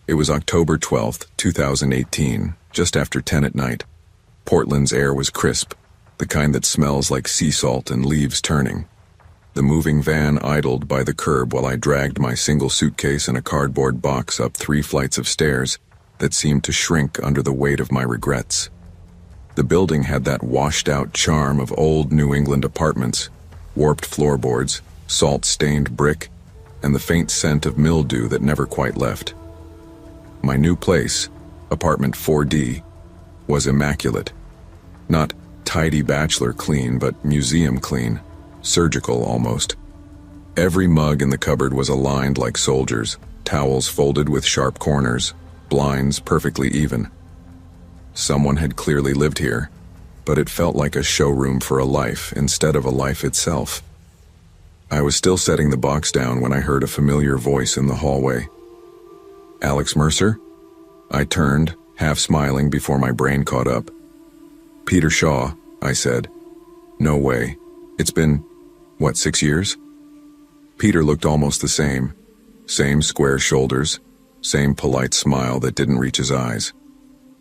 It was October 12th, 2018, just after 10 at night. Portland's air was crisp, the kind that smells like sea salt and leaves turning. The moving van idled by the curb while I dragged my single suitcase and a cardboard box up 3 flights of stairs that seemed to shrink under the weight of my regrets. The building had that washed-out charm of old New England apartments, warped floorboards, salt-stained brick, and the faint scent of mildew that never quite left. My new place, apartment 4D, was immaculate. Not tidy bachelor clean, but museum clean, surgical almost. Every mug in the cupboard was aligned like soldiers, towels folded with sharp corners, blinds perfectly even. Someone had clearly lived here, but it felt like a showroom for a life instead of a life itself. I was still setting the box down when I heard a familiar voice in the hallway. Alex Mercer? I turned, half smiling before my brain caught up. Peter Shaw, I said. No way. It's been, 6 years? Peter looked almost the same. Same square shoulders, same polite smile that didn't reach his eyes.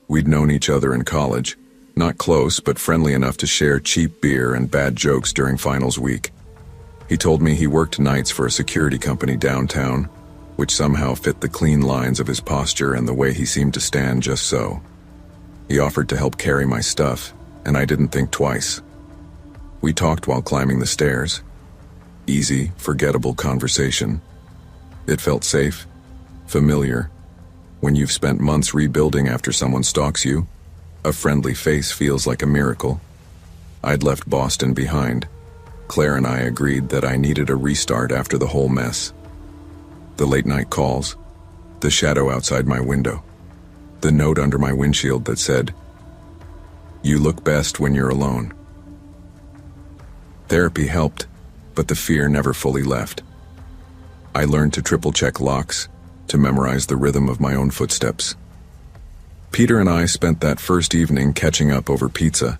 We'd known each other in college, not close but friendly enough to share cheap beer and bad jokes during finals week. He told me he worked nights for a security company downtown, which somehow fit the clean lines of his posture and the way he seemed to stand just so. He offered to help carry my stuff, and I didn't think twice. We talked while climbing the stairs. Easy, forgettable conversation. It felt safe, familiar. When you've spent months rebuilding after someone stalks you, a friendly face feels like a miracle. I'd left Boston behind. Claire and I agreed that I needed a restart after the whole mess. The late-night calls, the shadow outside my window, the note under my windshield that said, "You look best when you're alone." Therapy helped, but the fear never fully left. I learned to triple-check locks, to memorize the rhythm of my own footsteps. Peter and I spent that first evening catching up over pizza.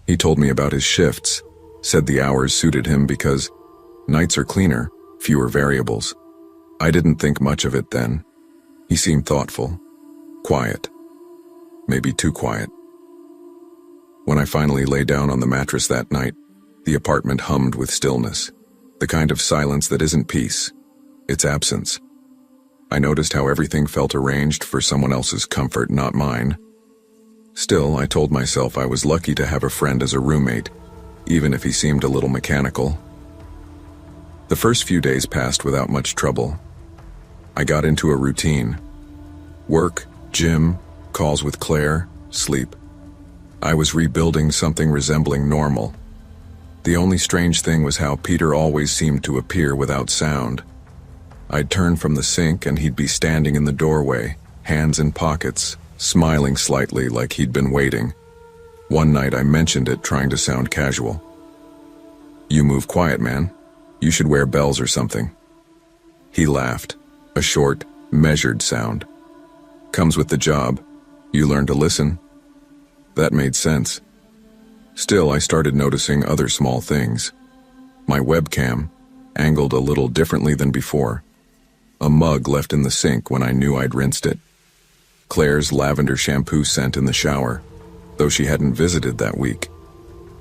He told me about his shifts, said the hours suited him because nights are cleaner, fewer variables. I didn't think much of it then. He seemed thoughtful, quiet, maybe too quiet. When I finally lay down on the mattress that night, the apartment hummed with stillness, the kind of silence that isn't peace, it's absence. I noticed how everything felt arranged for someone else's comfort, not mine. Still, I told myself I was lucky to have a friend as a roommate, even if he seemed a little mechanical. The first few days passed without much trouble. I got into a routine. Work, gym, calls with Claire, sleep. I was rebuilding something resembling normal. The only strange thing was how Peter always seemed to appear without sound. I'd turn from the sink and he'd be standing in the doorway, hands in pockets, smiling slightly like he'd been waiting. One night I mentioned it, trying to sound casual. "You move quiet, man. You should wear bells or something." He laughed, a short, measured sound. "Comes with the job. You learn to listen." That made sense. Still, I started noticing other small things. My webcam, angled a little differently than before. A mug left in the sink when I knew I'd rinsed it. Claire's lavender shampoo scent in the shower, though she hadn't visited that week.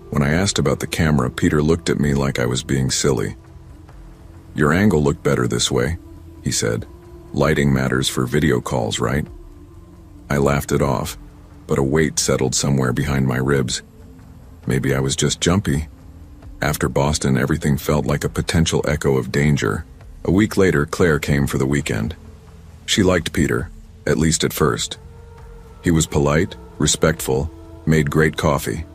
When I asked about the camera, Peter looked at me like I was being silly. "Your angle looked better this way," he said. "Lighting matters for video calls, right?" I laughed it off, but a weight settled somewhere behind my ribs. Maybe I was just jumpy. After Boston, everything felt like a potential echo of danger. A week later, Claire came for the weekend. She liked Peter, at least at first. He was polite, respectful, made great coffee.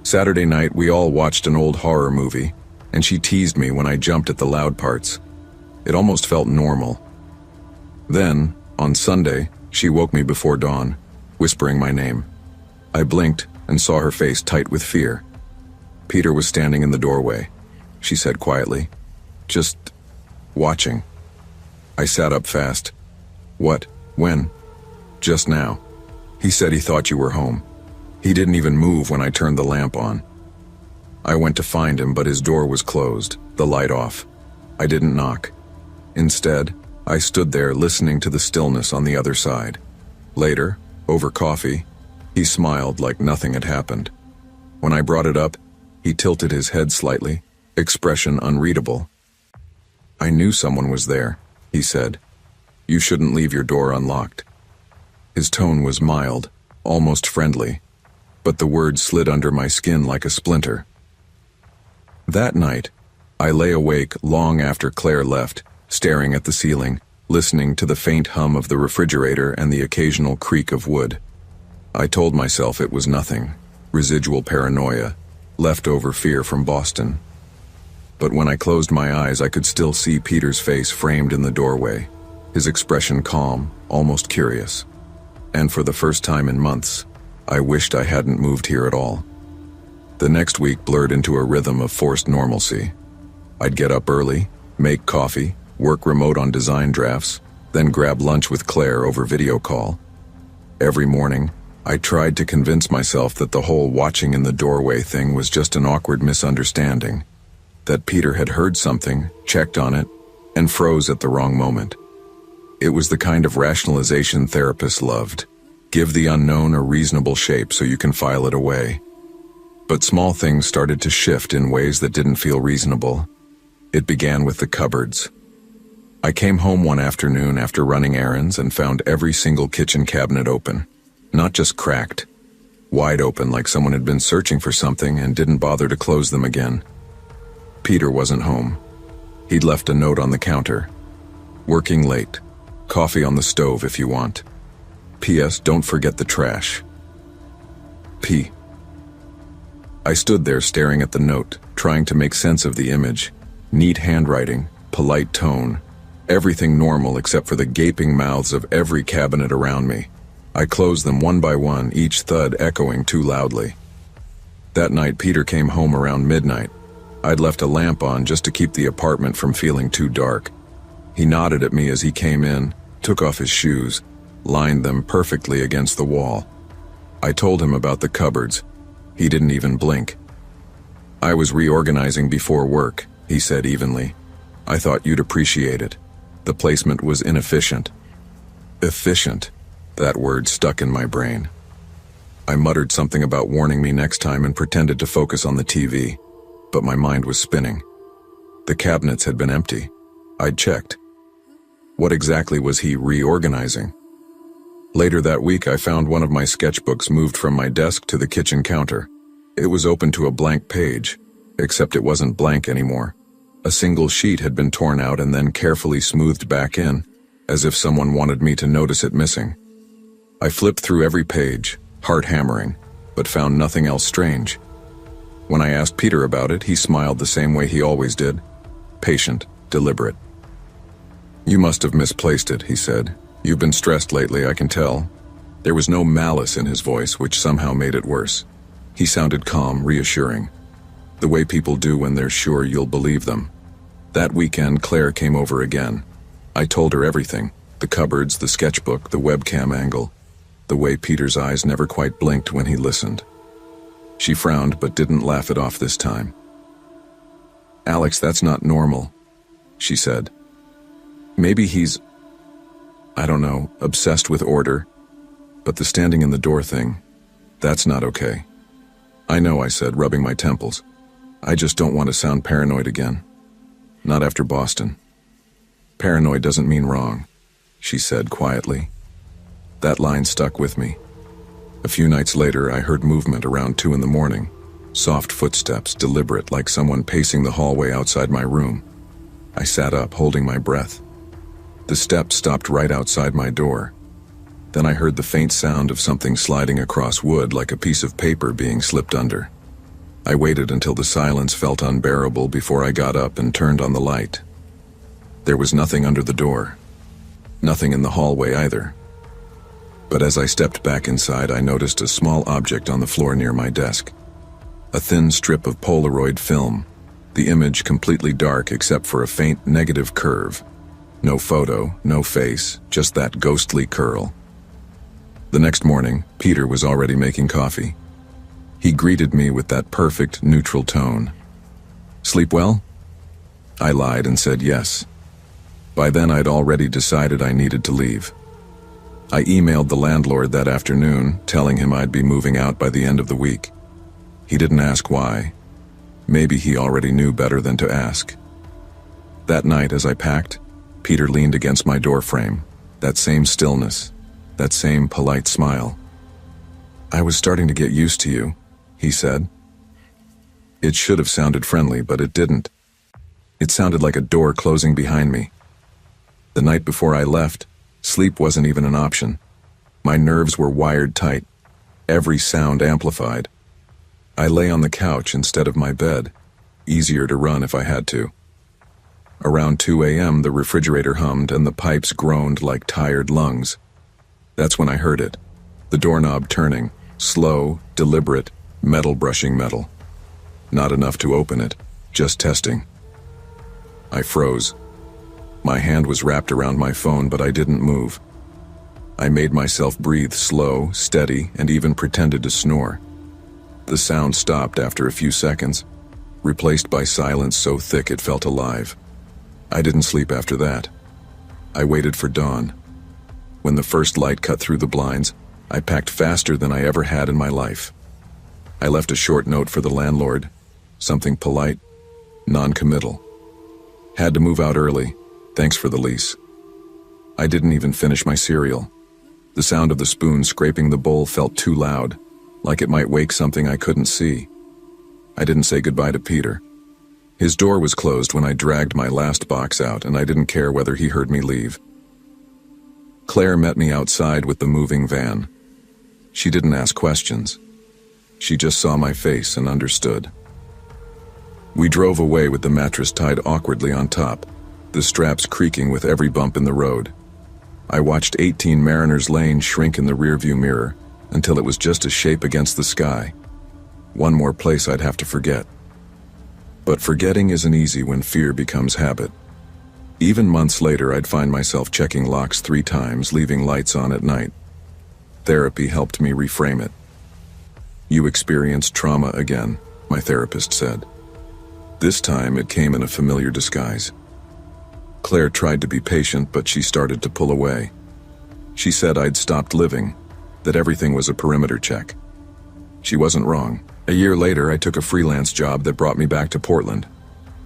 Saturday night, we all watched an old horror movie, and she teased me when I jumped at the loud parts. It almost felt normal. Then, on Sunday, she woke me before dawn, whispering my name. I blinked and saw her face tight with fear. Peter was standing in the doorway, she said quietly. "Just watching." I sat up fast. "What? When?" "Just now. He said he thought you were home. He didn't even move when I turned the lamp on." I went to find him, but his door was closed, the light off. I didn't knock. Instead, I stood there listening to the stillness on the other side. Later, over coffee, he smiled like nothing had happened. When I brought it up, he tilted his head slightly, expression unreadable. "I knew someone was there," he said. "You shouldn't leave your door unlocked." His tone was mild, almost friendly, but the words slid under my skin like a splinter. That night, I lay awake long after Claire left, staring at the ceiling, listening to the faint hum of the refrigerator and the occasional creak of wood. I told myself it was nothing, residual paranoia, leftover fear from Boston. But when I closed my eyes, I could still see Peter's face framed in the doorway, his expression calm, almost curious. And for the first time in months, I wished I hadn't moved here at all. The next week blurred into a rhythm of forced normalcy. I'd get up early, make coffee, work remote on design drafts, then grab lunch with Claire over video call. Every morning, I tried to convince myself that the whole watching in the doorway thing was just an awkward misunderstanding, that Peter had heard something, checked on it, and froze at the wrong moment. It was the kind of rationalization therapists loved. Give the unknown a reasonable shape so you can file it away. But small things started to shift in ways that didn't feel reasonable. It began with the cupboards. I came home one afternoon after running errands and found every single kitchen cabinet open. Not just cracked, wide open like someone had been searching for something and didn't bother to close them again. Peter wasn't home. He'd left a note on the counter. "Working late. Coffee on the stove if you want. P.S. Don't forget the trash. P." I stood there staring at the note, trying to make sense of the image. Neat handwriting, polite tone, everything normal except for the gaping mouths of every cabinet around me. I closed them one by one, each thud echoing too loudly. That night, Peter came home around midnight. I'd left a lamp on just to keep the apartment from feeling too dark. He nodded at me as he came in, took off his shoes, lined them perfectly against the wall. I told him about the cupboards. He didn't even blink. "I was reorganizing before work," he said evenly. "I thought you'd appreciate it. The placement was inefficient." Efficient. That word stuck in my brain. I muttered something about warning me next time and pretended to focus on the TV, but my mind was spinning. The cabinets had been empty. I'd checked. What exactly was he reorganizing? Later that week, I found one of my sketchbooks moved from my desk to the kitchen counter. It was open to a blank page, except it wasn't blank anymore. A single sheet had been torn out and then carefully smoothed back in, as if someone wanted me to notice it missing. I flipped through every page, heart hammering, but found nothing else strange. When I asked Peter about it, he smiled the same way he always did. Patient, deliberate. "You must have misplaced it," he said. "You've been stressed lately, I can tell." There was no malice in his voice, which somehow made it worse. He sounded calm, reassuring. The way people do when they're sure you'll believe them. That weekend, Claire came over again. I told her everything. The cupboards, the sketchbook, the webcam angle. The way Peter's eyes never quite blinked when he listened. She frowned but didn't laugh it off this time. "Alex, that's not normal," she said. "Maybe he's, I don't know, obsessed with order. But the standing in the door thing, that's not okay." "I know," I said, rubbing my temples. "I just don't want to sound paranoid again. Not after Boston." "Paranoid doesn't mean wrong," she said quietly. That line stuck with me. A few nights later, I heard movement around 2 a.m. Soft footsteps, deliberate, like someone pacing the hallway outside my room. I sat up, holding my breath. The steps stopped right outside my door. Then I heard the faint sound of something sliding across wood like a piece of paper being slipped under. I waited until the silence felt unbearable before I got up and turned on the light. There was nothing under the door. Nothing in the hallway either. But as I stepped back inside, I noticed a small object on the floor near my desk. A thin strip of Polaroid film, the image completely dark except for a faint negative curve. No photo, no face, just that ghostly curl. The next morning, Peter was already making coffee. He greeted me with that perfect, neutral tone. "Sleep well?" I lied and said yes. By then I'd already decided I needed to leave. I emailed the landlord that afternoon, telling him I'd be moving out by the end of the week. He didn't ask why. Maybe he already knew better than to ask. That night, as I packed, Peter leaned against my door frame. That same stillness, that same polite smile. "I was starting to get used to you," he said. It should have sounded friendly, but it didn't. It sounded like a door closing behind me. The night before I left, sleep wasn't even an option. My nerves were wired tight, every sound amplified. I lay on the couch instead of my bed, easier to run if I had to. Around 2 a.m., the refrigerator hummed and the pipes groaned like tired lungs. That's when I heard it, the doorknob turning, slow, deliberate, metal brushing metal. Not enough to open it, just testing. I froze. My hand was wrapped around my phone, but I didn't move. I made myself breathe slow, steady, and even pretended to snore. The sound stopped after a few seconds, replaced by silence so thick it felt alive. I didn't sleep after that. I waited for dawn. When the first light cut through the blinds, I packed faster than I ever had in my life. I left a short note for the landlord, something polite, non-committal. Had to move out early, thanks for the lease. I didn't even finish my cereal. The sound of the spoon scraping the bowl felt too loud, like it might wake something I couldn't see. I didn't say goodbye to Peter. His door was closed when I dragged my last box out, and I didn't care whether he heard me leave. Claire met me outside with the moving van. She didn't ask questions. She just saw my face and understood. We drove away with the mattress tied awkwardly on top, the straps creaking with every bump in the road. I watched 18 Mariners Lane shrink in the rearview mirror until it was just a shape against the sky. One more place I'd have to forget. But forgetting isn't easy when fear becomes habit. Even months later, I'd find myself checking locks 3 times, leaving lights on at night. Therapy helped me reframe it. "You experienced trauma again," my therapist said. This time it came in a familiar disguise. Claire tried to be patient, but she started to pull away. She said I'd stopped living, that everything was a perimeter check. She wasn't wrong. A year later, I took a freelance job that brought me back to Portland.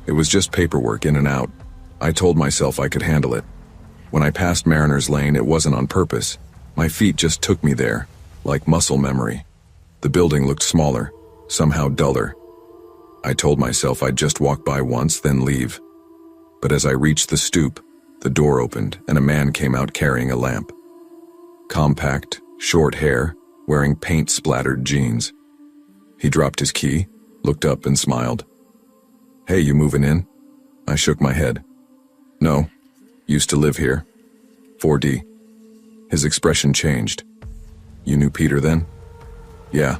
It was just paperwork in and out. I told myself I could handle it. When I passed Mariners Lane, it wasn't on purpose. My feet just took me there, like muscle memory. The building looked smaller, somehow duller. I told myself I'd just walk by once, then leave. But as I reached the stoop, the door opened and a man came out carrying a lamp. Compact, short hair, wearing paint-splattered jeans. He dropped his key, looked up and smiled. "Hey, you moving in?" I shook my head. "No, used to live here. 4D. His expression changed. "You knew Peter then?" "Yeah,"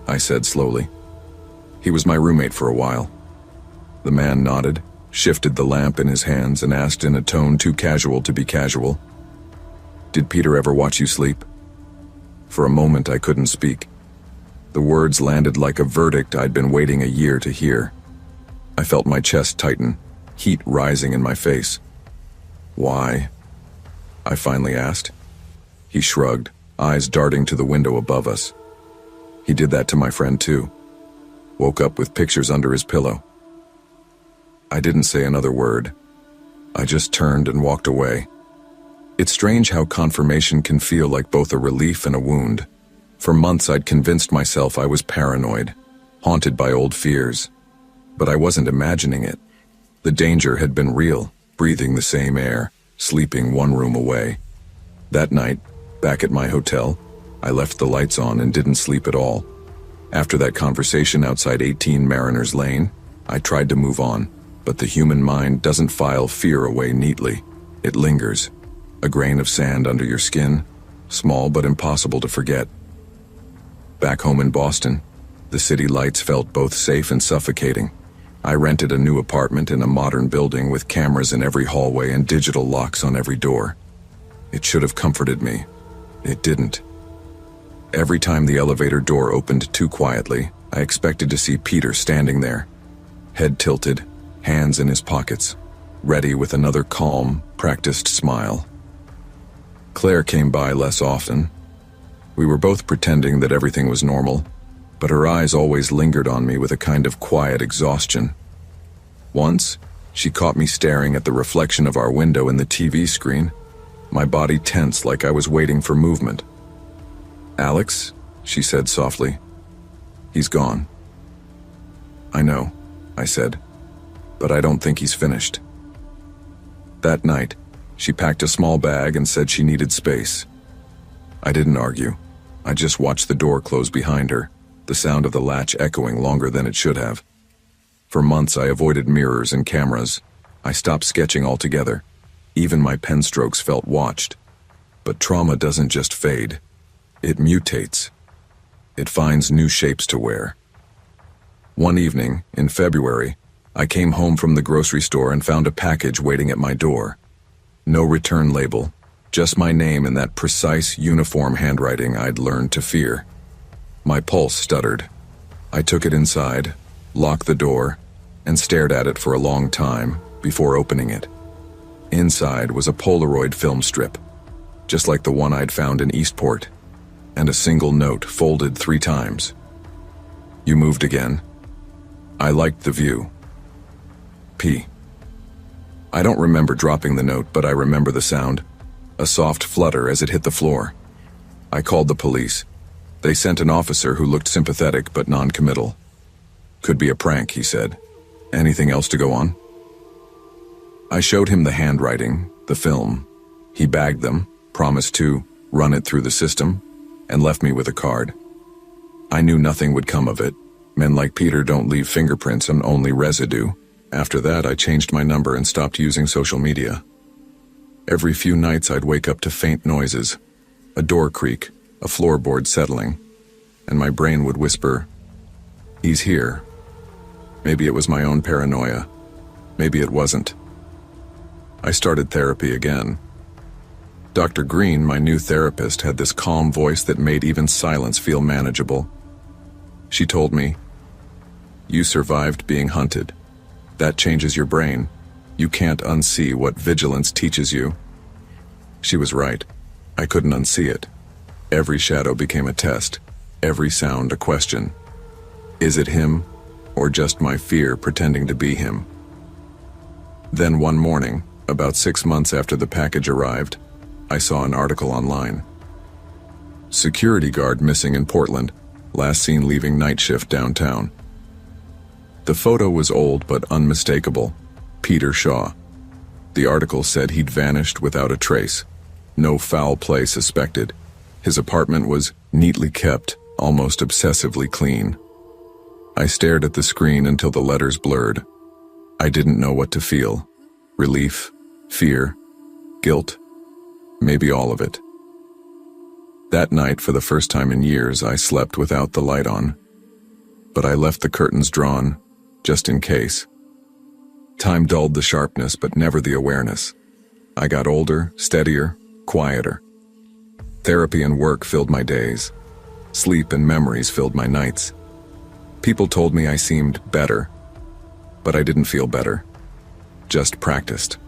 I said slowly. "He was my roommate for a while." The man nodded, shifted the lamp in his hands, and asked in a tone too casual to be casual, "Did Peter ever watch you sleep?" For a moment I couldn't speak. The words landed like a verdict I'd been waiting a year to hear. I felt my chest tighten, heat rising in my face. "Why?" I finally asked. He shrugged, eyes darting to the window above us. "He did that to my friend too. Woke up with pictures under his pillow." I didn't say another word. I just turned and walked away. It's strange how confirmation can feel like both a relief and a wound. For months I'd convinced myself I was paranoid, haunted by old fears. But I wasn't imagining it. The danger had been real, breathing the same air, sleeping one room away. That night, back at my hotel, I left the lights on and didn't sleep at all. After that conversation outside 18 Mariners Lane, I tried to move on, but the human mind doesn't file fear away neatly. It lingers. A grain of sand under your skin, small but impossible to forget. Back home in Boston, the city lights felt both safe and suffocating. I rented a new apartment in a modern building with cameras in every hallway and digital locks on every door. It should have comforted me. It didn't. Every time the elevator door opened too quietly, I expected to see Peter standing there, head tilted, hands in his pockets. ready with another calm, practiced smile. Claire came by less often. We were both pretending that everything was normal, but her eyes always lingered on me with a kind of quiet exhaustion. Once, she caught me staring at the reflection of our window in the TV screen, my body tense like I was waiting for movement. "Alex," she said softly, "he's gone." "I know," I said, "but I don't think he's finished." That night, she packed a small bag and said she needed space. I didn't argue. I just watched the door close behind her, the sound of the latch echoing longer than it should have. For months I avoided mirrors and cameras. I stopped sketching altogether. Even my pen strokes felt watched. But trauma doesn't just fade. It mutates. It finds new shapes to wear. One evening, in February, I came home from the grocery store and found a package waiting at my door. No return label, just my name in that precise, uniform handwriting I'd learned to fear. My pulse stuttered. I took it inside, locked the door, and stared at it for a long time before opening it. Inside was a Polaroid film strip, just like the one I'd found in Eastport, and a single note folded 3 times. "You moved again. I liked the view. P." I don't remember dropping the note, but I remember the sound, a soft flutter as it hit the floor. I called the police. They sent an officer who looked sympathetic but non-committal. "Could be a prank," he said. "Anything else to go on?" I showed him the handwriting, the film. He bagged them, promised to run it through the system, and left me with a card. I knew nothing would come of it. Men like Peter don't leave fingerprints and only residue. After that, I changed my number and stopped using social media. Every few nights I'd wake up to faint noises, a door creak, a floorboard settling, and my brain would whisper, "He's here." Maybe it was my own paranoia. Maybe it wasn't. I started therapy again. Dr. Green, my new therapist, had this calm voice that made even silence feel manageable. She told me, "You survived being hunted. That changes your brain. You can't unsee what vigilance teaches you." She was right. I couldn't unsee it. Every shadow became a test, every sound a question. Is it him, or just my fear pretending to be him? Then one morning, about 6 months after the package arrived, I saw an article online. Security guard missing in Portland, last seen leaving night shift downtown. The photo was old but unmistakable. Peter Shaw. The article said he'd vanished without a trace. No foul play suspected. His apartment was neatly kept, almost obsessively clean. I stared at the screen until the letters blurred. I didn't know what to feel. Relief, fear, guilt, maybe all of it. That night, for the first time in years, I slept without the light on. But I left the curtains drawn, just in case. Time dulled the sharpness, but never the awareness. I got older, steadier, quieter. Therapy and work filled my days. Sleep and memories filled my nights. People told me I seemed better, but I didn't feel better. Just practiced.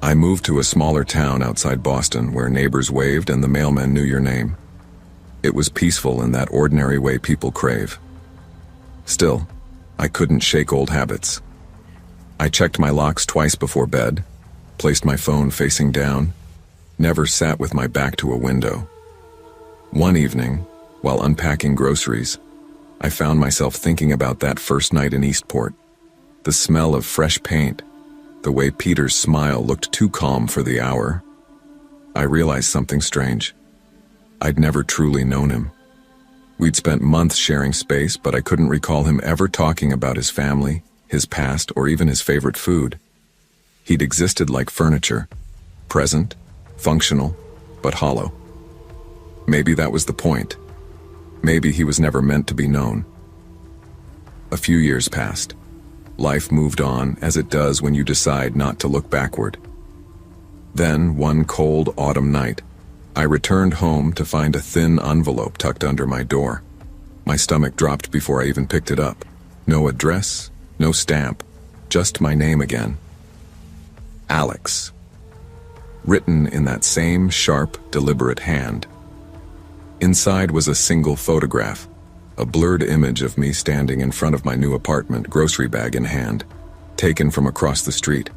I moved to a smaller town outside Boston where neighbors waved and the mailman knew your name. It was peaceful in that ordinary way people crave. Still, I couldn't shake old habits. I checked my locks twice before bed, placed my phone facing down, never sat with my back to a window. One evening, while unpacking groceries, I found myself thinking about that first night in Eastport. The smell of fresh paint, the way Peter's smile looked too calm for the hour. I realized something strange. I'd never truly known him. We'd spent months sharing space, but I couldn't recall him ever talking about his family, his past, or even his favorite food. He'd existed like furniture, present, functional, but hollow. Maybe that was the point. Maybe he was never meant to be known. A few years passed. Life moved on, as it does when you decide not to look backward. Then, one cold autumn night, I returned home to find a thin envelope tucked under my door. My stomach dropped before I even picked it up. No address, no stamp, just my name again. Alex. Written in that same sharp, deliberate hand. Inside was a single photograph, a blurred image of me standing in front of my new apartment, grocery bag in hand, taken from across the street.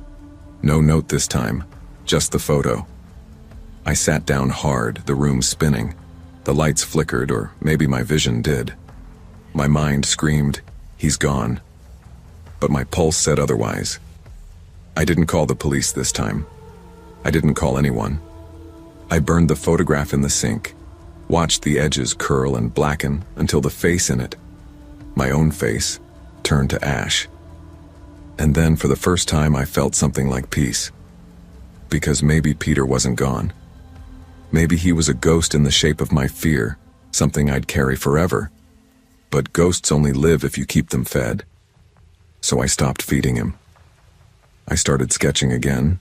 No note this time, just the photo. I sat down hard, the room spinning. The lights flickered, or maybe my vision did. My mind screamed, "He's gone." But my pulse said otherwise. I didn't call the police this time. I didn't call anyone. I burned the photograph in the sink, watched the edges curl and blacken until the face in it, my own face, turned to ash. And then for the first time I felt something like peace. Because maybe Peter wasn't gone. Maybe he was a ghost in the shape of my fear, something I'd carry forever. But ghosts only live if you keep them fed. So I stopped feeding him. I started sketching again.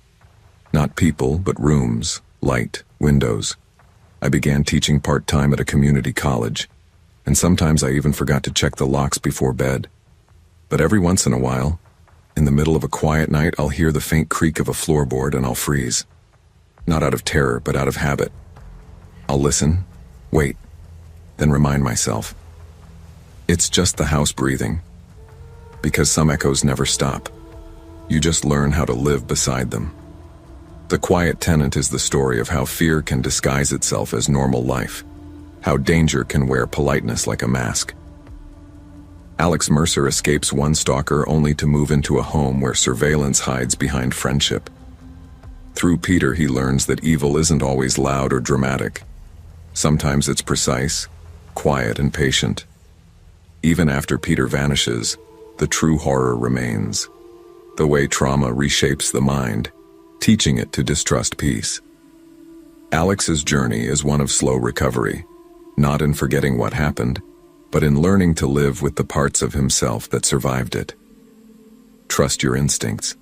Not people, but rooms, light, windows. I began teaching part-time at a community college, and sometimes I even forgot to check the locks before bed. But every once in a while, in the middle of a quiet night, I'll hear the faint creak of a floorboard and I'll freeze. Not out of terror, but out of habit. I'll listen, wait, then remind myself. It's just the house breathing. Because some echoes never stop. You just learn how to live beside them. The Quiet Tenant is the story of how fear can disguise itself as normal life, how danger can wear politeness like a mask. Alex Mercer escapes one stalker only to move into a home where surveillance hides behind friendship. Through Peter, he learns that evil isn't always loud or dramatic. Sometimes it's precise, quiet, and patient. Even after Peter vanishes, the true horror remains. The way trauma reshapes the mind, teaching it to distrust peace. Alex's journey is one of slow recovery, not in forgetting what happened, but in learning to live with the parts of himself that survived it. Trust your instincts.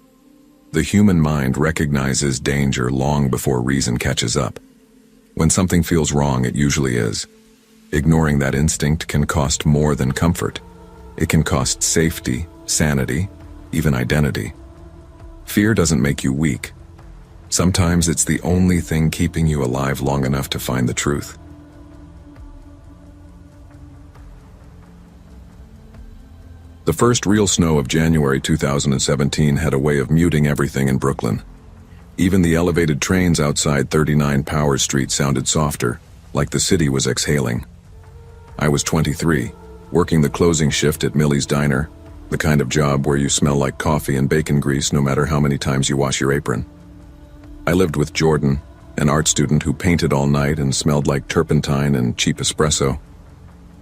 The human mind recognizes danger long before reason catches up. When something feels wrong, it usually is. Ignoring that instinct can cost more than comfort. It can cost safety, sanity, even identity. Fear doesn't make you weak. Sometimes it's the only thing keeping you alive long enough to find the truth. The first real snow of January 2017 had a way of muting everything in Brooklyn. Even the elevated trains outside 39 Powers Street sounded softer, like the city was exhaling. I was 23, working the closing shift at Millie's Diner, the kind of job where you smell like coffee and bacon grease no matter how many times you wash your apron. I lived with Jordan, an art student who painted all night and smelled like turpentine and cheap espresso.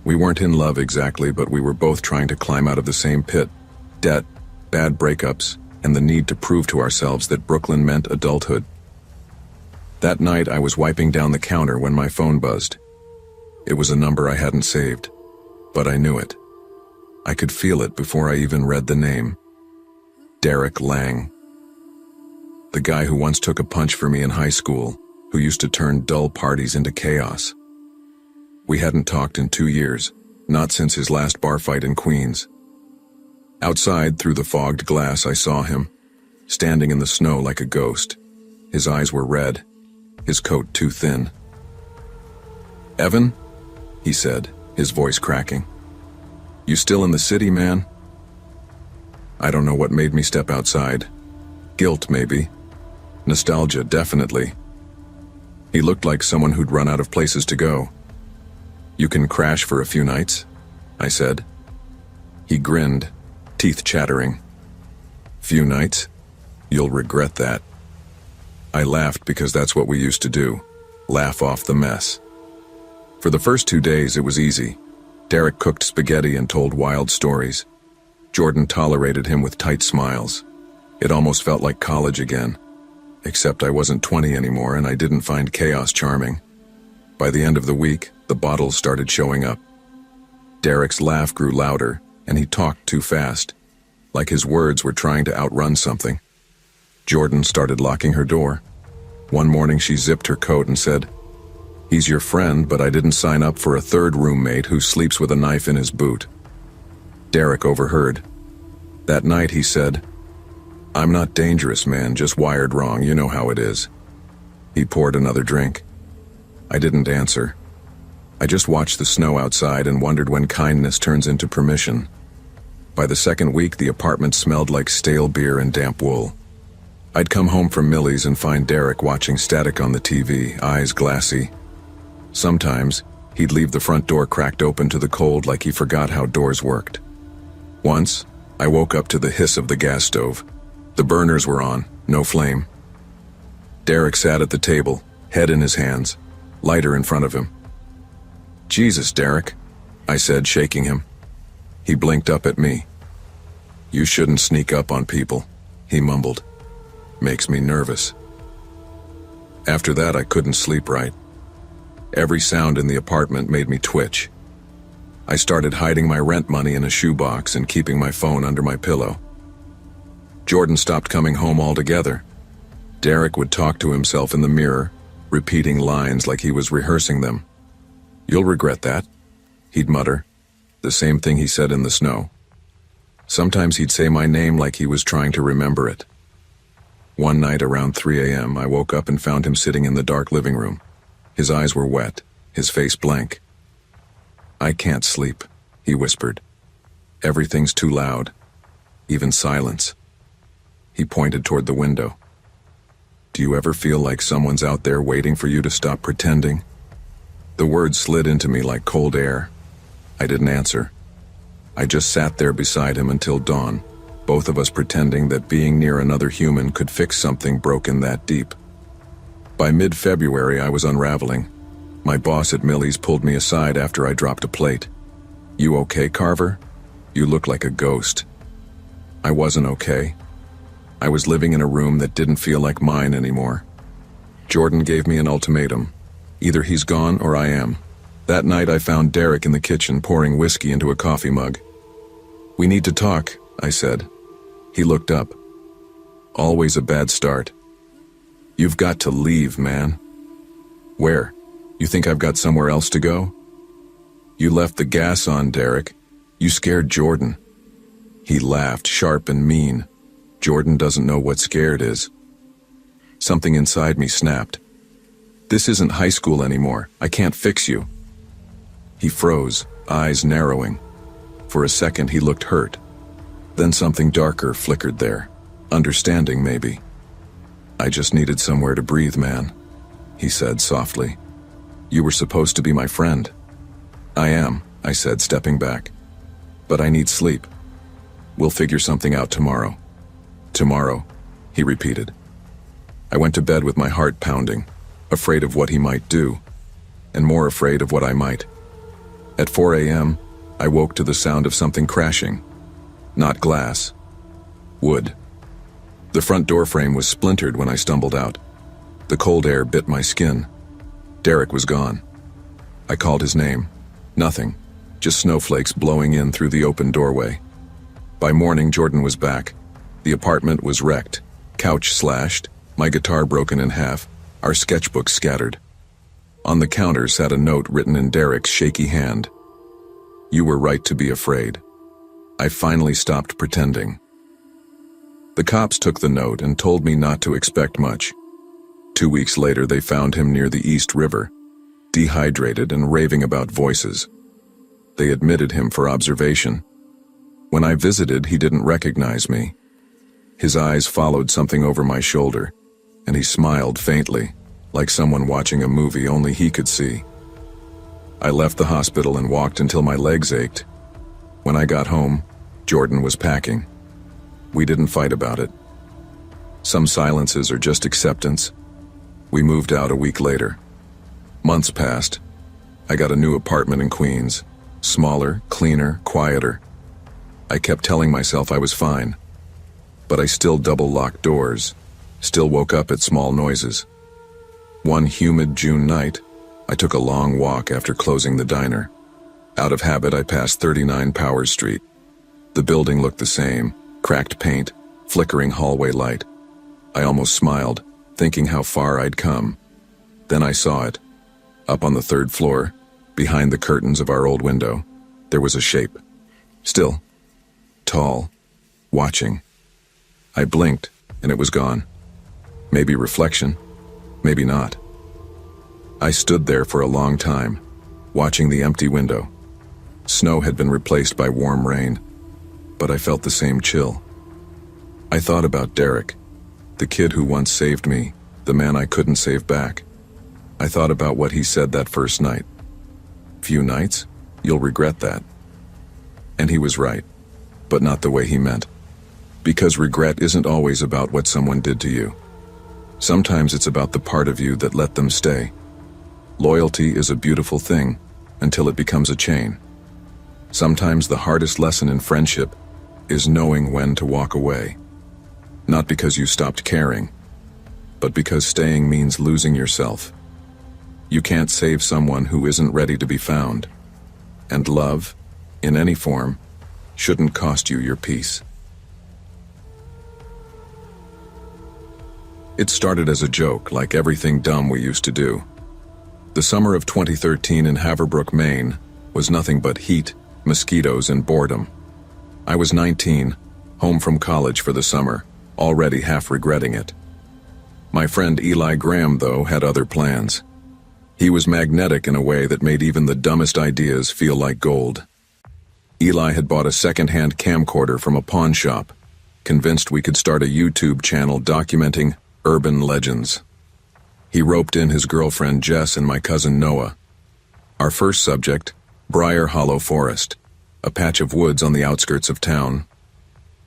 We weren't in love exactly, but we were both trying to climb out of the same pit: debt, bad breakups, and the need to prove to ourselves that Brooklyn meant adulthood. That night I was wiping down the counter when my phone buzzed. It was a number I hadn't saved, but I knew it. I could feel it before I even read the name. Derek Lang. The guy who once took a punch for me in high school, who used to turn dull parties into chaos. We hadn't talked in 2 years, not since his last bar fight in Queens. Outside, through the fogged glass, I saw him, standing in the snow like a ghost. His eyes were red, his coat too thin. "Evan?" he said, his voice cracking. "You still in the city, man?" I don't know what made me step outside. Guilt, maybe. Nostalgia, definitely. He looked like someone who'd run out of places to go. "You can crash for a few nights?" I said. He grinned, teeth chattering. "Few nights? You'll regret that." I laughed because that's what we used to do, laugh off the mess. For the first 2 days it was easy. Derek cooked spaghetti and told wild stories. Jordan tolerated him with tight smiles. It almost felt like college again. Except I wasn't 20 anymore and I didn't find chaos charming. By the end of the week, the bottles started showing up. Derek's laugh grew louder, and he talked too fast, like his words were trying to outrun something. Jordan started locking her door. One morning she zipped her coat and said, "He's your friend, but I didn't sign up for a third roommate who sleeps with a knife in his boot." Derek overheard. That night he said, I'm not dangerous, man, just wired wrong, you know how it is. He poured another drink. I didn't answer. I just watched the snow outside and wondered when kindness turns into permission. By the second week, the apartment smelled like stale beer and damp wool. I'd come home from Millie's and find Derek watching static on the TV, eyes glassy. Sometimes, he'd leave the front door cracked open to the cold like he forgot how doors worked. Once, I woke up to the hiss of the gas stove. The burners were on, no flame. Derek sat at the table, head in his hands, lighter in front of him. "Jesus, Derek," I said, shaking him. He blinked up at me. "You shouldn't sneak up on people," he mumbled. "Makes me nervous." After that, I couldn't sleep right. Every sound in the apartment made me twitch. I started hiding my rent money in a shoebox and keeping my phone under my pillow. Jordan stopped coming home altogether. Derek would talk to himself in the mirror, repeating lines like he was rehearsing them. "You'll regret that," he'd mutter, the same thing he said in the snow. Sometimes he'd say my name like he was trying to remember it. One night around 3 a.m., I woke up and found him sitting in the dark living room. His eyes were wet, his face blank. "I can't sleep," he whispered. "Everything's too loud, even silence." He pointed toward the window. "Do you ever feel like someone's out there waiting for you to stop pretending?" The words slid into me like cold air. I didn't answer. I just sat there beside him until dawn, both of us pretending that being near another human could fix something broken that deep. By mid-February, I was unraveling. My boss at Millie's pulled me aside after I dropped a plate. "You okay, Carver? You look like a ghost." I wasn't okay. I was living in a room that didn't feel like mine anymore. Jordan gave me an ultimatum. Either he's gone or I am. That night I found Derek in the kitchen pouring whiskey into a coffee mug. "We need to talk," I said. He looked up. "Always a bad start." "You've got to leave, man." "Where? You think I've got somewhere else to go?" "You left the gas on, Derek. You scared Jordan." He laughed, sharp and mean. Jordan doesn't know what scared is. Something inside me snapped. "This isn't high school anymore. I can't fix you." He froze, eyes narrowing. For a second he looked hurt. Then something darker flickered there. Understanding, maybe. "I just needed somewhere to breathe, man," he said softly. "You were supposed to be my friend." "I am," I said, stepping back. "But I need sleep. We'll figure something out tomorrow." "Tomorrow," he repeated. I went to bed with my heart pounding, afraid of what he might do, and more afraid of what I might. At 4 a.m., I woke to the sound of something crashing. Not glass. Wood. The front door frame was splintered when I stumbled out. The cold air bit my skin. Derek was gone. I called his name. Nothing. Just snowflakes blowing in through the open doorway. By morning, Jordan was back. The apartment was wrecked. Couch slashed, my guitar broken in half, our sketchbooks scattered. On the counter sat a note written in Derek's shaky hand. "You were right to be afraid. I finally stopped pretending." The cops took the note and told me not to expect much. 2 weeks later, they found him near the East River, dehydrated and raving about voices. They admitted him for observation. When I visited, he didn't recognize me. His eyes followed something over my shoulder, and he smiled faintly, like someone watching a movie only he could see. I left the hospital and walked until my legs ached. When I got home, Jordan was packing. We didn't fight about it. Some silences are just acceptance. We moved out a week later. Months passed. I got a new apartment in Queens. Smaller, cleaner, quieter. I kept telling myself I was fine. But I still double-locked doors, still woke up at small noises. One humid June night, I took a long walk after closing the diner. Out of habit, I passed 39 Powers Street. The building looked the same, cracked paint, flickering hallway light. I almost smiled, thinking how far I'd come. Then I saw it. Up on the 3rd floor, behind the curtains of our old window, there was a shape. Still. Tall. Watching. I blinked, and it was gone. Maybe reflection, maybe not. I stood there for a long time, watching the empty window. Snow had been replaced by warm rain, but I felt the same chill. I thought about Derek, the kid who once saved me, the man I couldn't save back. I thought about what he said that first night. "Few nights? You'll regret that." And he was right, but not the way he meant. Because regret isn't always about what someone did to you. Sometimes it's about the part of you that let them stay. Loyalty is a beautiful thing until it becomes a chain. Sometimes the hardest lesson in friendship is knowing when to walk away. Not because you stopped caring, but because staying means losing yourself. You can't save someone who isn't ready to be found. And love, in any form, shouldn't cost you your peace. It started as a joke, like everything dumb we used to do. The summer of 2013 in Haverbrook, Maine, was nothing but heat, mosquitoes, and boredom. I was 19, home from college for the summer, already half regretting it. My friend Eli Graham, though, had other plans. He was magnetic in a way that made even the dumbest ideas feel like gold. Eli had bought a second-hand camcorder from a pawn shop, convinced we could start a YouTube channel documenting urban legends. He roped in his girlfriend Jess and my cousin Noah. Our first subject, Briar Hollow Forest, a patch of woods on the outskirts of town.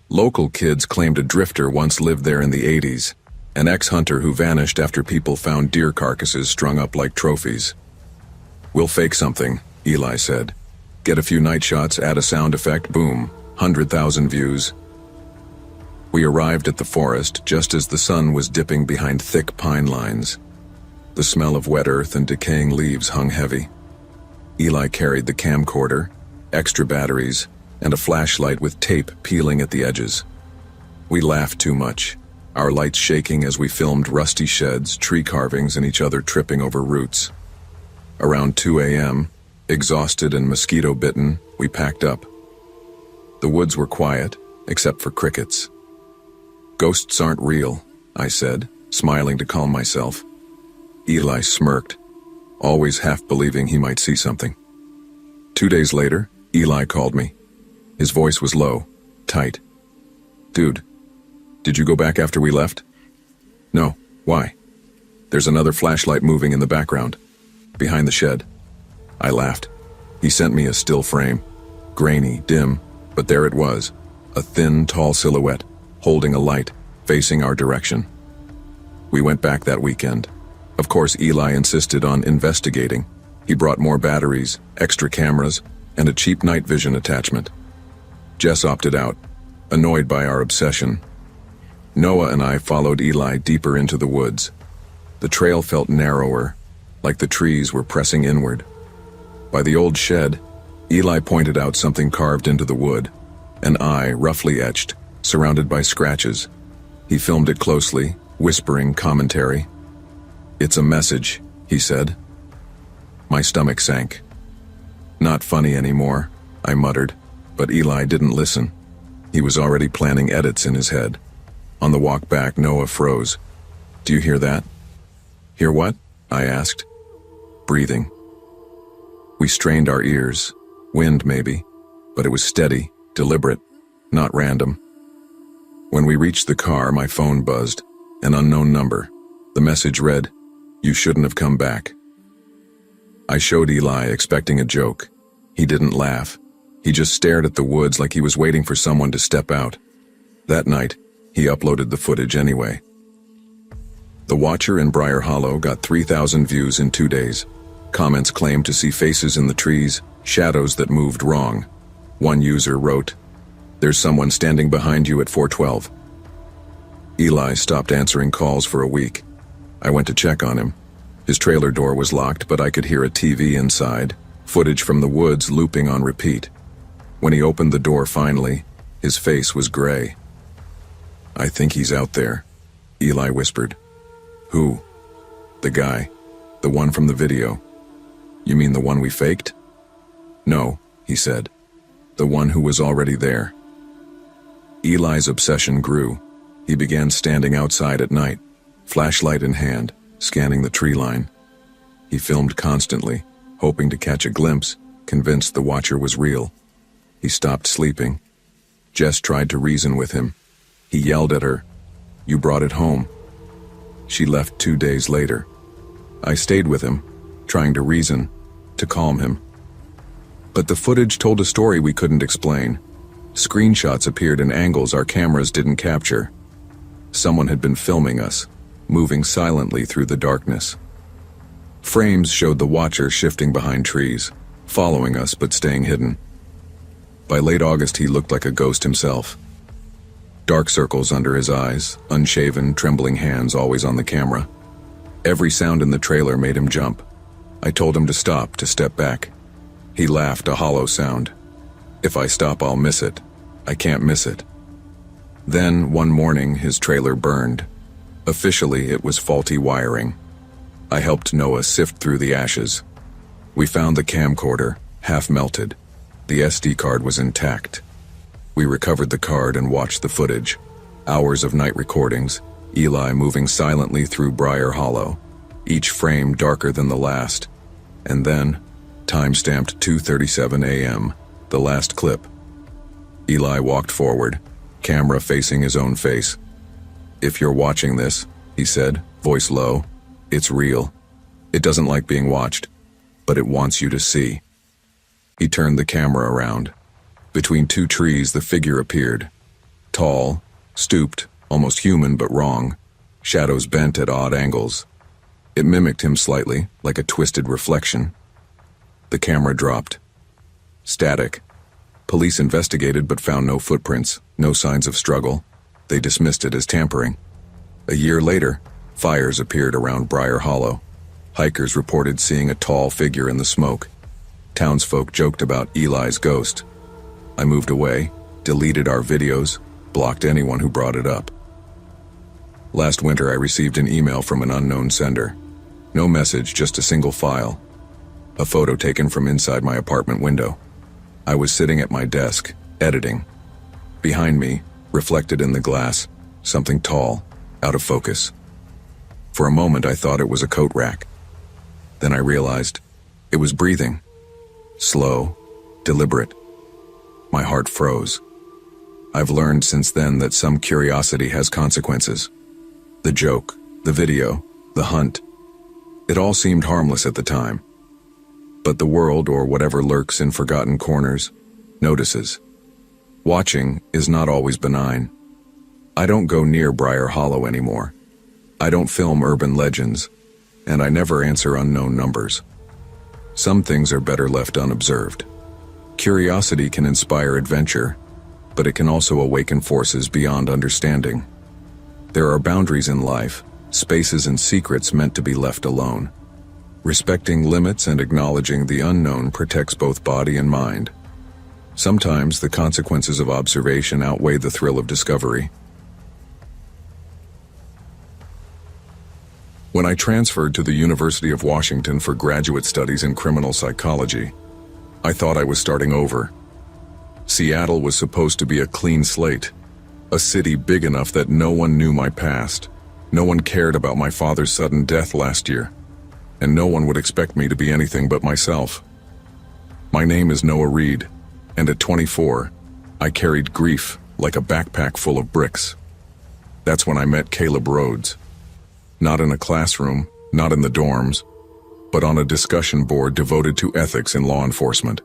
Local kids claimed a drifter once lived there in the 80s, an ex-hunter who vanished after people found deer carcasses strung up like trophies. "We'll fake something," Eli said. "Get a few night shots, add a sound effect, boom, 100,000 views." We arrived at the forest just as the sun was dipping behind thick pine lines. The smell of wet earth and decaying leaves hung heavy. Eli carried the camcorder, extra batteries, and a flashlight with tape peeling at the edges. We laughed too much, our lights shaking as we filmed rusty sheds, tree carvings, and each other tripping over roots. Around 2 a.m., exhausted and mosquito-bitten, we packed up. The woods were quiet, except for crickets. "Ghosts aren't real," I said, smiling to calm myself. Eli smirked, always half believing he might see something. 2 days later, Eli called me. His voice was low, tight. "Dude, did you go back after we left?" "No, why?" "There's another flashlight moving in the background, behind the shed." I laughed. He sent me a still frame, grainy, dim, but there it was, a thin, tall silhouette, holding a light, facing our direction. We went back that weekend. Of course, Eli insisted on investigating. He brought more batteries, extra cameras, and a cheap night vision attachment. Jess opted out, annoyed by our obsession. Noah and I followed Eli deeper into the woods. The trail felt narrower, like the trees were pressing inward. By the old shed, Eli pointed out something carved into the wood, an eye roughly etched, surrounded by scratches. He filmed it closely, whispering commentary. "It's a message," he said. My stomach sank. "Not funny anymore," I muttered, but Eli didn't listen. He was already planning edits in his head. On the walk back, Noah froze. "Do you hear that?" "Hear what?" I asked. "Breathing." We strained our ears. Wind, maybe, but it was steady, deliberate, not random. When we reached the car, my phone buzzed. An unknown number. The message read, "You shouldn't have come back." I showed Eli, expecting a joke. He didn't laugh. He just stared at the woods like he was waiting for someone to step out. That night, he uploaded the footage anyway. The Watcher in Briar Hollow got 3,000 views in 2 days. Comments claimed to see faces in the trees, shadows that moved wrong. One user wrote, "There's someone standing behind you at 412. Eli stopped answering calls for a week. I went to check on him. His trailer door was locked, but I could hear a TV inside, footage from the woods looping on repeat. When he opened the door finally, his face was gray. "I think he's out there," Eli whispered. "Who?" "The guy. The one from the video." "You mean the one we faked?" "No," he said. "The one who was already there." Eli's obsession grew. He began standing outside at night, flashlight in hand, scanning the tree line. He filmed constantly, hoping to catch a glimpse, convinced the watcher was real. He stopped sleeping. Jess tried to reason with him. He yelled at her, "You brought it home." She left 2 days later. I stayed with him, trying to reason, to calm him. But the footage told a story we couldn't explain. Screenshots appeared in angles our cameras didn't capture. Someone had been filming us, moving silently through the darkness. Frames showed the watcher shifting behind trees, following us but staying hidden. By late August, he looked like a ghost himself. Dark circles under his eyes, unshaven, trembling hands always on the camera. Every sound in the trailer made him jump. I told him to stop, to step back. He laughed, a hollow sound. "If I stop, I'll miss it. I can't miss it." Then, one morning, his trailer burned. Officially, it was faulty wiring. I helped Noah sift through the ashes. We found the camcorder, half melted. The SD card was intact. We recovered the card and watched the footage. Hours of night recordings, Eli moving silently through Briar Hollow, each frame darker than the last. And then, time-stamped 2:37 a.m., the last clip. Eli walked forward, camera facing his own face. "If you're watching this," he said, voice low, "it's real. It doesn't like being watched, but it wants you to see." He turned the camera around. Between two trees, the figure appeared. Tall, stooped, almost human but wrong, shadows bent at odd angles. It mimicked him slightly, like a twisted reflection. The camera dropped. Static. Police investigated but found no footprints, no signs of struggle. They dismissed it as tampering. A year later, fires appeared around Briar Hollow. Hikers reported seeing a tall figure in the smoke. Townsfolk joked about Eli's ghost. I moved away, deleted our videos, blocked anyone who brought it up. Last winter, I received an email from an unknown sender. No message, just a single file. A photo taken from inside my apartment window. I was sitting at my desk, editing. Behind me, reflected in the glass, something tall, out of focus. For a moment, I thought it was a coat rack. Then I realized it was breathing. Slow, deliberate. My heart froze. I've learned since then that some curiosity has consequences. The joke, the video, the hunt. It all seemed harmless at the time. But the world, or whatever lurks in forgotten corners, notices. Watching is not always benign. I don't go near Briar Hollow anymore. I don't film urban legends, and I never answer unknown numbers. Some things are better left unobserved. Curiosity can inspire adventure, but it can also awaken forces beyond understanding. There are boundaries in life, spaces and secrets meant to be left alone. Respecting limits and acknowledging the unknown protects both body and mind. Sometimes the consequences of observation outweigh the thrill of discovery. When I transferred to the University of Washington for graduate studies in criminal psychology, I thought I was starting over. Seattle was supposed to be a clean slate, a city big enough that no one knew my past, no one cared about my father's sudden death last year, and no one would expect me to be anything but myself. My name is Noah Reed, and at 24, I carried grief like a backpack full of bricks. That's when I met Caleb Rhodes. Not in a classroom, not in the dorms, but on a discussion board devoted to ethics in law enforcement.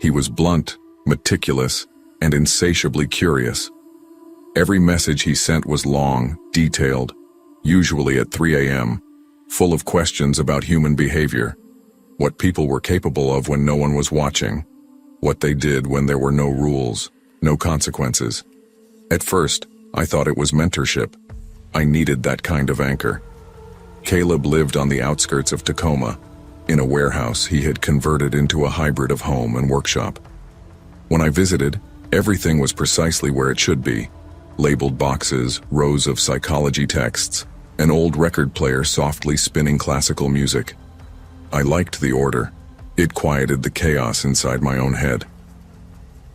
He was blunt, meticulous, and insatiably curious. Every message he sent was long, detailed, usually at 3 a.m., full of questions about human behavior, what people were capable of when no one was watching, what they did when there were no rules, no consequences. At first, I thought it was mentorship. I needed that kind of anchor. Caleb lived on the outskirts of Tacoma, in a warehouse he had converted into a hybrid of home and workshop. When I visited, everything was precisely where it should be. Labeled boxes, rows of psychology texts, an old record player softly spinning classical music. I liked the order. It quieted the chaos inside my own head.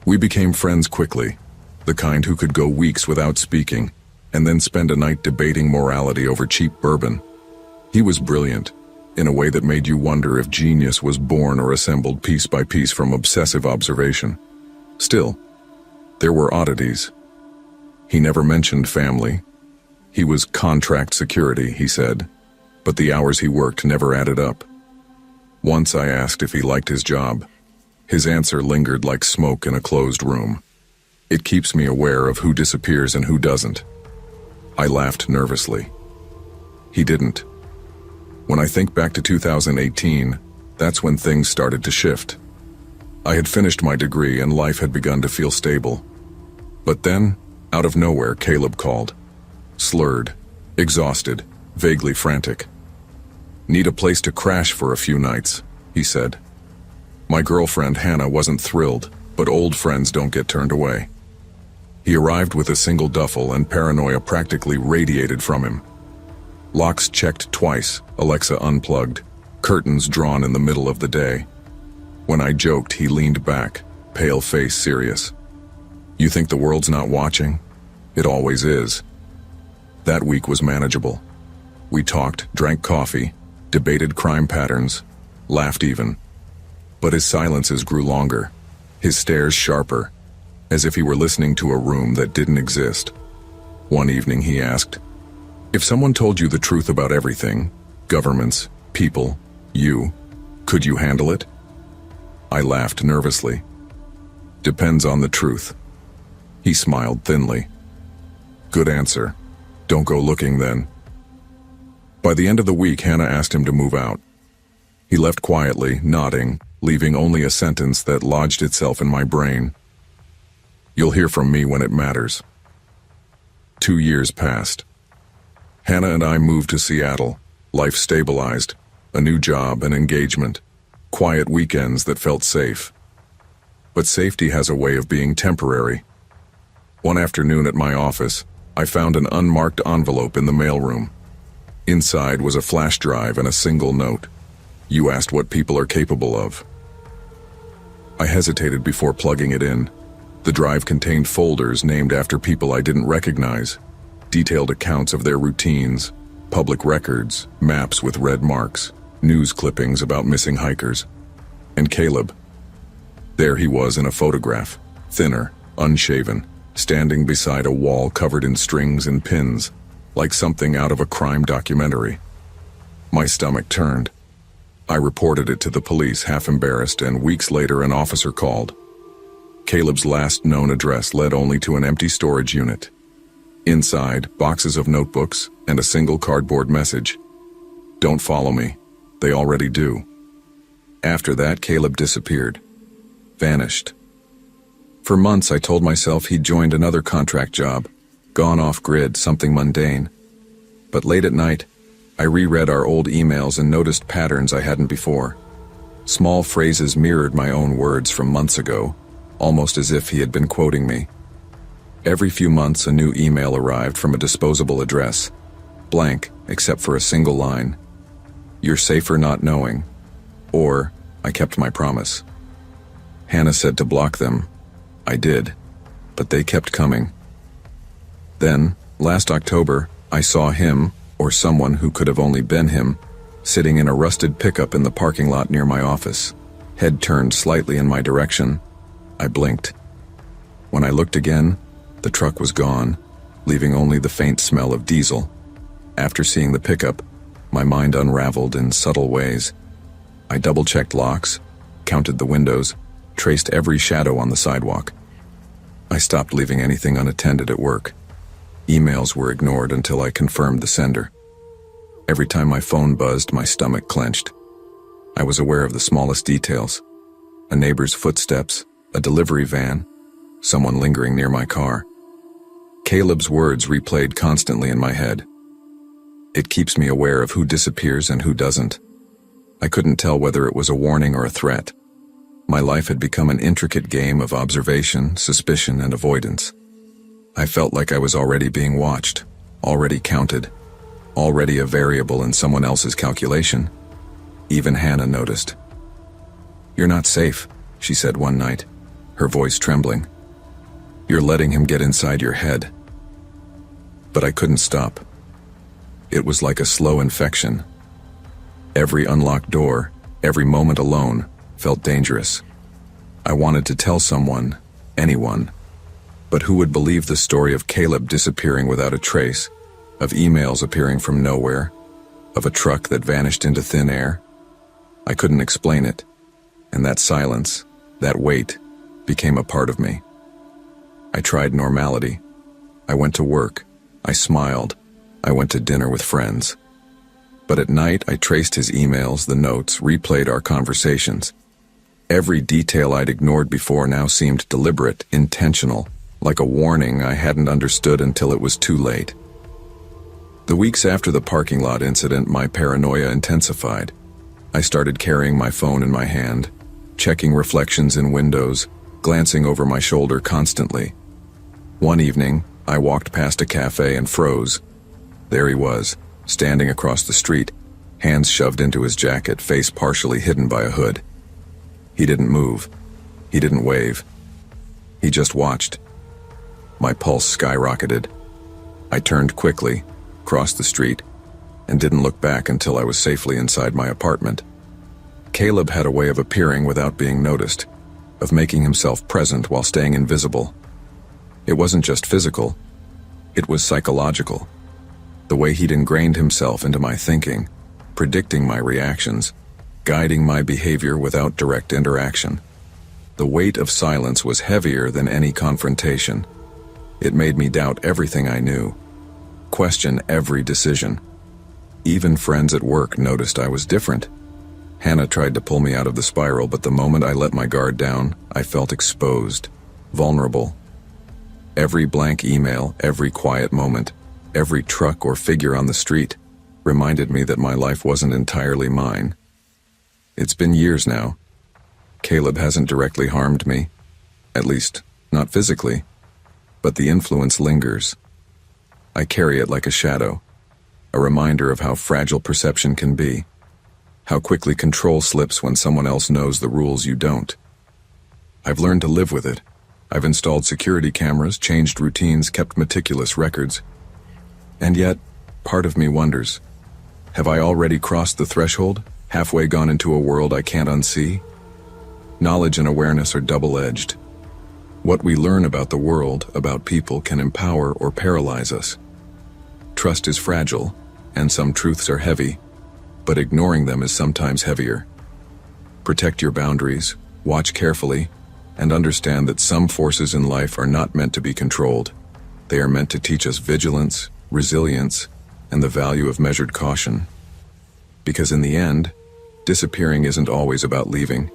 We became friends quickly, the kind who could go weeks without speaking, and then spend a night debating morality over cheap bourbon. He was brilliant, in a way that made you wonder if genius was born or assembled piece by piece from obsessive observation. Still, there were oddities. He never mentioned family. He was contract security, he said, but the hours he worked never added up. Once I asked if he liked his job. His answer lingered like smoke in a closed room. It keeps me aware of who disappears and who doesn't. I laughed nervously. He didn't. When I think back to 2018, that's when things started to shift. I had finished my degree and life had begun to feel stable. But then, out of nowhere, Caleb called. Slurred, exhausted, vaguely frantic. "Need a place to crash for a few nights," he said. My girlfriend Hannah wasn't thrilled, but old friends don't get turned away. He arrived with a single duffel and paranoia practically radiated from him. Locks checked twice, Alexa unplugged, curtains drawn in the middle of the day. When I joked, he leaned back, pale face serious. "You think the world's not watching? It always is." That week was manageable. We talked, drank coffee, debated crime patterns, laughed even. But his silences grew longer, his stares sharper, as if he were listening to a room that didn't exist. One evening he asked, "If someone told you the truth about everything, governments, people, you, could you handle it?" I laughed nervously. "Depends on the truth." He smiled thinly. "Good answer. Don't go looking then." By the end of the week, Hannah asked him to move out. He left quietly, nodding, leaving only a sentence that lodged itself in my brain. "You'll hear from me when it matters." 2 years passed. Hannah and I moved to Seattle. Life stabilized. A new job, an engagement. Quiet weekends that felt safe. But safety has a way of being temporary. One afternoon at my office, I found an unmarked envelope in the mailroom. Inside was a flash drive and a single note. "You asked what people are capable of." I hesitated before plugging it in. The drive contained folders named after people I didn't recognize, detailed accounts of their routines, public records, maps with red marks, news clippings about missing hikers. And Caleb. There he was in a photograph, thinner, unshaven, standing beside a wall covered in strings and pins, like something out of a crime documentary. My stomach turned. I reported it to the police, half embarrassed, and weeks later an officer called. Caleb's last known address led only to an empty storage unit. Inside, boxes of notebooks and a single cardboard message. "Don't follow me. They already do." After that, Caleb disappeared. Vanished. For months I told myself he'd joined another contract job, gone off-grid, something mundane. But late at night, I reread our old emails and noticed patterns I hadn't before. Small phrases mirrored my own words from months ago, almost as if he had been quoting me. Every few months a new email arrived from a disposable address, blank except for a single line. "You're safer not knowing," or "I kept my promise." Hannah said to block them. I did, but they kept coming. Then, last October, I saw him, or someone who could have only been him, sitting in a rusted pickup in the parking lot near my office, head turned slightly in my direction. I blinked. When I looked again, the truck was gone, leaving only the faint smell of diesel. After seeing the pickup, my mind unraveled in subtle ways. I double-checked locks, counted the windows, traced every shadow on the sidewalk. I stopped leaving anything unattended at work. Emails were ignored until I confirmed the sender. Every time my phone buzzed, my stomach clenched. I was aware of the smallest details. A neighbor's footsteps, a delivery van, someone lingering near my car. Caleb's words replayed constantly in my head. It keeps me aware of who disappears and who doesn't. I couldn't tell whether it was a warning or a threat. My life had become an intricate game of observation, suspicion, and avoidance. I felt like I was already being watched, already counted, already a variable in someone else's calculation. Even Hannah noticed. "You're not safe," she said one night, her voice trembling. "You're letting him get inside your head." But I couldn't stop. It was like a slow infection. Every unlocked door, every moment alone, felt dangerous. I wanted to tell someone, anyone. But who would believe the story of Caleb disappearing without a trace, of emails appearing from nowhere, of a truck that vanished into thin air? I couldn't explain it, and that silence, that weight, became a part of me. I tried normality. I went to work. I smiled. I went to dinner with friends. But at night, I traced his emails, the notes, replayed our conversations. Every detail I'd ignored before now seemed deliberate, intentional, like a warning I hadn't understood until it was too late. The weeks after the parking lot incident, my paranoia intensified. I started carrying my phone in my hand, checking reflections in windows, glancing over my shoulder constantly. One evening, I walked past a cafe and froze. There he was, standing across the street, hands shoved into his jacket, face partially hidden by a hood. He didn't move. He didn't wave. He just watched. My pulse skyrocketed. I turned quickly, crossed the street, and didn't look back until I was safely inside my apartment. Caleb had a way of appearing without being noticed, of making himself present while staying invisible. It wasn't just physical, it was psychological. The way he'd ingrained himself into my thinking, predicting my reactions, guiding my behavior without direct interaction. The weight of silence was heavier than any confrontation. It made me doubt everything I knew, question every decision. Even friends at work noticed I was different. Hannah tried to pull me out of the spiral, but the moment I let my guard down, I felt exposed, vulnerable. Every blank email, every quiet moment, every truck or figure on the street reminded me that my life wasn't entirely mine. It's been years now. Caleb hasn't directly harmed me, at least not physically, but the influence lingers. I carry it like a shadow, a reminder of how fragile perception can be, how quickly control slips when someone else knows the rules you don't. I've learned to live with it. I've installed security cameras, changed routines, kept meticulous records. And yet, part of me wonders, have I already crossed the threshold, halfway gone into a world I can't unsee? Knowledge and awareness are double-edged. What we learn about the world, about people, can empower or paralyze us. Trust is fragile, and some truths are heavy, but ignoring them is sometimes heavier. Protect your boundaries, watch carefully, and understand that some forces in life are not meant to be controlled. They are meant to teach us vigilance, resilience, and the value of measured caution. Because in the end, disappearing isn't always about leaving.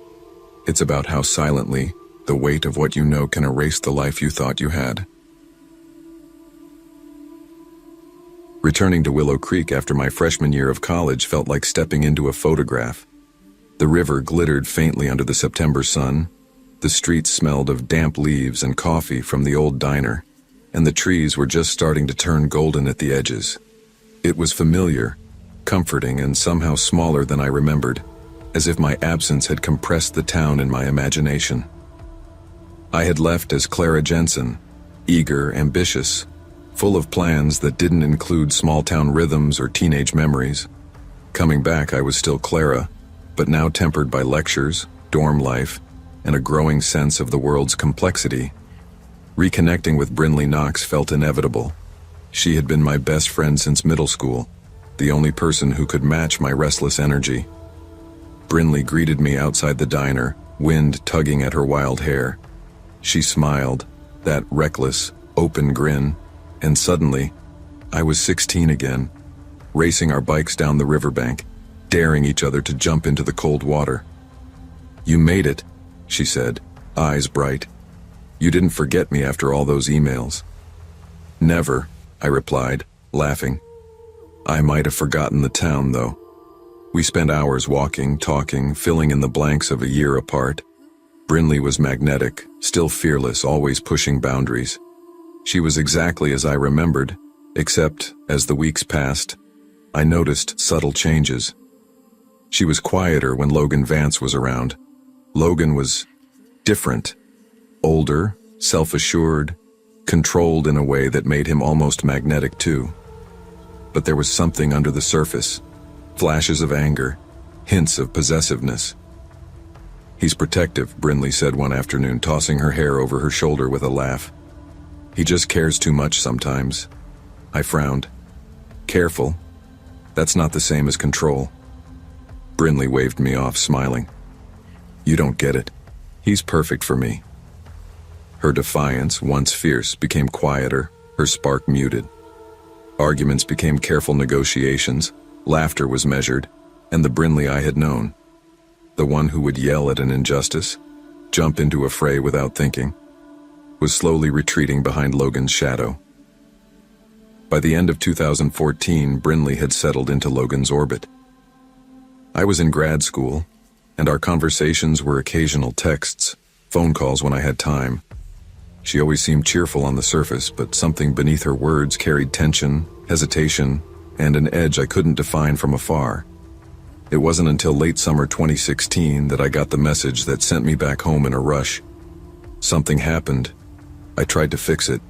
It's about how silently the weight of what you know can erase the life you thought you had. Returning to Willow Creek after my freshman year of college felt like stepping into a photograph. The river glittered faintly under the September sun. The streets smelled of damp leaves and coffee from the old diner, and the trees were just starting to turn golden at the edges. It was familiar, comforting, and somehow smaller than I remembered, as if my absence had compressed the town in my imagination. I had left as Clara Jensen, eager, ambitious, full of plans that didn't include small-town rhythms or teenage memories. Coming back, I was still Clara, but now tempered by lectures, dorm life, and a growing sense of the world's complexity. Reconnecting with Brinley Knox felt inevitable. She had been my best friend since middle school, the only person who could match my restless energy. Brinley greeted me outside the diner, wind tugging at her wild hair. She smiled, that reckless, open grin, and suddenly, I was 16 again, racing our bikes down the riverbank, daring each other to jump into the cold water. "You made it," she said, eyes bright. "You didn't forget me after all those emails." "Never," I replied, laughing. I might have forgotten the town, though. We spent hours walking, talking, filling in the blanks of a year apart. Brinley was magnetic, still fearless, always pushing boundaries. She was exactly as I remembered, except, as the weeks passed, I noticed subtle changes. She was quieter when Logan Vance was around. Logan was different. Older, self-assured, controlled in a way that made him almost magnetic too. But there was something under the surface, flashes of anger, hints of possessiveness. "He's protective," Brinley said one afternoon, tossing her hair over her shoulder with a laugh. "He just cares too much sometimes." I frowned. "Careful. That's not the same as control." Brinley waved me off, smiling. "You don't get it. He's perfect for me." Her defiance, once fierce, became quieter, her spark muted. Arguments became careful negotiations, laughter was measured, and the Brinley I had known, the one who would yell at an injustice, jump into a fray without thinking, was slowly retreating behind Logan's shadow. By the end of 2014, Brinley had settled into Logan's orbit. I was in grad school, and our conversations were occasional texts, phone calls when I had time. She always seemed cheerful on the surface, but something beneath her words carried tension, hesitation, and an edge I couldn't define from afar. It wasn't until late summer 2016 that I got the message that sent me back home in a rush. Something happened. I tried to fix it.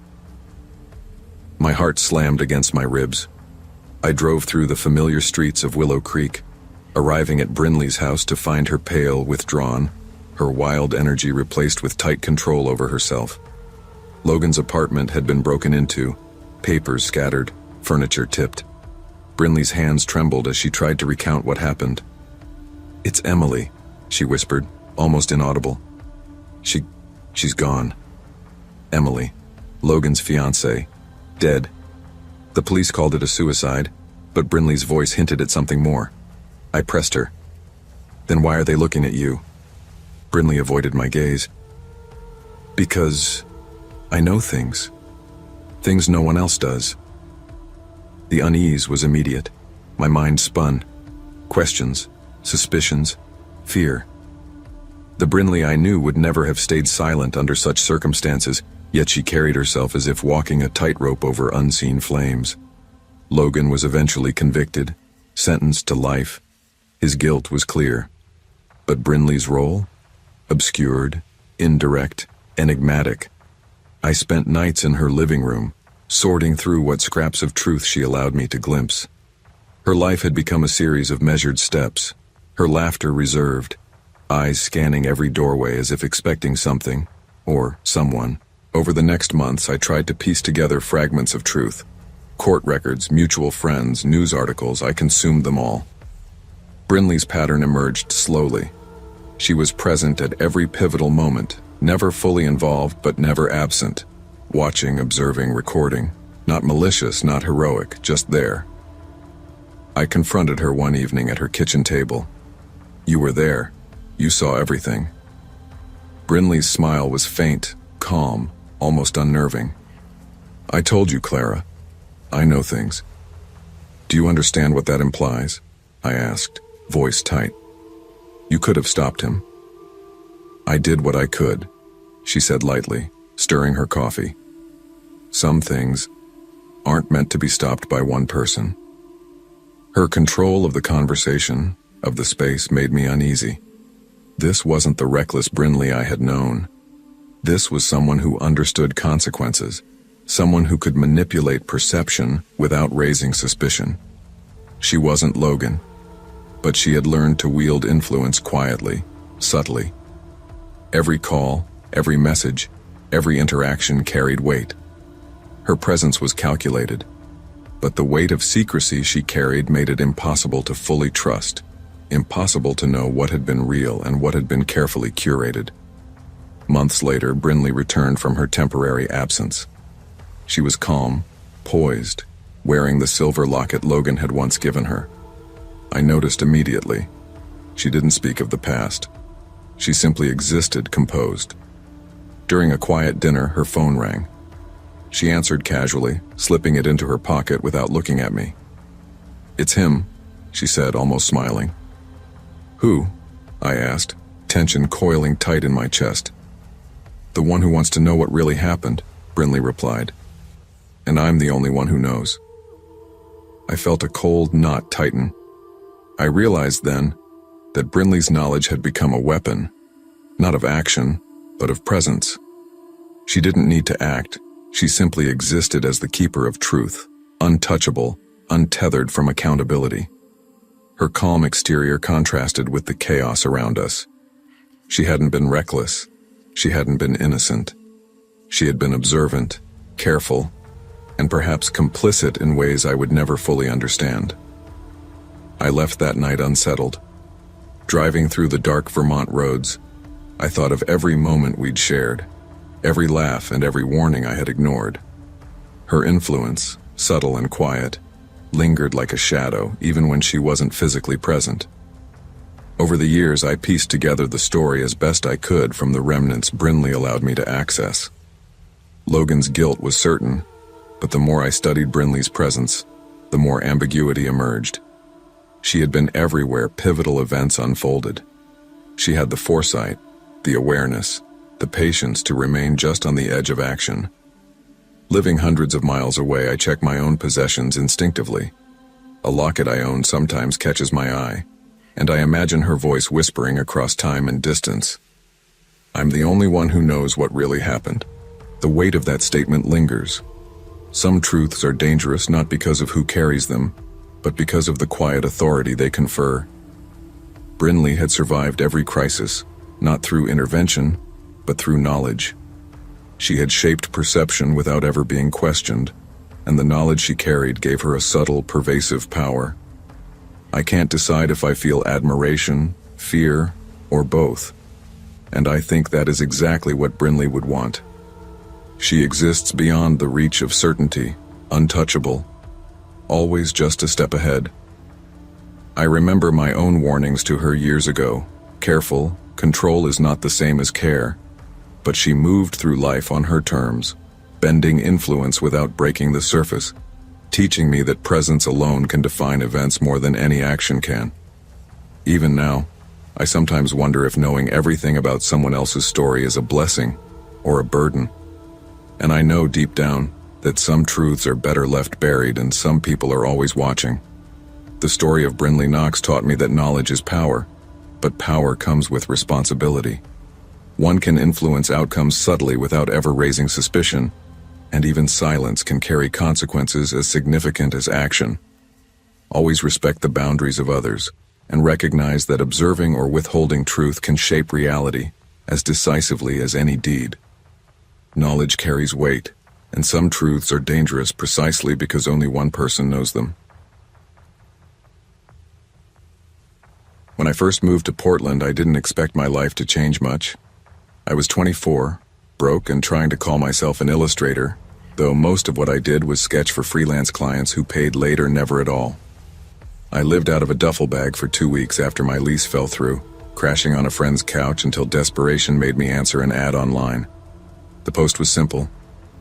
My heart slammed against my ribs. I drove through the familiar streets of Willow Creek, arriving at Brinley's house to find her pale, withdrawn, her wild energy replaced with tight control over herself. Logan's apartment had been broken into, papers scattered, furniture tipped. Brinley's hands trembled as she tried to recount what happened. "It's Emily," she whispered, almost inaudible. She's gone. Emily, Logan's fiancée, dead. The police called it a suicide, but Brinley's voice hinted at something more. I pressed her. "Then why are they looking at you?" Brinley avoided my gaze. "Because I know things. Things no one else does." The unease was immediate. My mind spun. Questions, suspicions, fear. The Brinley I knew would never have stayed silent under such circumstances, yet she carried herself as if walking a tightrope over unseen flames. Logan was eventually convicted, sentenced to life. His guilt was clear. But Brinley's role? Obscured, indirect, enigmatic. I spent nights in her living room, sorting through what scraps of truth she allowed me to glimpse. Her life had become a series of measured steps, her laughter reserved, eyes scanning every doorway as if expecting something, or someone. Over the next months, I tried to piece together fragments of truth. Court records, mutual friends, news articles, I consumed them all. Brinley's pattern emerged slowly. She was present at every pivotal moment, never fully involved but never absent. Watching, observing, recording. Not malicious, not heroic, just there. I confronted her one evening at her kitchen table. "You were there. You saw everything." Brinley's smile was faint, calm, almost unnerving. "I told you, Clara. I know things." "Do you understand what that implies?" I asked, voice tight. "You could have stopped him." "I did what I could," she said lightly, stirring her coffee. "Some things aren't meant to be stopped by one person." Her control of the conversation, of the space, made me uneasy. This wasn't the reckless Brinley I had known. This was someone who understood consequences, someone who could manipulate perception without raising suspicion. She wasn't Logan, but she had learned to wield influence quietly, subtly. Every call, every message, every interaction carried weight. Her presence was calculated, but the weight of secrecy she carried made it impossible to fully trust, impossible to know what had been real and what had been carefully curated. Months later, Brinley returned from her temporary absence. She was calm, poised, wearing the silver locket Logan had once given her. I noticed immediately. She didn't speak of the past. She simply existed, composed. During a quiet dinner, her phone rang. She answered casually, slipping it into her pocket without looking at me. "It's him," she said, almost smiling. "Who?" I asked, tension coiling tight in my chest. "The one who wants to know what really happened," Brinley replied. "And I'm the only one who knows." I felt a cold knot tighten. I realized then that Brinley's knowledge had become a weapon, not of action, but of presence. She didn't need to act, She simply existed as the keeper of truth, untouchable, untethered from accountability. Her calm exterior contrasted with the chaos around us. She hadn't been reckless. She hadn't been innocent. She had been observant, careful, and perhaps complicit in ways I would never fully understand. I left that night unsettled. Driving through the dark Vermont roads, I thought of every moment we'd shared, every laugh and every warning I had ignored. Her influence, subtle and quiet, lingered like a shadow even when she wasn't physically present. Over the years, I pieced together the story as best I could from the remnants Brinley allowed me to access. Logan's guilt was certain, but the more I studied Brinley's presence, the more ambiguity emerged. She had been everywhere pivotal events unfolded. She had the foresight, the awareness, the patience to remain just on the edge of action. Living hundreds of miles away, I check my own possessions instinctively. A locket I own sometimes catches my eye, and I imagine her voice whispering across time and distance. I'm the only one who knows what really happened. The weight of that statement lingers. Some truths are dangerous not because of who carries them, but because of the quiet authority they confer. Brinley had survived every crisis, not through intervention, but through knowledge. She had shaped perception without ever being questioned, and the knowledge she carried gave her a subtle, pervasive power. I can't decide if I feel admiration, fear, or both, and I think that is exactly what Brinley would want. She exists beyond the reach of certainty, untouchable, always just a step ahead. I remember my own warnings to her years ago. Careful, control is not the same as care, but she moved through life on her terms, bending influence without breaking the surface, teaching me that presence alone can define events more than any action can. Even now, I sometimes wonder if knowing everything about someone else's story is a blessing or a burden. And I know deep down that some truths are better left buried and some people are always watching. The story of Brinley Knox taught me that knowledge is power, but power comes with responsibility. One can influence outcomes subtly without ever raising suspicion, and even silence can carry consequences as significant as action. Always respect the boundaries of others, and recognize that observing or withholding truth can shape reality as decisively as any deed. Knowledge carries weight, and some truths are dangerous precisely because only one person knows them. When I first moved to Portland, I didn't expect my life to change much. I was 24, broke and trying to call myself an illustrator, though most of what I did was sketch for freelance clients who paid late or never at all. I lived out of a duffel bag for 2 weeks after my lease fell through, crashing on a friend's couch until desperation made me answer an ad online. The post was simple: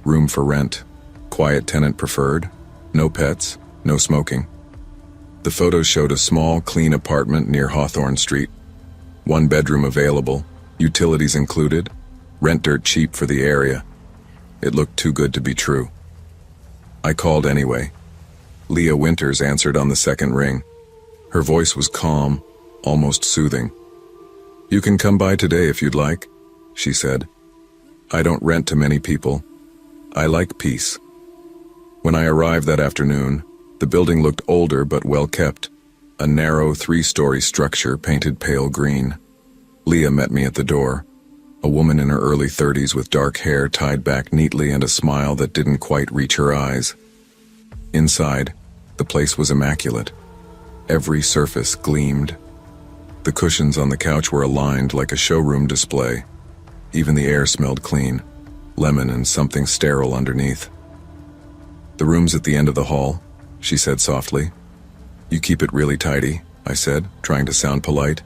room for rent, quiet tenant preferred, no pets, no smoking. The photos showed a small, clean apartment near Hawthorne Street. 1 bedroom available, utilities included, rent dirt cheap for the area. It looked too good to be true. I called anyway. Leah Winters answered on the second ring. Her voice was calm, almost soothing. "You can come by today if you'd like," she said. "I don't rent to many people. I like peace." When I arrived that afternoon, the building looked older but well kept, a narrow 3-story structure painted pale green. Leah met me at the door, a woman in her early 30s with dark hair tied back neatly and a smile that didn't quite reach her eyes. Inside, the place was immaculate. Every surface gleamed. The cushions on the couch were aligned like a showroom display. Even the air smelled clean, lemon and something sterile underneath. "The room's at the end of the hall," she said softly. "You keep it really tidy," I said, trying to sound polite.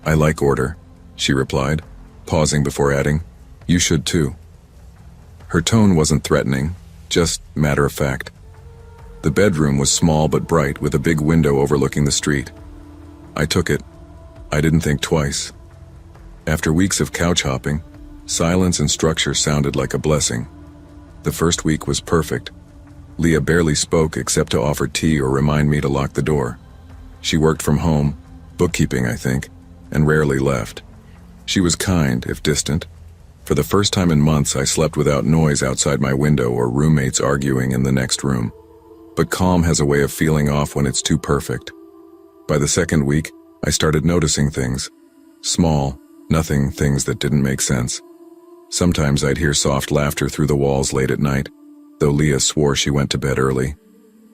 "I like order," she replied, pausing before adding, "You should too." Her tone wasn't threatening, just matter of fact. The bedroom was small but bright with a big window overlooking the street. I took it. I didn't think twice. After weeks of couch hopping, silence and structure sounded like a blessing. The first week was perfect. Leah barely spoke except to offer tea or remind me to lock the door. She worked from home, bookkeeping I think, and rarely left. She was kind, if distant. For the first time in months, I slept without noise outside my window or roommates arguing in the next room. But calm has a way of feeling off when it's too perfect. By the second week, I started noticing things. Small, nothing things that didn't make sense. Sometimes I'd hear soft laughter through the walls late at night, though Leah swore she went to bed early.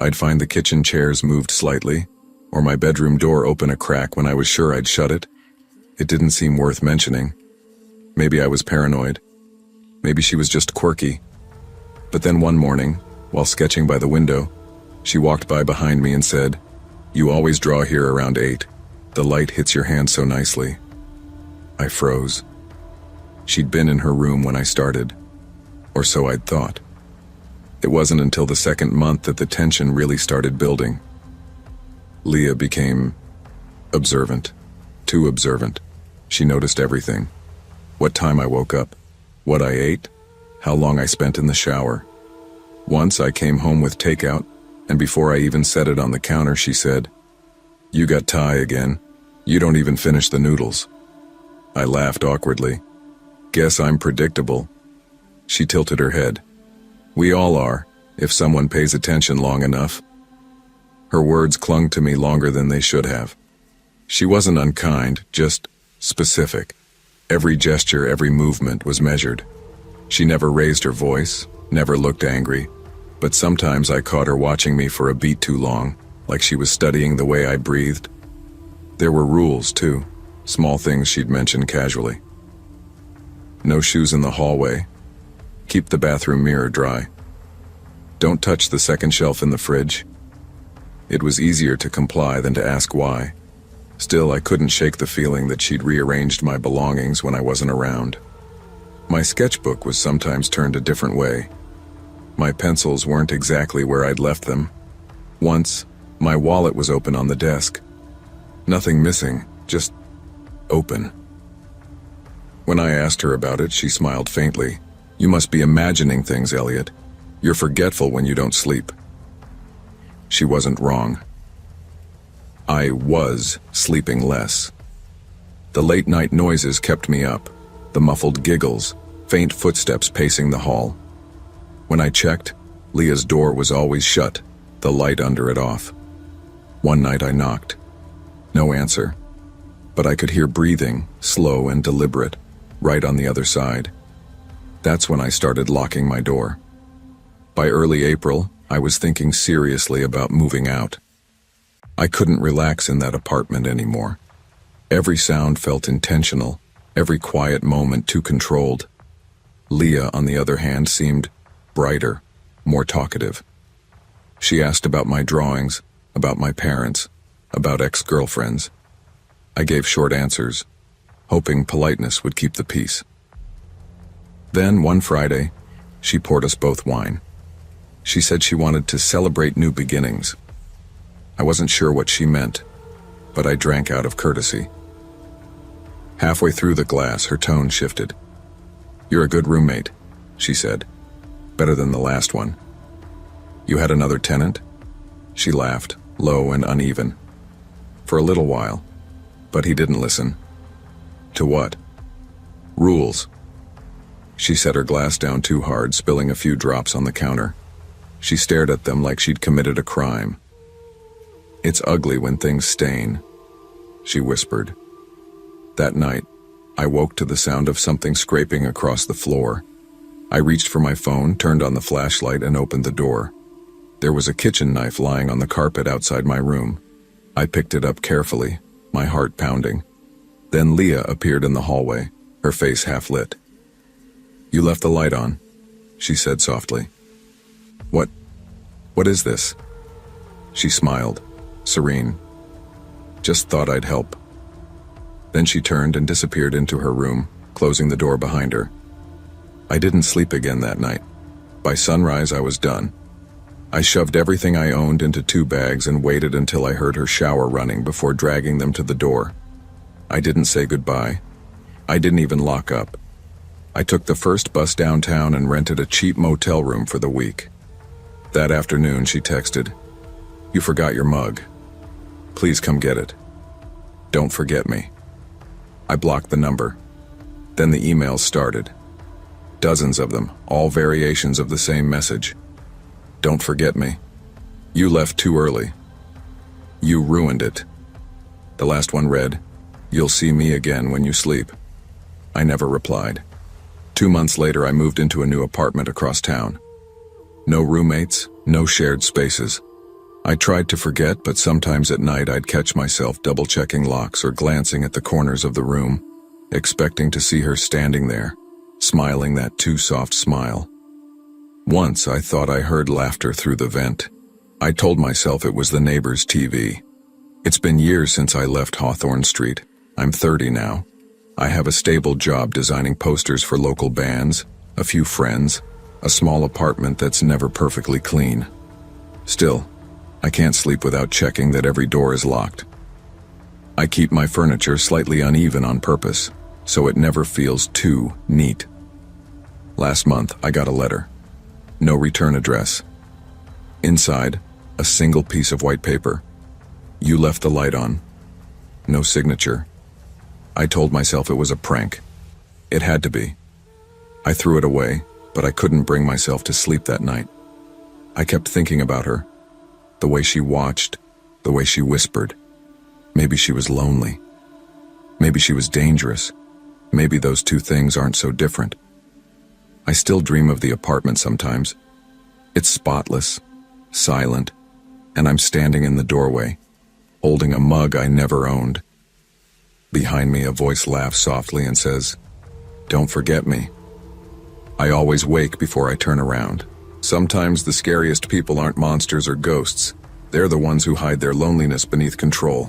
I'd find the kitchen chairs moved slightly, or my bedroom door open a crack when I was sure I'd shut it. It didn't seem worth mentioning. Maybe I was paranoid. Maybe she was just quirky. But then one morning, while sketching by the window, she walked by behind me and said, "You always draw here around 8. The light hits your hand so nicely." I froze. She'd been in her room when I started, or so I'd thought. It wasn't until the second month that the tension really started building. Leah became observant, too observant. She noticed everything. What time I woke up, what I ate, how long I spent in the shower. Once I came home with takeout, and before I even set it on the counter, she said, "You got Thai again. You don't even finish the noodles." I laughed awkwardly. "Guess I'm predictable." She tilted her head. "We all are, if someone pays attention long enough." Her words clung to me longer than they should have. She wasn't unkind, just specific. Every gesture, every movement was measured. She never raised her voice, never looked angry, but sometimes I caught her watching me for a beat too long, like she was studying the way I breathed. There were rules, too, small things she'd mention casually. No shoes in the hallway. Keep the bathroom mirror dry. Don't touch the second shelf in the fridge. It was easier to comply than to ask why. Still, I couldn't shake the feeling that she'd rearranged my belongings when I wasn't around. My sketchbook was sometimes turned a different way. My pencils weren't exactly where I'd left them. Once, my wallet was open on the desk. Nothing missing, just open. When I asked her about it, she smiled faintly. "You must be imagining things, Elliot. You're forgetful when you don't sleep." She wasn't wrong. I was sleeping less. The late-night noises kept me up, the muffled giggles, faint footsteps pacing the hall. When I checked, Leah's door was always shut, the light under it off. One night I knocked. No answer. But I could hear breathing, slow and deliberate, right on the other side. That's when I started locking my door. By early April, I was thinking seriously about moving out. I couldn't relax in that apartment anymore. Every sound felt intentional, every quiet moment too controlled. Leah, on the other hand, seemed brighter, more talkative. She asked about my drawings, about my parents, about ex-girlfriends. I gave short answers, hoping politeness would keep the peace. Then, one Friday, she poured us both wine. She said she wanted to celebrate new beginnings. I wasn't sure what she meant, but I drank out of courtesy. Halfway through the glass, her tone shifted. "You're a good roommate," she said. "Better than the last one." "You had another tenant?" She laughed, low and uneven. "For a little while, but he didn't listen." "To what?" "Rules." She set her glass down too hard, spilling a few drops on the counter. She stared at them like she'd committed a crime. "It's ugly when things stain," she whispered. That night, I woke to the sound of something scraping across the floor. I reached for my phone, turned on the flashlight, and opened the door. There was a kitchen knife lying on the carpet outside my room. I picked it up carefully, my heart pounding. Then Leah appeared in the hallway, her face half lit. "You left the light on," she said softly. What is this?" She smiled, serene. "Just thought I'd help." Then she turned and disappeared into her room, closing the door behind her. I didn't sleep again that night. By sunrise, I was done. I shoved everything I owned into 2 bags and waited until I heard her shower running before dragging them to the door. I didn't say goodbye. I didn't even lock up. I took the first bus downtown and rented a cheap motel room for the week. That afternoon, she texted, "You forgot your mug. Please come get it. Don't forget me." I blocked the number. Then the emails started. Dozens of them, all variations of the same message. Don't forget me. You left too early. You ruined it. The last one read, You'll see me again when you sleep. I never replied. 2 months later, I moved into a new apartment across town. No roommates, no shared spaces. I tried to forget, but sometimes at night I'd catch myself double-checking locks or glancing at the corners of the room, expecting to see her standing there, smiling that too soft smile. Once I thought I heard laughter through the vent. I told myself it was the neighbor's TV. It's been years since I left Hawthorne Street. I'm 30 now. I have a stable job designing posters for local bands, a few friends, a small apartment that's never perfectly clean. Still, I can't sleep without checking that every door is locked. I keep my furniture slightly uneven on purpose, so it never feels too neat. Last month, I got a letter. No return address. Inside, a single piece of white paper. You left the light on. No signature. I told myself it was a prank. It had to be. I threw it away, but I couldn't bring myself to sleep that night. I kept thinking about her. The way she watched, the way she whispered. Maybe she was lonely. Maybe she was dangerous. Maybe those two things aren't so different. I still dream of the apartment sometimes. It's spotless, silent, and I'm standing in the doorway, holding a mug I never owned. Behind me, a voice laughs softly and says, Don't forget me. I always wake before I turn around. Sometimes the scariest people aren't monsters or ghosts. They're the ones who hide their loneliness beneath control.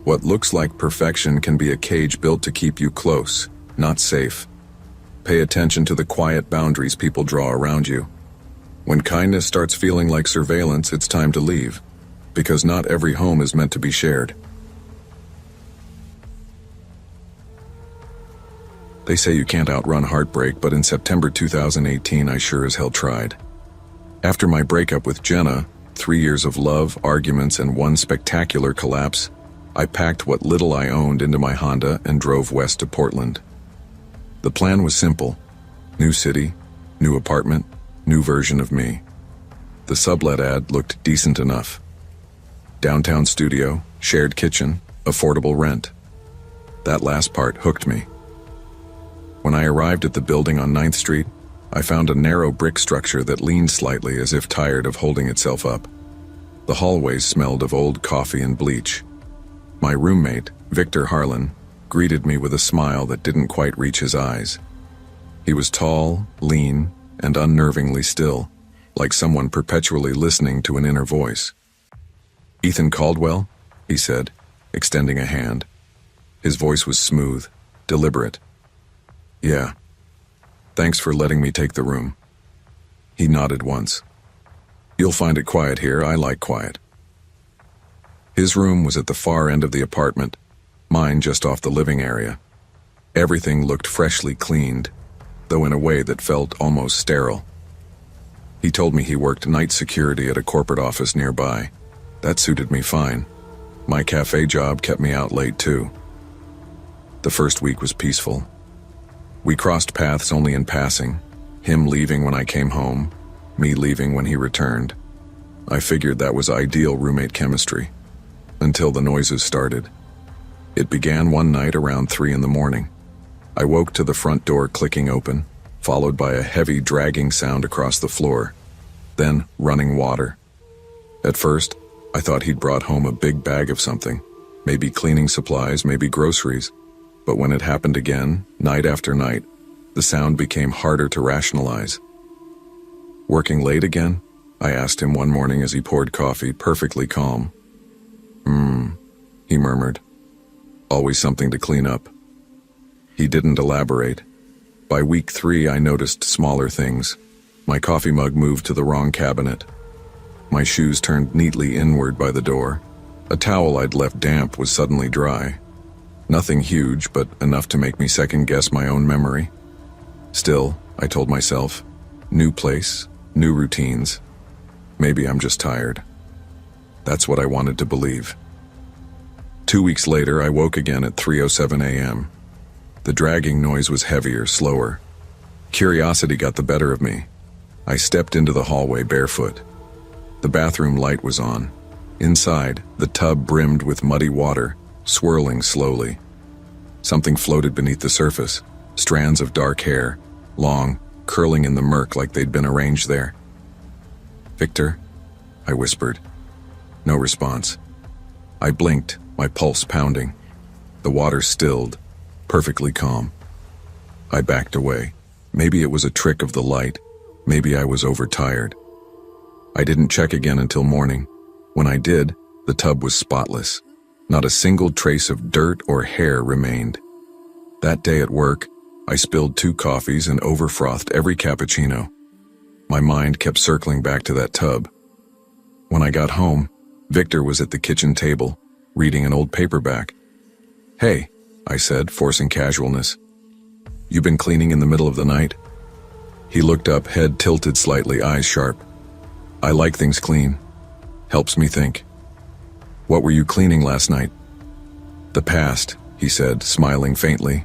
What looks like perfection can be a cage built to keep you close, not safe. Pay attention to the quiet boundaries people draw around you. When kindness starts feeling like surveillance, it's time to leave, because not every home is meant to be shared. They say you can't outrun heartbreak, but in September 2018, I sure as hell tried. After my breakup with Jenna, 3 years of love, arguments, and one spectacular collapse, I packed what little I owned into my Honda and drove west to Portland. The plan was simple. New city, new apartment, new version of me. The sublet ad looked decent enough. Downtown studio, shared kitchen, affordable rent. That last part hooked me. When I arrived at the building on 9th Street, I found a narrow brick structure that leaned slightly as if tired of holding itself up. The hallways smelled of old coffee and bleach. My roommate, Victor Harlan, greeted me with a smile that didn't quite reach his eyes. He was tall, lean, and unnervingly still, like someone perpetually listening to an inner voice. Ethan Caldwell, he said, extending a hand. His voice was smooth, deliberate. Yeah. Thanks for letting me take the room. He nodded once. You'll find it quiet here. I like quiet. His room was at the far end of the apartment, mine just off the living area. Everything looked freshly cleaned, though in a way that felt almost sterile. He told me he worked night security at a corporate office nearby. That suited me fine. My cafe job kept me out late too. The first week was peaceful. We crossed paths only in passing, him leaving when I came home, me leaving when he returned. I figured that was ideal roommate chemistry, until the noises started. It began one night around 3 in the morning. I woke to the front door clicking open, followed by a heavy dragging sound across the floor, then running water. At first, I thought he'd brought home a big bag of something, maybe cleaning supplies, maybe groceries. But when it happened again, night after night, the sound became harder to rationalize. Working late again? I asked him one morning as he poured coffee, perfectly calm. He murmured. Always something to clean up. He didn't elaborate. By week 3, I noticed smaller things. My coffee mug moved to the wrong cabinet. My shoes turned neatly inward by the door. A towel I'd left damp was suddenly dry. Nothing huge, but enough to make me second-guess my own memory. Still, I told myself, new place, new routines. Maybe I'm just tired. That's what I wanted to believe. 2 weeks later, I woke again at 3:07 a.m. The dragging noise was heavier, slower. Curiosity got the better of me. I stepped into the hallway barefoot. The bathroom light was on. Inside, the tub brimmed with muddy water, swirling slowly. Something floated beneath the surface, strands of dark hair, long, curling in the murk like they'd been arranged there. "Victor?" I whispered. No response. I blinked, my pulse pounding. The water stilled, perfectly calm. I backed away. Maybe it was a trick of the light. Maybe I was overtired. I didn't check again until morning. When I did, the tub was spotless. Not a single trace of dirt or hair remained. That day at work, I spilled 2 coffees and overfrothed every cappuccino. My mind kept circling back to that tub. When I got home, Victor was at the kitchen table, reading an old paperback. "Hey," I said, forcing casualness. "You been cleaning in the middle of the night?" He looked up, head tilted slightly, eyes sharp. "I like things clean. Helps me think." "What were you cleaning last night?" "The past," he said, smiling faintly.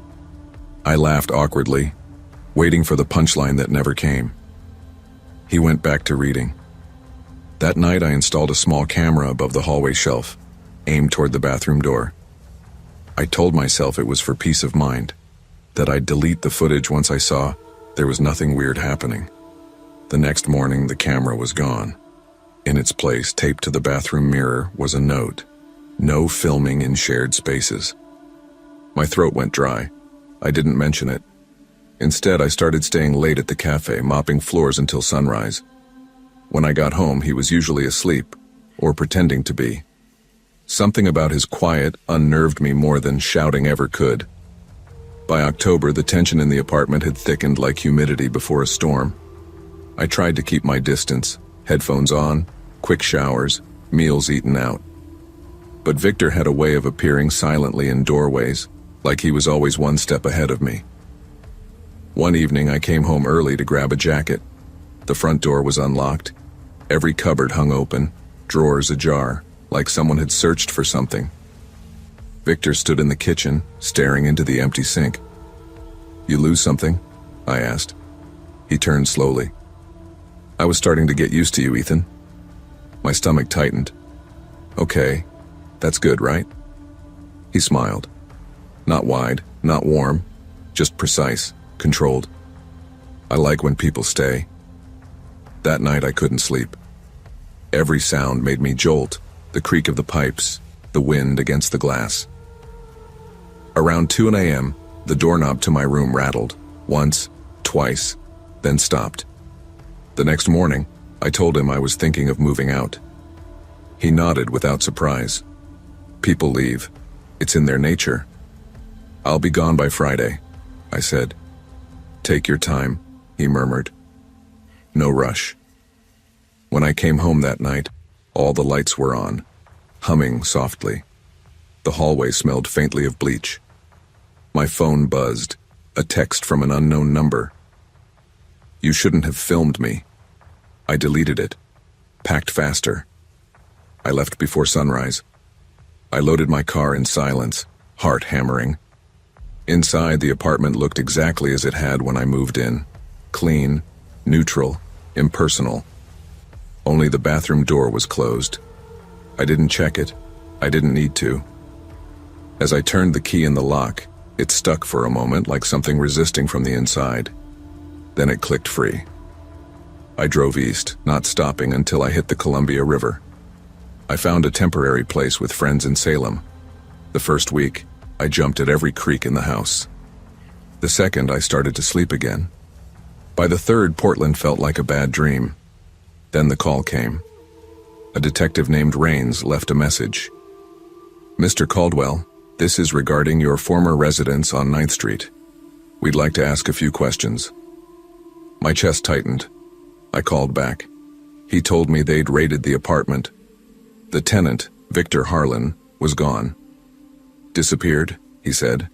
I laughed awkwardly, waiting for the punchline that never came. He went back to reading. That night I installed a small camera above the hallway shelf, aimed toward the bathroom door. I told myself it was for peace of mind, that I'd delete the footage once I saw there was nothing weird happening. The next morning, the camera was gone. In its place, taped to the bathroom mirror, was a note: "No filming in shared spaces." My throat went dry. I didn't mention it. Instead, I started staying late at the cafe, mopping floors until sunrise. When I got home, he was usually asleep, or pretending to be. Something about his quiet unnerved me more than shouting ever could. By October, the tension in the apartment had thickened like humidity before a storm. I tried to keep my distance, headphones on, quick showers, meals eaten out. But Victor had a way of appearing silently in doorways, like he was always one step ahead of me. One evening, I came home early to grab a jacket. The front door was unlocked. Every cupboard hung open, drawers ajar, like someone had searched for something. Victor stood in the kitchen, staring into the empty sink. "You lose something?" I asked. He turned slowly. "I was starting to get used to you, Ethan." My stomach tightened. "Okay, that's good, right?" He smiled. Not wide, not warm, just precise, controlled. "I like when people stay." That night I couldn't sleep. Every sound made me jolt, the creak of the pipes, the wind against the glass. Around 2 a.m., the doorknob to my room rattled, once, twice, then stopped. The next morning, I told him I was thinking of moving out. He nodded without surprise. "People leave. It's in their nature." "I'll be gone by Friday," I said. "Take your time," he murmured. "No rush." When I came home that night, all the lights were on, humming softly. The hallway smelled faintly of bleach. My phone buzzed, a text from an unknown number. "You shouldn't have filmed me." I deleted it, packed faster. I left before sunrise. I loaded my car in silence, heart hammering. Inside, the apartment looked exactly as it had when I moved in. Clean, neutral, impersonal. Only the bathroom door was closed. I didn't check it. I didn't need to. As I turned the key in the lock, it stuck for a moment like something resisting from the inside. Then it clicked free. I drove east, not stopping until I hit the Columbia River. I found a temporary place with friends in Salem. The first week, I jumped at every creek in the house. The second, I started to sleep again. By the third, Portland felt like a bad dream. Then the call came. A detective named Rains left a message. "Mr. Caldwell, this is regarding your former residence on 9th Street. We'd like to ask a few questions." My chest tightened. I called back. He told me they'd raided the apartment. The tenant, Victor Harlan, was gone. "Disappeared," he said,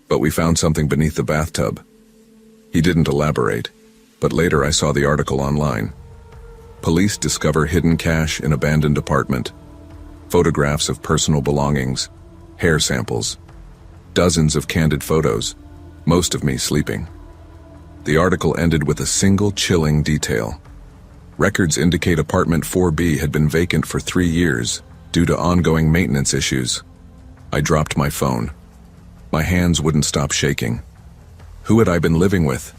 "but we found something beneath the bathtub." He didn't elaborate, but later I saw the article online. Police discover hidden cash in abandoned apartment. Photographs of personal belongings, hair samples, dozens of candid photos, most of me sleeping. The article ended with a single chilling detail. Records indicate apartment 4B had been vacant for 3 years due to ongoing maintenance issues. I dropped my phone. My hands wouldn't stop shaking. Who had I been living with?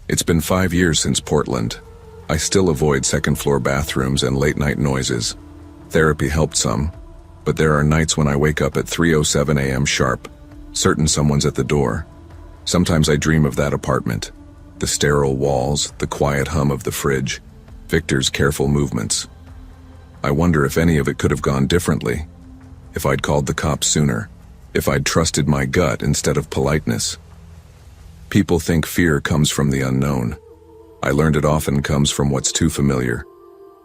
It's been 5 years since Portland. I still avoid second-floor bathrooms and late-night noises. Therapy helped some, but there are nights when I wake up at 3:07 a.m. sharp, certain someone's at the door. Sometimes I dream of that apartment. The sterile walls, the quiet hum of the fridge, Victor's careful movements. I wonder if any of it could have gone differently. If I'd called the cops sooner. If I'd trusted my gut instead of politeness. People think fear comes from the unknown. I learned it often comes from what's too familiar.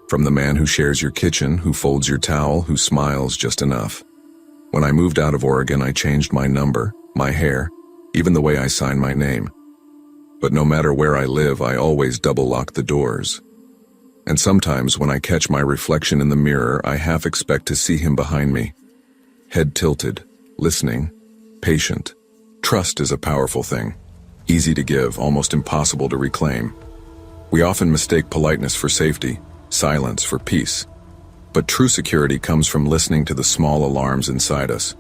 From the man who shares your kitchen, who folds your towel, who smiles just enough. When I moved out of Oregon, I changed my number, my hair, even the way I sign my name. But no matter where I live, I always double-lock the doors. And sometimes when I catch my reflection in the mirror, I half expect to see him behind me. Head tilted, listening, patient. Trust is a powerful thing. Easy to give, almost impossible to reclaim. We often mistake politeness for safety, silence for peace. But true security comes from listening to the small alarms inside us,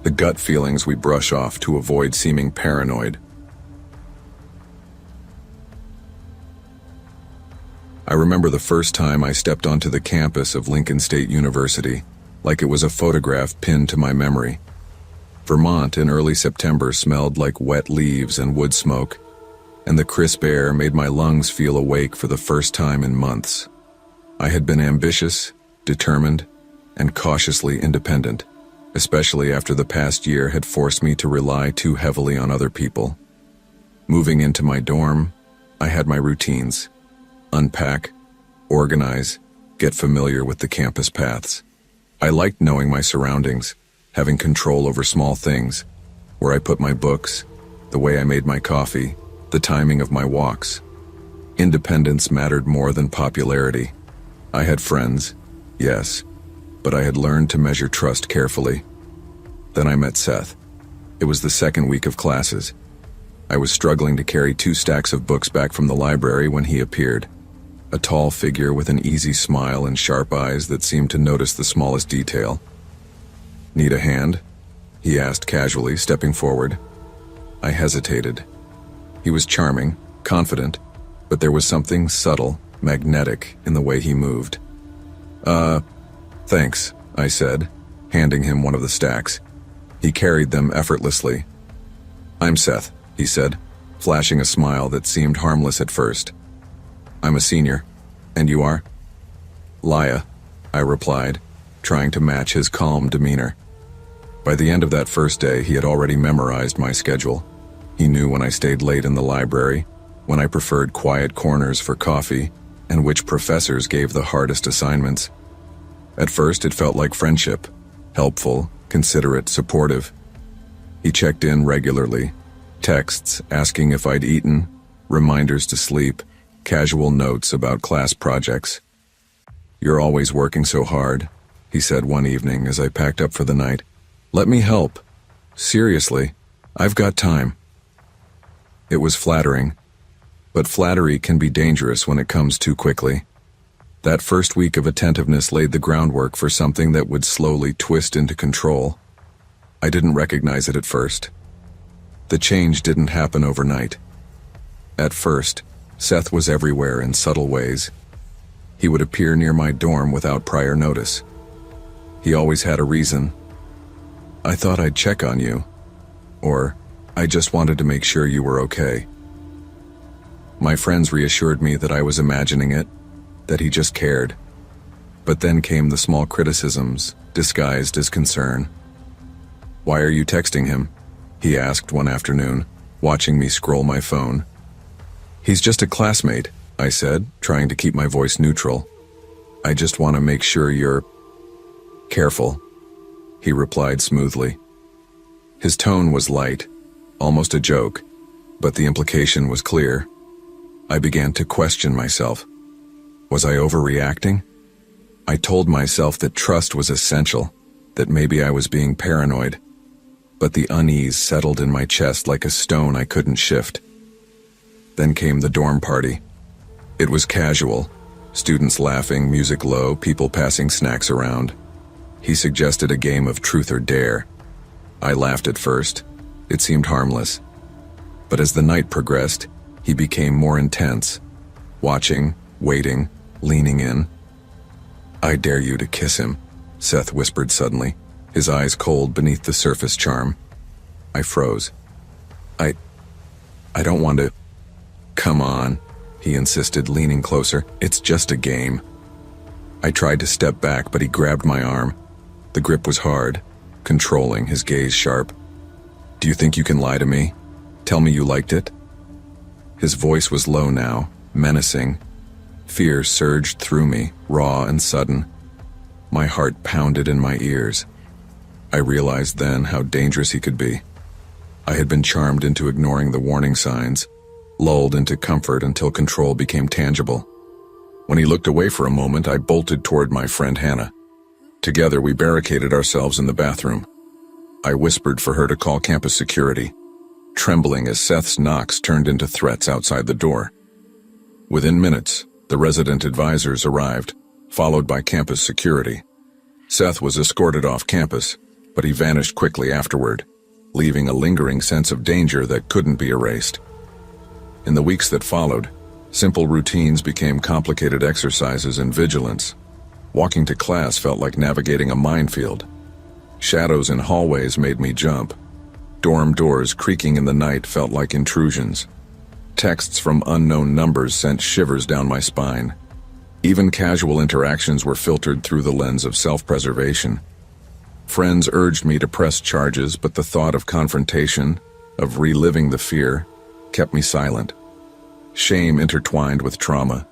the gut feelings we brush off to avoid seeming paranoid. I remember the first time I stepped onto the campus of Lincoln State University, like it was a photograph pinned to my memory. Vermont in early September smelled like wet leaves and wood smoke, and the crisp air made my lungs feel awake for the first time in months. I had been ambitious, determined, and cautiously independent, especially after the past year had forced me to rely too heavily on other people. Moving into my dorm, I had my routines. Unpack, organize, get familiar with the campus paths. I liked knowing my surroundings, having control over small things, where I put my books, the way I made my coffee, the timing of my walks. Independence mattered more than popularity. I had friends, yes, but I had learned to measure trust carefully. Then I met Seth. It was the second week of classes. I was struggling to carry 2 stacks of books back from the library when he appeared. A tall figure with an easy smile and sharp eyes that seemed to notice the smallest detail. "Need a hand?" he asked casually, stepping forward. I hesitated. He was charming, confident, but there was something subtle, magnetic in the way he moved. Thanks," I said, handing him one of the stacks. He carried them effortlessly. "I'm Seth," he said, flashing a smile that seemed harmless at first. "I'm a senior. And you are?" "Laya," I replied, trying to match his calm demeanor. By the end of that first day, he had already memorized my schedule. He knew when I stayed late in the library, when I preferred quiet corners for coffee, and which professors gave the hardest assignments. At first, it felt like friendship, helpful, considerate, supportive. He checked in regularly, texts asking if I'd eaten, reminders to sleep, casual notes about class projects. "You're always working so hard," he said one evening as I packed up for the night. "Let me help. Seriously, I've got time." It was flattering, but flattery can be dangerous when it comes too quickly. That first week of attentiveness laid the groundwork for something that would slowly twist into control. I didn't recognize it at first. The change didn't happen overnight. At first, Seth was everywhere in subtle ways. He would appear near my dorm without prior notice. He always had a reason. "I thought I'd check on you," or "I just wanted to make sure you were okay." My friends reassured me that I was imagining it, that he just cared. But then came the small criticisms, disguised as concern. "Why are you texting him?" he asked one afternoon, watching me scroll my phone. "He's just a classmate," I said, trying to keep my voice neutral. "I just want to make sure you're careful," he replied smoothly. His tone was light, almost a joke, but the implication was clear. I began to question myself. Was I overreacting? I told myself that trust was essential, that maybe I was being paranoid, but the unease settled in my chest like a stone I couldn't shift. Then came the dorm party. It was casual. Students laughing, music low, people passing snacks around. He suggested a game of truth or dare. I laughed at first. It seemed harmless. But as the night progressed, he became more intense. Watching, waiting, leaning in. "I dare you to kiss him," Seth whispered suddenly, his eyes cold beneath the surface charm. I froze. I don't want to." "Come on," he insisted, leaning closer. "It's just a game." I tried to step back, but he grabbed my arm. The grip was hard, controlling, his gaze sharp. "Do you think you can lie to me? Tell me you liked it?" His voice was low now, menacing. Fear surged through me, raw and sudden. My heart pounded in my ears. I realized then how dangerous he could be. I had been charmed into ignoring the warning signs, lulled into comfort until control became tangible. When he looked away for a moment, I bolted toward my friend Hannah. Together, we barricaded ourselves in the bathroom. I whispered for her to call campus security, trembling as Seth's knocks turned into threats outside the door. Within minutes, the resident advisors arrived, followed by campus security. Seth was escorted off campus, but he vanished quickly afterward, leaving a lingering sense of danger that couldn't be erased. In the weeks that followed, simple routines became complicated exercises in vigilance. Walking to class felt like navigating a minefield. Shadows in hallways made me jump. Dorm doors creaking in the night felt like intrusions. Texts from unknown numbers sent shivers down my spine. Even casual interactions were filtered through the lens of self-preservation. Friends urged me to press charges, but the thought of confrontation, of reliving the fear, kept me silent. Shame intertwined with trauma,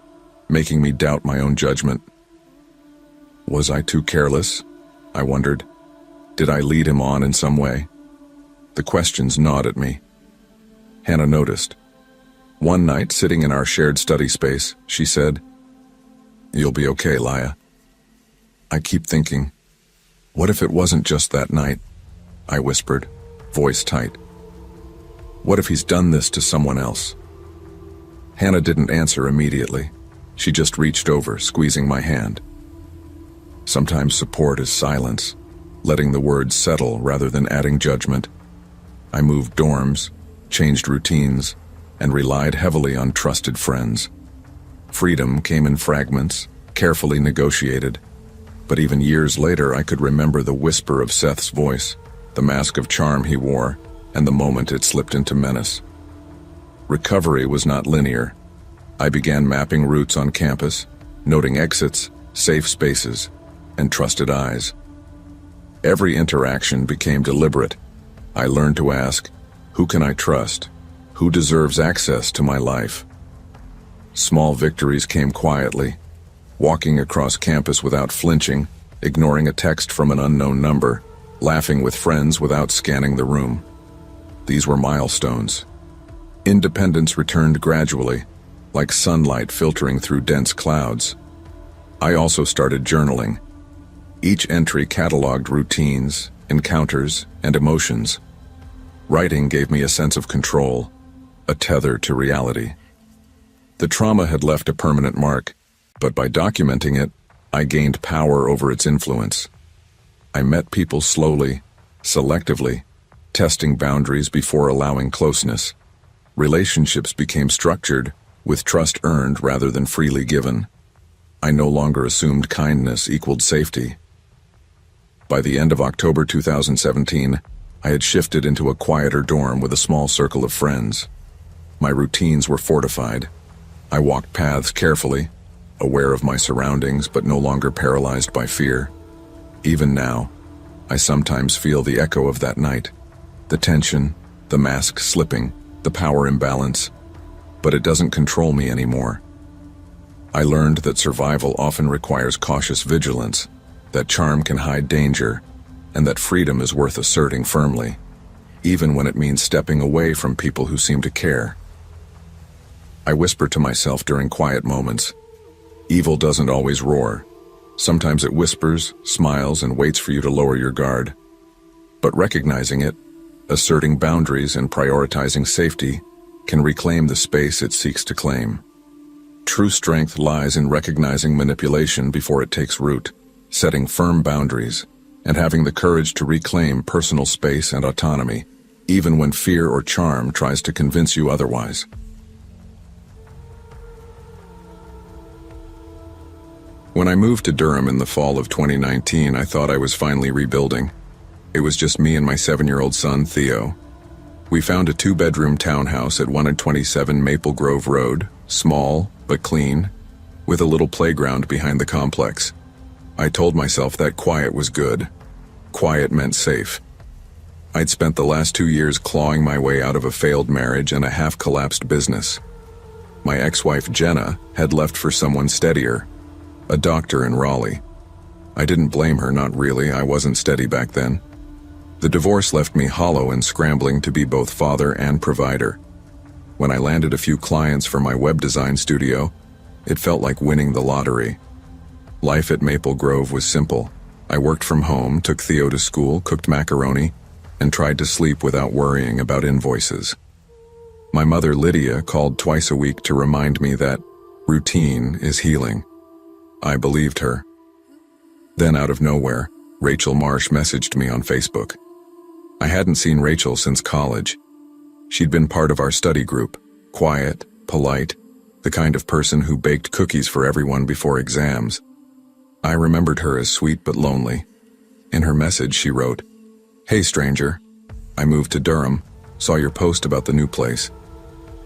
making me doubt my own judgment. Was I too careless? I wondered. Did I lead him on in some way? The questions gnawed at me. Hannah noticed. One night, sitting in our shared study space, she said, "You'll be okay, Laya." I keep thinking, what if it wasn't just that night? I whispered, voice tight. What if he's done this to someone else? Hannah didn't answer immediately. She just reached over, squeezing my hand. Sometimes support is silence, letting the words settle rather than adding judgment. I moved dorms, changed routines, and relied heavily on trusted friends. Freedom came in fragments, carefully negotiated. But even years later, I could remember the whisper of Seth's voice, the mask of charm he wore, and the moment it slipped into menace. Recovery was not linear. I began mapping routes on campus, noting exits, safe spaces, and trusted eyes. Every interaction became deliberate. I learned to ask, who can I trust? Who deserves access to my life? Small victories came quietly. Walking across campus without flinching, ignoring a text from an unknown number, laughing with friends without scanning the room. These were milestones. Independence returned gradually, like sunlight filtering through dense clouds. I also started journaling. Each entry cataloged routines, encounters, and emotions. Writing gave me a sense of control, a tether to reality. The trauma had left a permanent mark, but by documenting it, I gained power over its influence. I met people slowly, selectively, testing boundaries before allowing closeness. Relationships became structured, with trust earned rather than freely given. I no longer assumed kindness equaled safety. By the end of October 2017, I had shifted into a quieter dorm with a small circle of friends. My routines were fortified. I walked paths carefully, aware of my surroundings but no longer paralyzed by fear. Even now, I sometimes feel the echo of that night. The tension, the mask slipping, the power imbalance. But it doesn't control me anymore. I learned that survival often requires cautious vigilance, that charm can hide danger, and that freedom is worth asserting firmly, even when it means stepping away from people who seem to care. I whisper to myself during quiet moments. Evil doesn't always roar. Sometimes it whispers, smiles, and waits for you to lower your guard. But recognizing it, asserting boundaries, and prioritizing safety, can reclaim the space it seeks to claim. True strength lies in recognizing manipulation before it takes root, setting firm boundaries, and having the courage to reclaim personal space and autonomy, even when fear or charm tries to convince you otherwise. When I moved to Durham in the fall of 2019, I thought I was finally rebuilding. It was just me and my 7-year-old son, Theo. We found a 2-bedroom townhouse at 127 Maple Grove Road, small but clean, with a little playground behind the complex. I told myself that quiet was good. Quiet meant safe. I'd spent the last 2 years clawing my way out of a failed marriage and a half-collapsed business. My ex-wife Jenna had left for someone steadier, a doctor in Raleigh. I didn't blame her, not really. I wasn't steady back then. The divorce left me hollow and scrambling to be both father and provider. When I landed a few clients for my web design studio, it felt like winning the lottery. Life at Maple Grove was simple. I worked from home, took Theo to school, cooked macaroni, and tried to sleep without worrying about invoices. My mother Lydia called twice a week to remind me that routine is healing. I believed her. Then out of nowhere, Rachel Marsh messaged me on Facebook. I hadn't seen Rachel since college. She'd been part of our study group, quiet, polite, the kind of person who baked cookies for everyone before exams. I remembered her as sweet but lonely. In her message she wrote, "Hey stranger, I moved to Durham, saw your post about the new place.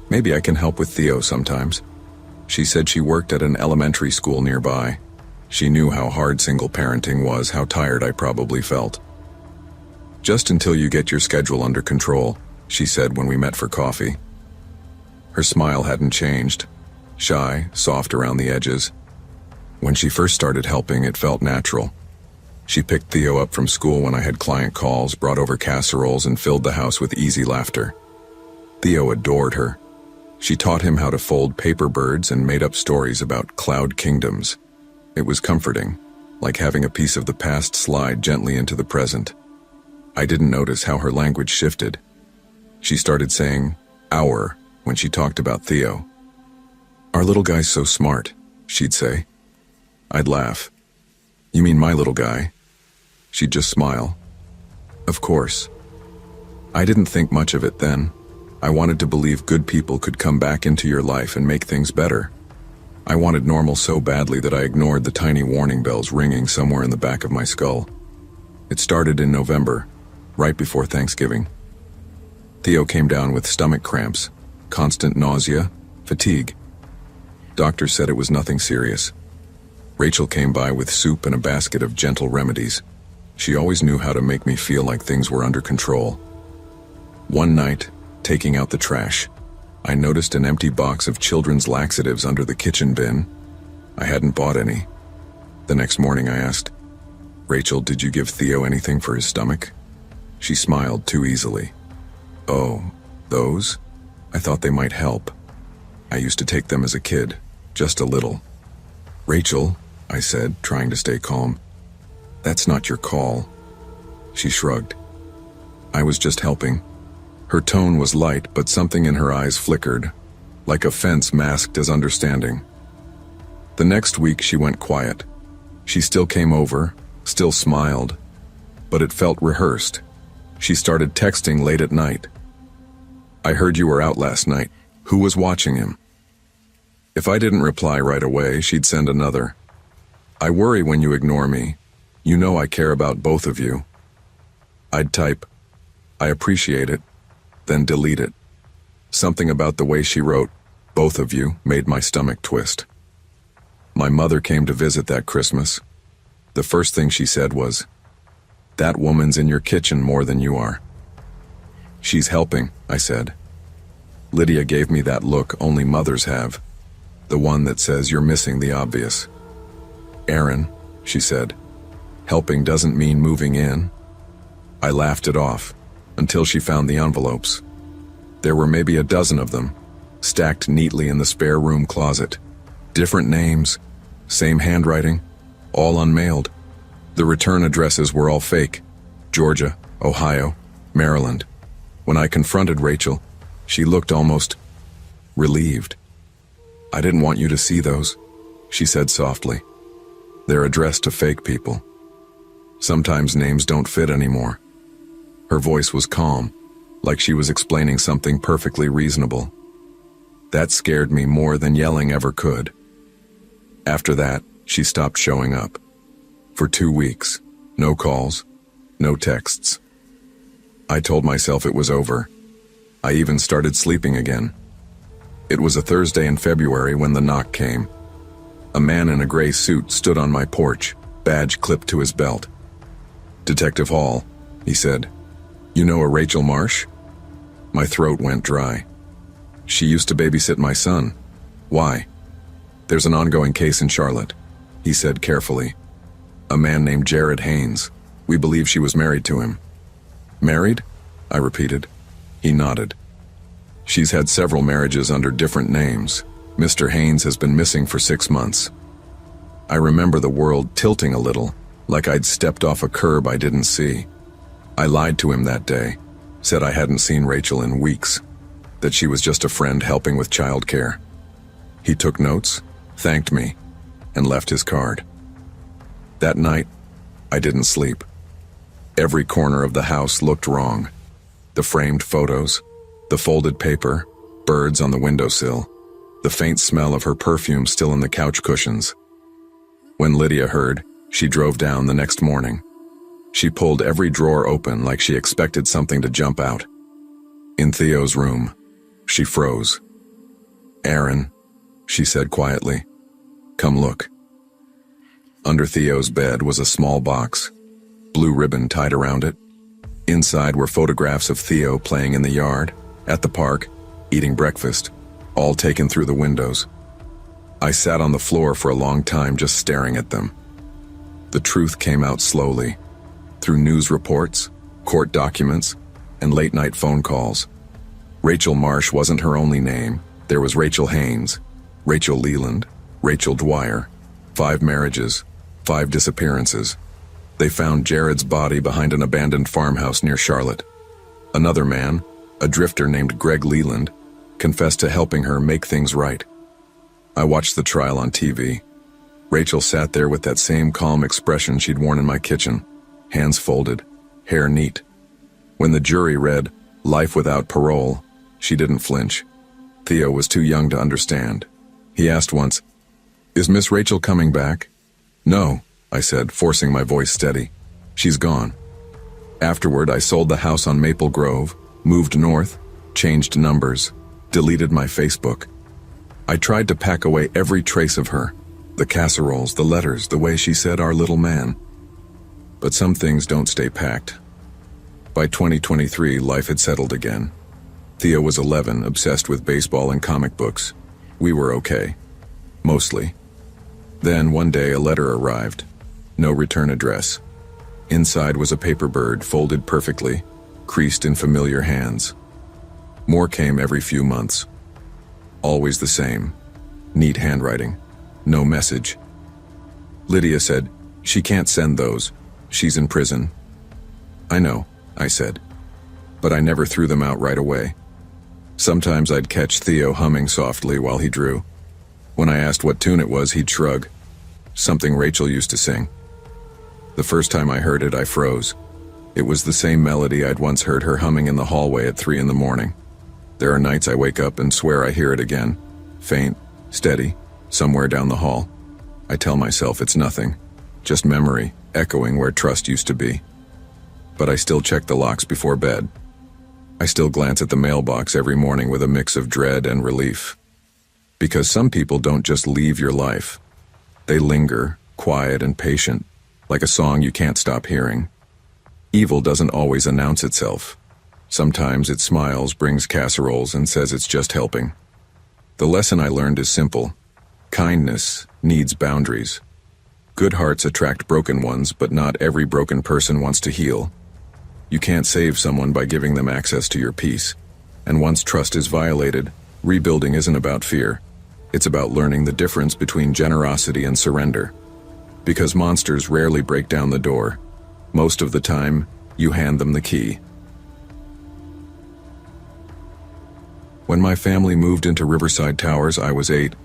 Maybe I can help with Theo sometimes." She said she worked at an elementary school nearby. She knew how hard single parenting was, how tired I probably felt. "Just until you get your schedule under control," she said when we met for coffee. Her smile hadn't changed, shy, soft around the edges. When she first started helping, it felt natural. She picked Theo up from school when I had client calls, brought over casseroles, and filled the house with easy laughter. Theo adored her. She taught him how to fold paper birds and made up stories about cloud kingdoms. It was comforting, like having a piece of the past slide gently into the present. I didn't notice how her language shifted. She started saying "our" when she talked about Theo. "Our little guy's so smart," she'd say. I'd laugh. "You mean my little guy?" She'd just smile. Of course. I didn't think much of it then. I wanted to believe good people could come back into your life and make things better. I wanted normal so badly that I ignored the tiny warning bells ringing somewhere in the back of my skull. It started in November, right before Thanksgiving. Theo came down with stomach cramps, constant nausea, fatigue. Doctors said it was nothing serious. Rachel came by with soup and a basket of gentle remedies. She always knew how to make me feel like things were under control. One night, taking out the trash, I noticed an empty box of children's laxatives under the kitchen bin. I hadn't bought any. The next morning I asked, "Rachel, did you give Theo anything for his stomach?" She smiled too easily. "Oh, those? I thought they might help. I used to take them as a kid, just a little." "Rachel," I said, trying to stay calm, "that's not your call." She shrugged. "I was just helping." Her tone was light, but something in her eyes flickered, like a fence masked as understanding. The next week she went quiet. She still came over, still smiled, but it felt rehearsed. She started texting late at night. "I heard you were out last night. Who was watching him?" If I didn't reply right away, she'd send another. "I worry when you ignore me. You know I care about both of you." I'd type, "I appreciate it," then delete it. Something about the way she wrote, "both of you," made my stomach twist. My mother came to visit that Christmas. The first thing she said was, "That woman's in your kitchen more than you are." "She's helping," I said. Lydia gave me that look only mothers have, the one that says you're missing the obvious. "Aaron," she said, "helping doesn't mean moving in." I laughed it off, until she found the envelopes. There were maybe a dozen of them, stacked neatly in the spare room closet. Different names, same handwriting, all unmailed. The return addresses were all fake: Georgia, Ohio, Maryland. When I confronted Rachel, she looked almost relieved. "I didn't want you to see those," she said softly. "They're addressed to fake people. Sometimes names don't fit anymore." Her voice was calm, like she was explaining something perfectly reasonable. That scared me more than yelling ever could. After that, she stopped showing up. For 2 weeks, no calls, no texts. I told myself it was over. I even started sleeping again. It was a Thursday in February when the knock came. A man in a gray suit stood on my porch, badge clipped to his belt. "Detective Hall," he said. "You know a Rachel Marsh?" My throat went dry. "She used to babysit my son. Why?" "There's an ongoing case in Charlotte," he said carefully. "A man named Jared Haynes. We believe she was married to him." "Married?" I repeated. He nodded. "She's had several marriages under different names. Mr. Haynes has been missing for 6 months." I remember the world tilting a little, like I'd stepped off a curb I didn't see. I lied to him that day, said I hadn't seen Rachel in weeks, that she was just a friend helping with childcare. He took notes, thanked me, and left his card. That night, I didn't sleep. Every corner of the house looked wrong. The framed photos, the folded paper, birds on the windowsill, the faint smell of her perfume still in the couch cushions. When Lydia heard, she drove down the next morning. She pulled every drawer open like she expected something to jump out. In Theo's room, she froze. "Aaron," she said quietly, "come look." Under Theo's bed was a small box, blue ribbon tied around it. Inside were photographs of Theo playing in the yard, at the park, eating breakfast, all taken through the windows. I sat on the floor for a long time just staring at them. The truth came out slowly, through news reports, court documents, and late-night phone calls. Rachel Marsh wasn't her only name. There was Rachel Haynes, Rachel Leland, Rachel Dwyer, 5 marriages, 5 disappearances. They found Jared's body behind an abandoned farmhouse near Charlotte. Another man, a drifter named Greg Leland, confessed to helping her make things right. I watched the trial on TV. Rachel sat there with that same calm expression she'd worn in my kitchen, hands folded, hair neat. When the jury read, "Life without parole," she didn't flinch. Theo was too young to understand. He asked once, "Is Miss Rachel coming back?" "No," I said, forcing my voice steady. "She's gone." Afterward, I sold the house on Maple Grove, moved north, changed numbers, deleted my Facebook. I tried to pack away every trace of her, the casseroles, the letters, the way she said "our little man." But some things don't stay packed. By 2023, life had settled again. Theo was 11, obsessed with baseball and comic books. We were okay. Mostly. Then, one day, a letter arrived. No return address. Inside was a paper bird, folded perfectly, creased in familiar hands. More came every few months. Always the same. Neat handwriting. No message. Lydia said, "She can't send those. She's in prison." "I know," I said. But I never threw them out right away. Sometimes I'd catch Theo humming softly while he drew. When I asked what tune it was, he'd shrug. Something Rachel used to sing. The first time I heard it, I froze. It was the same melody I'd once heard her humming in the hallway at 3 in the morning. There are nights I wake up and swear I hear it again. Faint, steady, somewhere down the hall. I tell myself it's nothing. Just memory, echoing where trust used to be. But I still check the locks before bed. I still glance at the mailbox every morning with a mix of dread and relief. Because some people don't just leave your life. They linger, quiet and patient, like a song you can't stop hearing. Evil doesn't always announce itself. Sometimes it smiles, brings casseroles, and says it's just helping. The lesson I learned is simple. Kindness needs boundaries. Good hearts attract broken ones, but not every broken person wants to heal. You can't save someone by giving them access to your peace. And once trust is violated, rebuilding isn't about fear. It's about learning the difference between generosity and surrender. Because monsters rarely break down the door. Most of the time, you hand them the key. When my family moved into Riverside Towers, I was 8,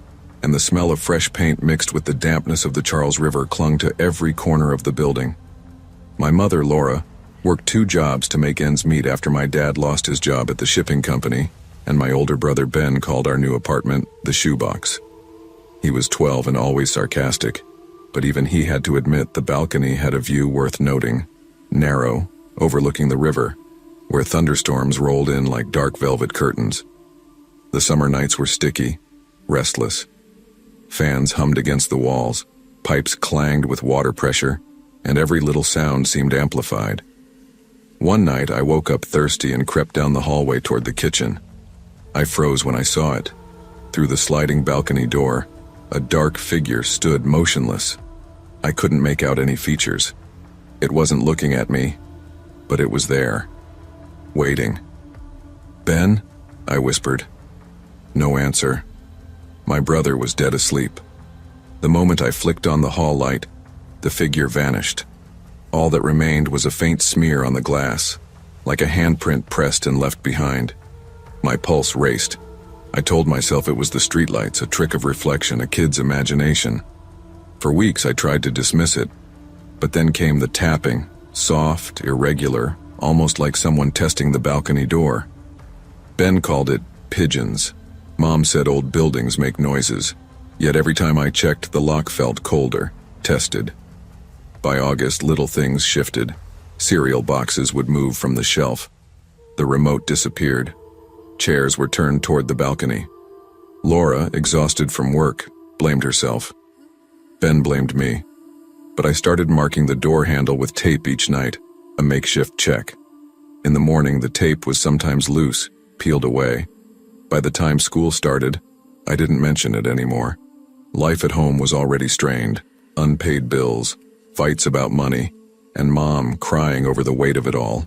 and the smell of fresh paint mixed with the dampness of the Charles River clung to every corner of the building. My mother, Laura, worked 2 jobs to make ends meet after my dad lost his job at the shipping company, and my older brother Ben called our new apartment the shoebox. He was 12 and always sarcastic, but even he had to admit the balcony had a view worth noting, narrow, overlooking the river, where thunderstorms rolled in like dark velvet curtains. The summer nights were sticky, restless. Fans hummed against the walls, pipes clanged with water pressure, and every little sound seemed amplified. One night I woke up thirsty and crept down the hallway toward the kitchen. I froze when I saw it. Through the sliding balcony door, a dark figure stood motionless. I couldn't make out any features. It wasn't looking at me, but it was there, waiting. "Ben?" I whispered. No answer. My brother was dead asleep. The moment I flicked on the hall light, the figure vanished. All that remained was a faint smear on the glass, like a handprint pressed and left behind. My pulse raced. I told myself it was the streetlights, a trick of reflection, a kid's imagination. For weeks I tried to dismiss it, but then came the tapping, soft, irregular, almost like someone testing the balcony door. Ben called it pigeons. Mom said old buildings make noises, yet every time I checked, the lock felt colder, tested. By August, little things shifted. Cereal boxes would move from the shelf. The remote disappeared. Chairs were turned toward the balcony. Laura, exhausted from work, blamed herself. Ben blamed me. But I started marking the door handle with tape each night, a makeshift check. In the morning, the tape was sometimes loose, peeled away. By the time school started, I didn't mention it anymore. Life at home was already strained, unpaid bills, fights about money, and Mom crying over the weight of it all.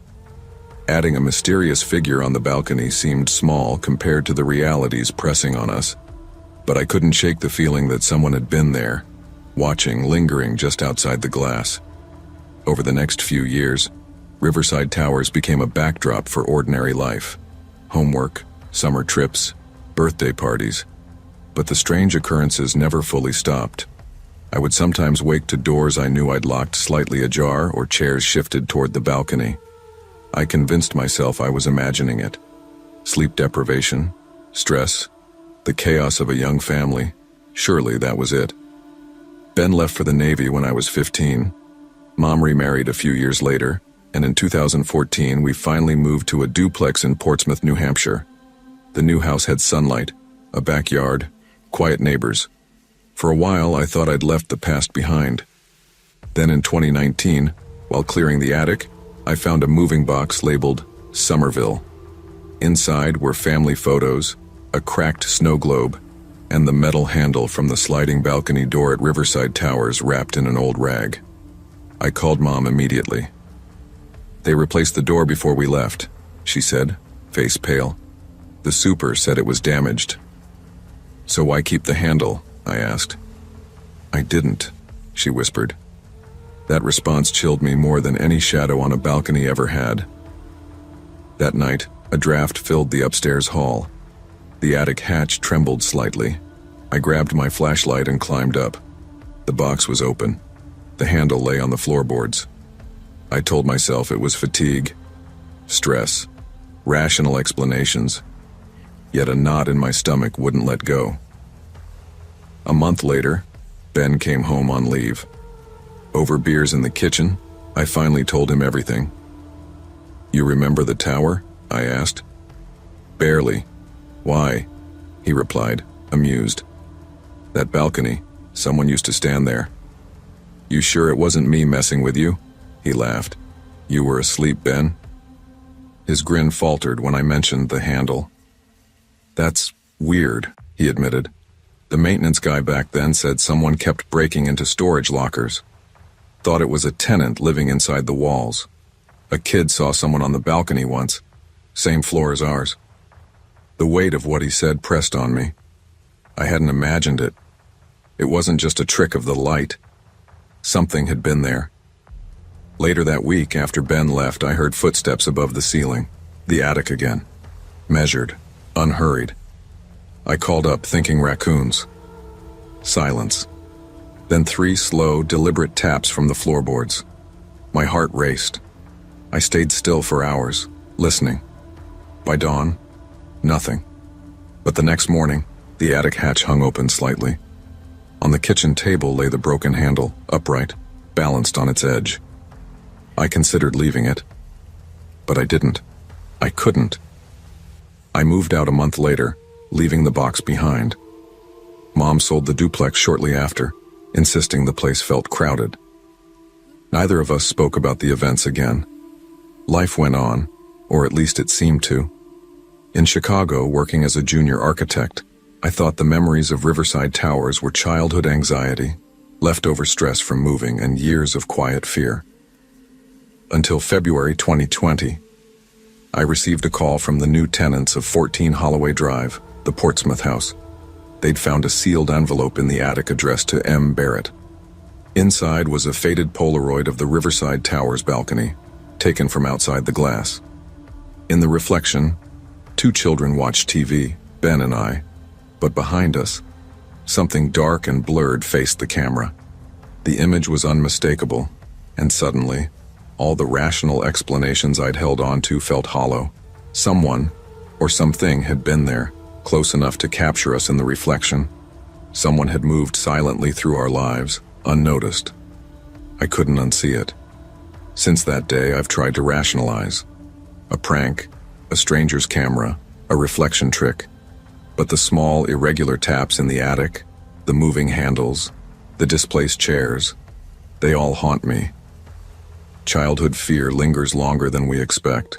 Adding a mysterious figure on the balcony seemed small compared to the realities pressing on us, but I couldn't shake the feeling that someone had been there, watching, lingering just outside the glass. Over the next few years, Riverside Towers became a backdrop for ordinary life. Homework, summer trips, birthday parties. But the strange occurrences never fully stopped. I would sometimes wake to doors I knew I'd locked slightly ajar or chairs shifted toward the balcony. I convinced myself I was imagining it. Sleep deprivation, stress, the chaos of a young family. Surely that was it. Ben left for the Navy when I was 15. Mom remarried a few years later, and in 2014 we finally moved to a duplex in Portsmouth, New Hampshire. The new house had sunlight, a backyard, quiet neighbors. For a while I thought I'd left the past behind. Then in 2019, while clearing the attic, I found a moving box labeled Somerville. Inside were family photos, a cracked snow globe, and the metal handle from the sliding balcony door at Riverside Towers wrapped in an old rag. I called Mom immediately. "They replaced the door before we left," she said, face pale. "The super said it was damaged." "So why keep the handle?" I asked. "I didn't," she whispered. That response chilled me more than any shadow on a balcony ever had. That night, a draft filled the upstairs hall. The attic hatch trembled slightly. I grabbed my flashlight and climbed up. The box was open. The handle lay on the floorboards. I told myself it was fatigue, stress, rational explanations. Yet a knot in my stomach wouldn't let go. A month later, Ben came home on leave. Over beers in the kitchen, I finally told him everything. "You remember the tower?" I asked. "Barely. Why?" he replied, amused. "That balcony, someone used to stand there." "You sure it wasn't me messing with you?" He laughed. "You were asleep, Ben?" His grin faltered when I mentioned the handle. "That's weird," he admitted. "The maintenance guy back then said someone kept breaking into storage lockers. Thought it was a tenant living inside the walls. A kid saw someone on the balcony once, same floor as ours." The weight of what he said pressed on me. I hadn't imagined it. It wasn't just a trick of the light. Something had been there. Later that week, after Ben left, I heard footsteps above the ceiling. The attic again. Measured, unhurried. I called up thinking raccoons. Silence. Then 3 slow, deliberate taps from the floorboards. My heart raced. I stayed still for hours, listening. By dawn, nothing. But the next morning, the attic hatch hung open slightly. On the kitchen table lay the broken handle, upright, balanced on its edge. I considered leaving it, but I didn't. I couldn't. I moved out a month later, leaving the box behind. Mom sold the duplex shortly after, insisting the place felt crowded. Neither of us spoke about the events again. Life went on, or at least it seemed to. In Chicago, working as a junior architect, I thought the memories of Riverside Towers were childhood anxiety, leftover stress from moving, and years of quiet fear. Until February 2020, I received a call from the new tenants of 14 Holloway Drive, the Portsmouth house. They'd found a sealed envelope in the attic addressed to M. Barrett. Inside was a faded Polaroid of the Riverside Towers balcony, taken from outside the glass. In the reflection, 2 children watched TV, Ben and I, but behind us, something dark and blurred faced the camera. The image was unmistakable, and suddenly, all the rational explanations I'd held on to felt hollow. Someone, or something, had been there, close enough to capture us in the reflection. Someone had moved silently through our lives, unnoticed. I couldn't unsee it. Since that day, I've tried to rationalize. A prank, a stranger's camera, a reflection trick. But the small, irregular taps in the attic, the moving handles, the displaced chairs, they all haunt me. Childhood fear lingers longer than we expect.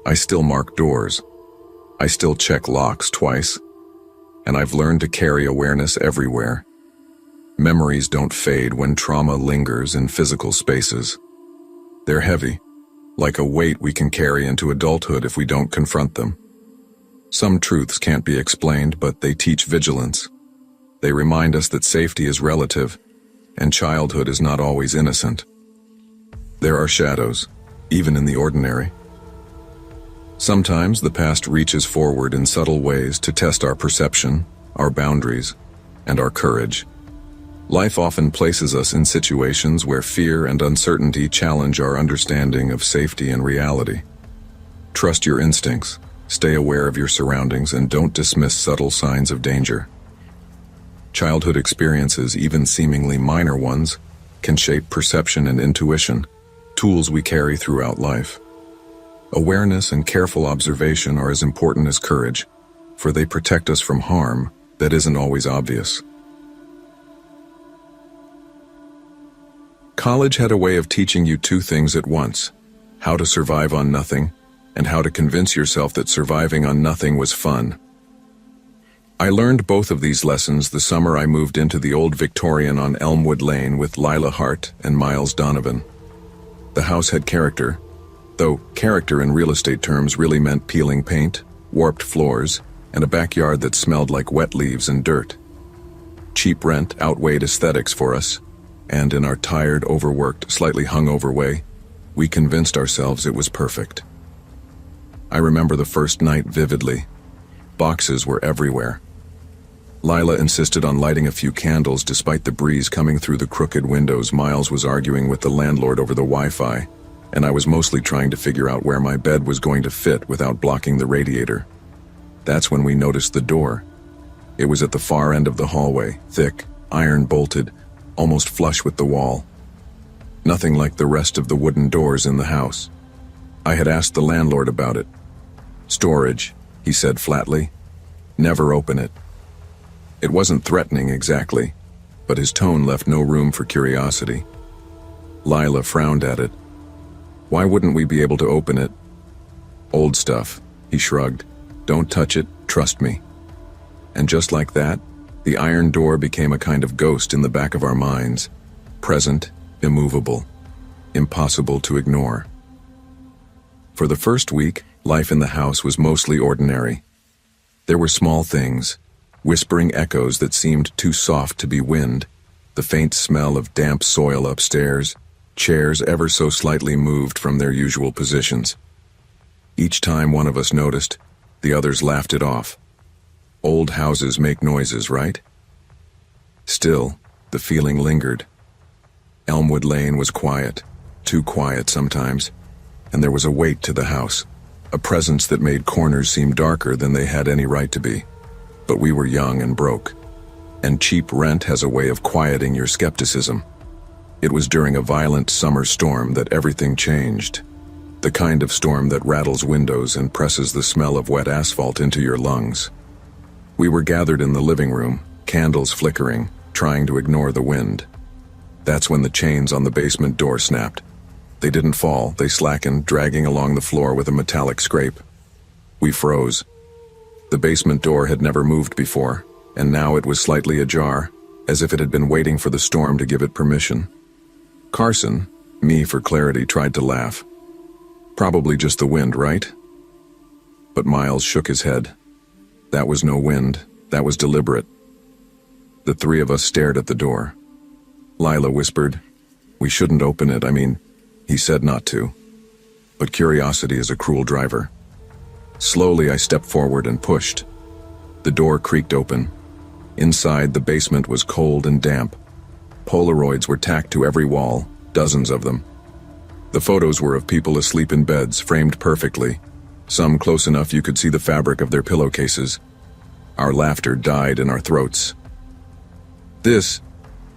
I still mark doors. I still check locks twice. And I've learned to carry awareness everywhere. Memories don't fade when trauma lingers in physical spaces. They're heavy, like a weight we can carry into adulthood if we don't confront them. Some truths can't be explained, but they teach vigilance. They remind us that safety is relative, and childhood is not always innocent. There are shadows, even in the ordinary. Sometimes the past reaches forward in subtle ways to test our perception, our boundaries, and our courage. Life often places us in situations where fear and uncertainty challenge our understanding of safety and reality. Trust your instincts, stay aware of your surroundings, and don't dismiss subtle signs of danger. Childhood experiences, even seemingly minor ones, can shape perception and intuition, tools we carry throughout life. Awareness and careful observation are as important as courage, for they protect us from harm that isn't always obvious. College had a way of teaching you 2 things at once: how to survive on nothing, and how to convince yourself that surviving on nothing was fun. I learned both of these lessons the summer I moved into the old Victorian on Elmwood Lane with Lila Hart and Miles Donovan. The house had character, though character in real estate terms really meant peeling paint, warped floors, and a backyard that smelled like wet leaves and dirt. Cheap rent outweighed aesthetics for us, and in our tired, overworked, slightly hungover way, we convinced ourselves it was perfect. I remember the first night vividly. Boxes were everywhere. Lila insisted on lighting a few candles despite the breeze coming through the crooked windows. Miles was arguing with the landlord over the Wi-Fi, and I was mostly trying to figure out where my bed was going to fit without blocking the radiator. That's when we noticed the door. It was at the far end of the hallway, thick, iron-bolted, almost flush with the wall. Nothing like the rest of the wooden doors in the house. I had asked the landlord about it. "Storage," he said flatly. "Never open it." It wasn't threatening exactly, but his tone left no room for curiosity. Lila frowned at it. "Why wouldn't we be able to open it?" "Old stuff," he shrugged. "Don't touch it, trust me." And just like that, the iron door became a kind of ghost in the back of our minds, present, immovable, impossible to ignore. For the first week, life in the house was mostly ordinary. There were small things, whispering echoes that seemed too soft to be wind, the faint smell of damp soil upstairs, chairs ever so slightly moved from their usual positions. Each time one of us noticed, The others laughed it off. Old houses make noises, right? Still, the feeling lingered. Elmwood Lane was quiet, too quiet sometimes, and there was a weight to the house, a presence that made corners seem darker than they had any right to be. But we were young and broke, and cheap rent has a way of quieting your skepticism. It was during a violent summer storm that everything changed. The kind of storm that rattles windows and presses the smell of wet asphalt into your lungs. We were gathered in the living room, candles flickering, trying to ignore the wind. That's when the chains on the basement door snapped. They didn't fall, they slackened, dragging along the floor with a metallic scrape. We froze. The basement door had never moved before, and now it was slightly ajar, as if it had been waiting for the storm to give it permission. Carson, me for clarity, tried to laugh. Probably just the wind, right? But Miles shook his head. That was no wind, that was deliberate. The three of us stared at the door. Lila whispered, "We shouldn't open it, he said not to. But curiosity is a cruel driver." Slowly I stepped forward and pushed. The door creaked open. Inside, the basement was cold and damp. Polaroids were tacked to every wall, dozens of them. The photos were of people asleep in beds, framed perfectly, some close enough you could see the fabric of their pillowcases. Our laughter died in our throats. This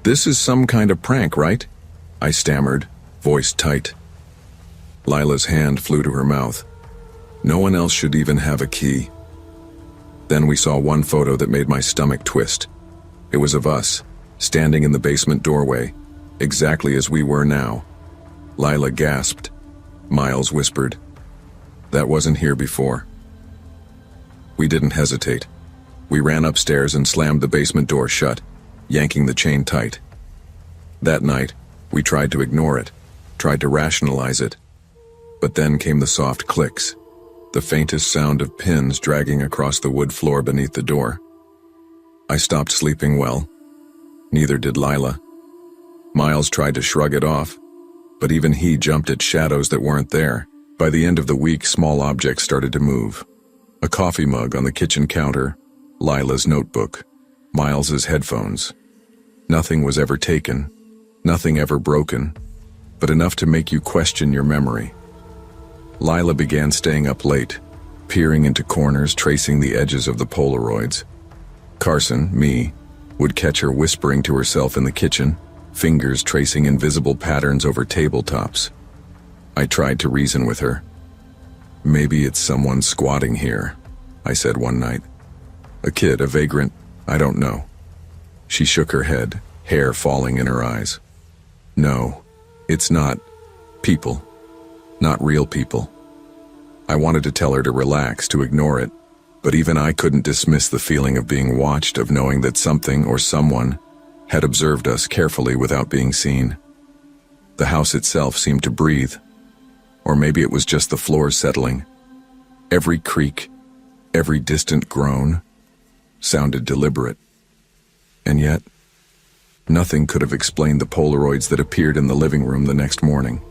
is some kind of prank, right?" I stammered, voice tight. Lila's hand flew to her mouth. "No one else should even have a key." Then we saw one photo that made my stomach twist. It was of us, standing in the basement doorway, exactly as we were now. Lila gasped. Miles whispered, "That wasn't here before." We didn't hesitate. We ran upstairs and slammed the basement door shut, yanking the chain tight. That night, we tried to ignore it, tried to rationalize it. But then came the soft clicks, the faintest sound of pins dragging across the wood floor beneath the door. I stopped sleeping well. Neither did Lila. Miles tried to shrug it off, but even he jumped at shadows that weren't there. By the end of the week, small objects started to move. A coffee mug on the kitchen counter, Lila's notebook, Miles's headphones. Nothing was ever taken, nothing ever broken, but enough to make you question your memory. Lila began staying up late, peering into corners, tracing the edges of the Polaroids. Carson, me, would catch her whispering to herself in the kitchen, fingers tracing invisible patterns over tabletops. I tried to reason with her. "Maybe it's someone squatting here," I said one night. "A kid, a vagrant, I don't know." She shook her head, hair falling in her eyes. "No, it's not people. Not real people." I wanted to tell her to relax, to ignore it, but even I couldn't dismiss the feeling of being watched, of knowing that something or someone had observed us carefully without being seen. The house itself seemed to breathe. Or maybe it was just the floors settling. Every creak, every distant groan, sounded deliberate. And yet, nothing could have explained the Polaroids that appeared in the living room the next morning.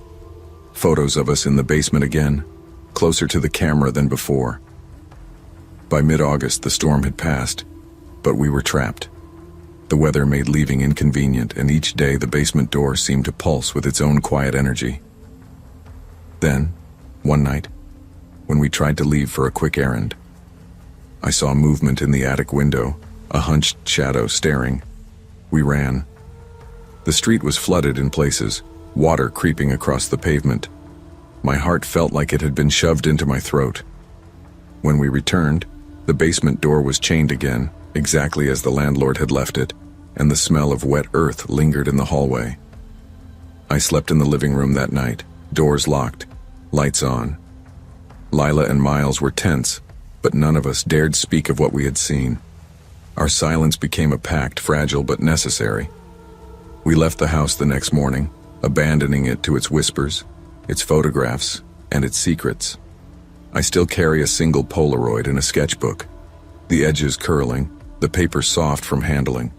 Photos of us in the basement again, closer to the camera than before. By mid-August, the storm had passed, but we were trapped. The weather made leaving inconvenient, and each day the basement door seemed to pulse with its own quiet energy. Then, one night, when we tried to leave for a quick errand, I saw movement in the attic window, a hunched shadow staring. We ran. The street was flooded in places, water creeping across the pavement. My heart felt like it had been shoved into my throat. When we returned, the basement door was chained again, exactly as the landlord had left it, and the smell of wet earth lingered in the hallway. I slept in the living room that night, doors locked, lights on. Lila and Miles were tense, but none of us dared speak of what we had seen. Our silence became a pact, fragile but necessary. We left the house the next morning, abandoning it to its whispers, its photographs, and its secrets. I still carry a single Polaroid in a sketchbook, the edges curling, the paper soft from handling.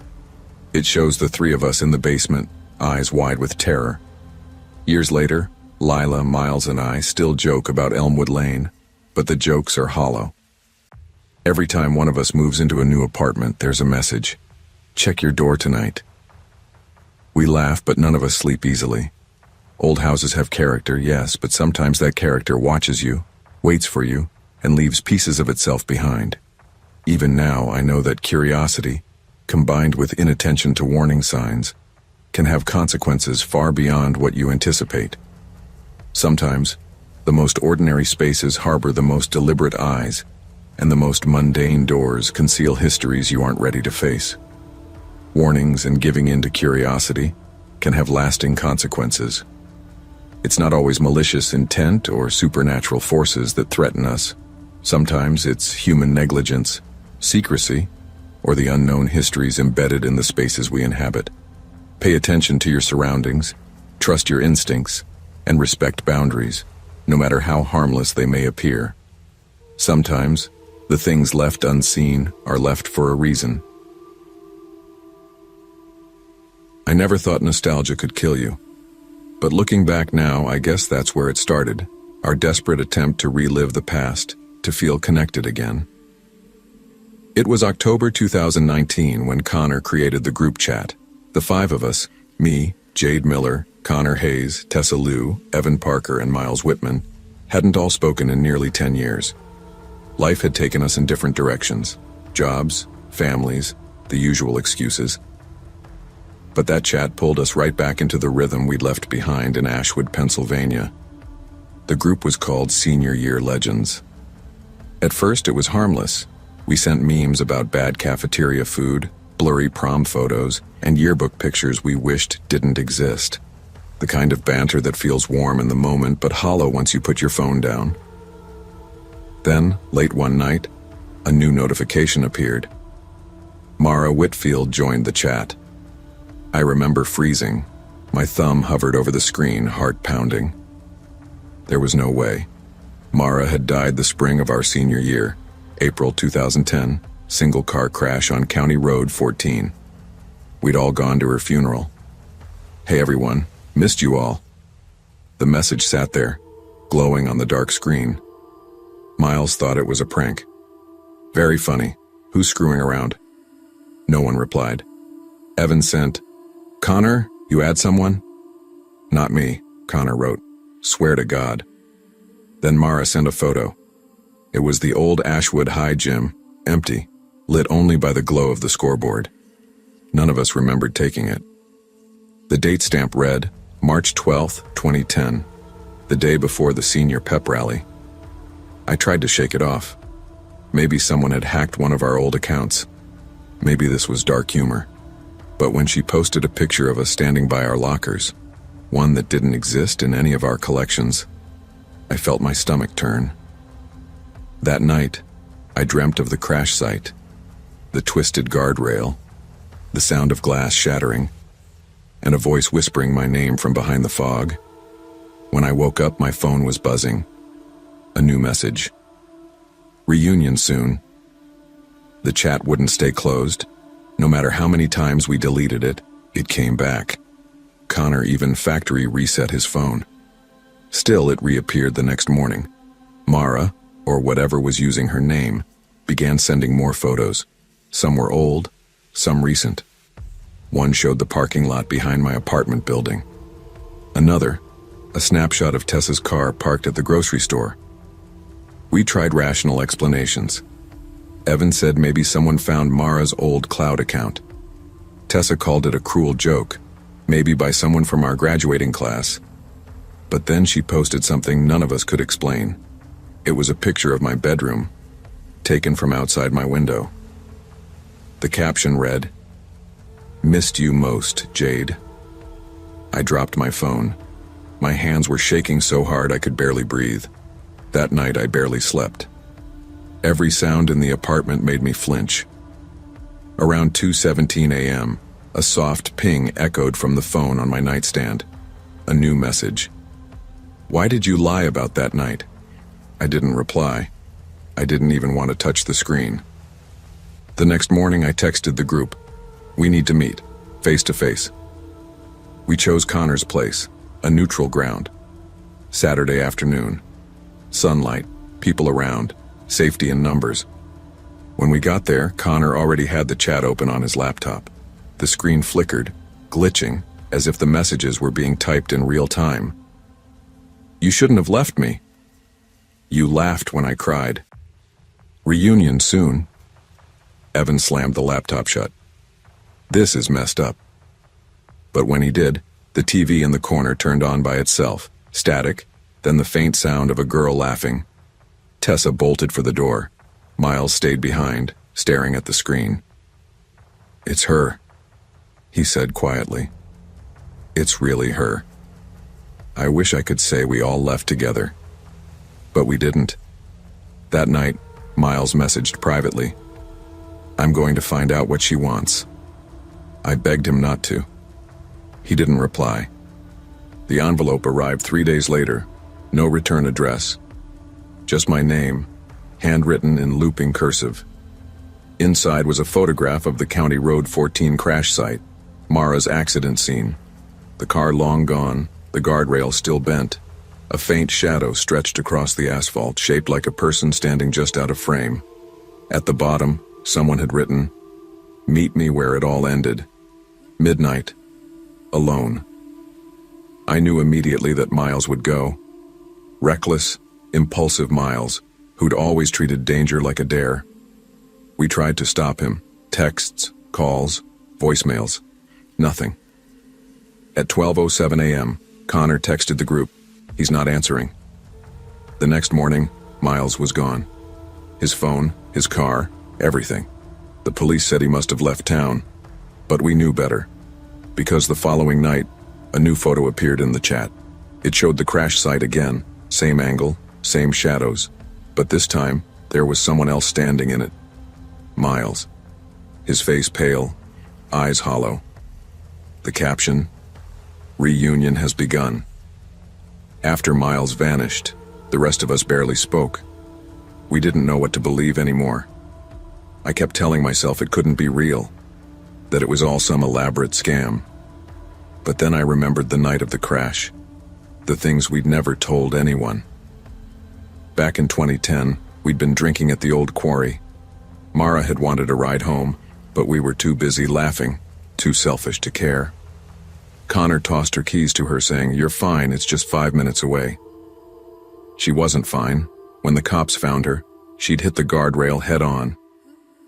It shows the three of us in the basement, eyes wide with terror. Years later, Lila, Miles, and I still joke about Elmwood Lane, but the jokes are hollow. Every time one of us moves into a new apartment, there's a message. Check your door tonight. We laugh, but none of us sleep easily. Old houses have character, yes, but sometimes that character watches you, waits for you, and leaves pieces of itself behind. Even now, I know that curiosity, combined with inattention to warning signs, can have consequences far beyond what you anticipate. Sometimes, the most ordinary spaces harbor the most deliberate eyes, and the most mundane doors conceal histories you aren't ready to face. Warnings and giving in to curiosity can have lasting consequences. It's not always malicious intent or supernatural forces that threaten us. Sometimes it's human negligence, secrecy, or the unknown histories embedded in the spaces we inhabit. Pay attention to your surroundings, trust your instincts, and respect boundaries, no matter how harmless they may appear. Sometimes, the things left unseen are left for a reason. I never thought nostalgia could kill you. But looking back now, I guess that's where it started, our desperate attempt to relive the past, to feel connected again. It was October 2019 when Connor created the group chat. The five of us, me, Jade Miller, Connor Hayes, Tessa Liu, Evan Parker, and Miles Whitman, hadn't all spoken in nearly 10 years. Life had taken us in different directions. Jobs, families, the usual excuses. But that chat pulled us right back into the rhythm we'd left behind in Ashwood, Pennsylvania. The group was called Senior Year Legends. At first, it was harmless. We sent memes about bad cafeteria food, blurry prom photos, and yearbook pictures we wished didn't exist. The kind of banter that feels warm in the moment but hollow once you put your phone down. Then, late one night, a new notification appeared. Mara Whitfield joined the chat. I remember freezing. My thumb hovered over the screen, heart pounding. There was no way. Mara had died the spring of our senior year, April 2010, single car crash on County Road 14. We'd all gone to her funeral. Hey everyone, missed you all. The message sat there, glowing on the dark screen. Miles thought it was a prank. Very funny. Who's screwing around? No one replied. Evan sent, Connor, you add someone? Not me, Connor wrote. Swear to God. Then Mara sent a photo. It was the old Ashwood High gym, empty, lit only by the glow of the scoreboard. None of us remembered taking it. The date stamp read, March 12th, 2010, the day before the senior pep rally. I tried to shake it off. Maybe someone had hacked one of our old accounts. Maybe this was dark humor. But when she posted a picture of us standing by our lockers, one that didn't exist in any of our collections, I felt my stomach turn. That night, I dreamt of the crash site, the twisted guardrail, the sound of glass shattering, and a voice whispering my name from behind the fog. When I woke up, my phone was buzzing. A new message. Reunion soon. The chat wouldn't stay closed. No matter how many times we deleted it, it came back. Connor even factory reset his phone. Still, it reappeared the next morning. Mara, or whatever was using her name, began sending more photos. Some were old, some recent. One showed the parking lot behind my apartment building. Another, a snapshot of Tessa's car parked at the grocery store. We tried rational explanations. Evan said maybe someone found Mara's old cloud account. Tessa called it a cruel joke, maybe by someone from our graduating class. But then she posted something none of us could explain. It was a picture of my bedroom, taken from outside my window. The caption read, "Missed you most, Jade." I dropped my phone. My hands were shaking so hard I could barely breathe. That night I barely slept. Every sound in the apartment made me flinch. Around 2:17 a.m., a soft ping echoed from the phone on my nightstand. A new message. Why did you lie about that night? I didn't reply. I didn't even want to touch the screen. The next morning I texted the group. We need to meet, face to face. We chose Connor's place, a neutral ground. Saturday afternoon. Sunlight, people around, safety in numbers. When we got there, Connor already had the chat open on his laptop. The screen flickered, glitching, as if the messages were being typed in real time. "You shouldn't have left me." "You laughed when I cried." "Reunion soon." Evan slammed the laptop shut. "This is messed up." But when he did, the TV in the corner turned on by itself, static, then the faint sound of a girl laughing. Tessa bolted for the door. Miles stayed behind, staring at the screen. "It's her," he said quietly. "It's really her." I wish I could say we all left together. But we didn't. That night, Miles messaged privately. "I'm going to find out what she wants." I begged him not to. He didn't reply. The envelope arrived 3 days later. No return address. Just my name, handwritten in looping cursive. Inside was a photograph of the County Road 14 crash site, Mara's accident scene. The car long gone, the guardrail still bent. A faint shadow stretched across the asphalt, shaped like a person standing just out of frame. At the bottom, someone had written, "Meet me where it all ended. Midnight. Alone." I knew immediately that Miles would go. Reckless, impulsive Miles, who'd always treated danger like a dare. We tried to stop him. Texts, calls, voicemails. Nothing. At 12:07 a.m., Connor texted the group. "He's not answering." The next morning, Miles was gone. His phone, his car, everything. The police said he must have left town. But we knew better. Because the following night, a new photo appeared in the chat. It showed the crash site again, same angle, same shadows. But this time, there was someone else standing in it. Miles. His face pale, eyes hollow. The caption, "Reunion has begun." After Miles vanished, the rest of us barely spoke. We didn't know what to believe anymore. I kept telling myself it couldn't be real, that it was all some elaborate scam. But then I remembered the night of the crash, the things we'd never told anyone. Back in 2010, we'd been drinking at the old quarry. Mara had wanted a ride home, but we were too busy laughing, too selfish to care. Connor tossed her keys to her, saying, "You're fine, it's just 5 minutes away." She wasn't fine. When the cops found her, she'd hit the guardrail head on.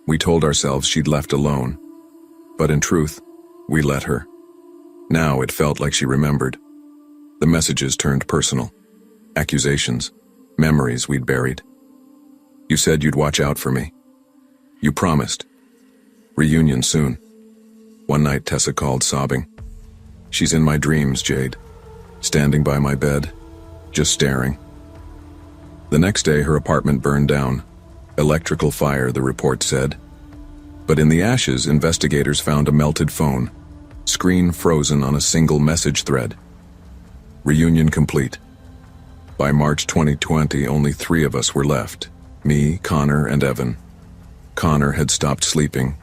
We told ourselves she'd left alone. But in truth, we let her. Now it felt like she remembered. The messages turned personal. Accusations, memories we'd buried. "You said you'd watch out for me. You promised. Reunion soon." One night Tessa called, sobbing. "She's in my dreams, Jade. Standing by my bed, just staring." The next day her apartment burned down. Electrical fire, the report said. But in the ashes, investigators found a melted phone, screen frozen on a single message thread. Reunion complete. By March 2020, only 3 of us were left. Me, Connor, and Evan. Connor had stopped sleeping.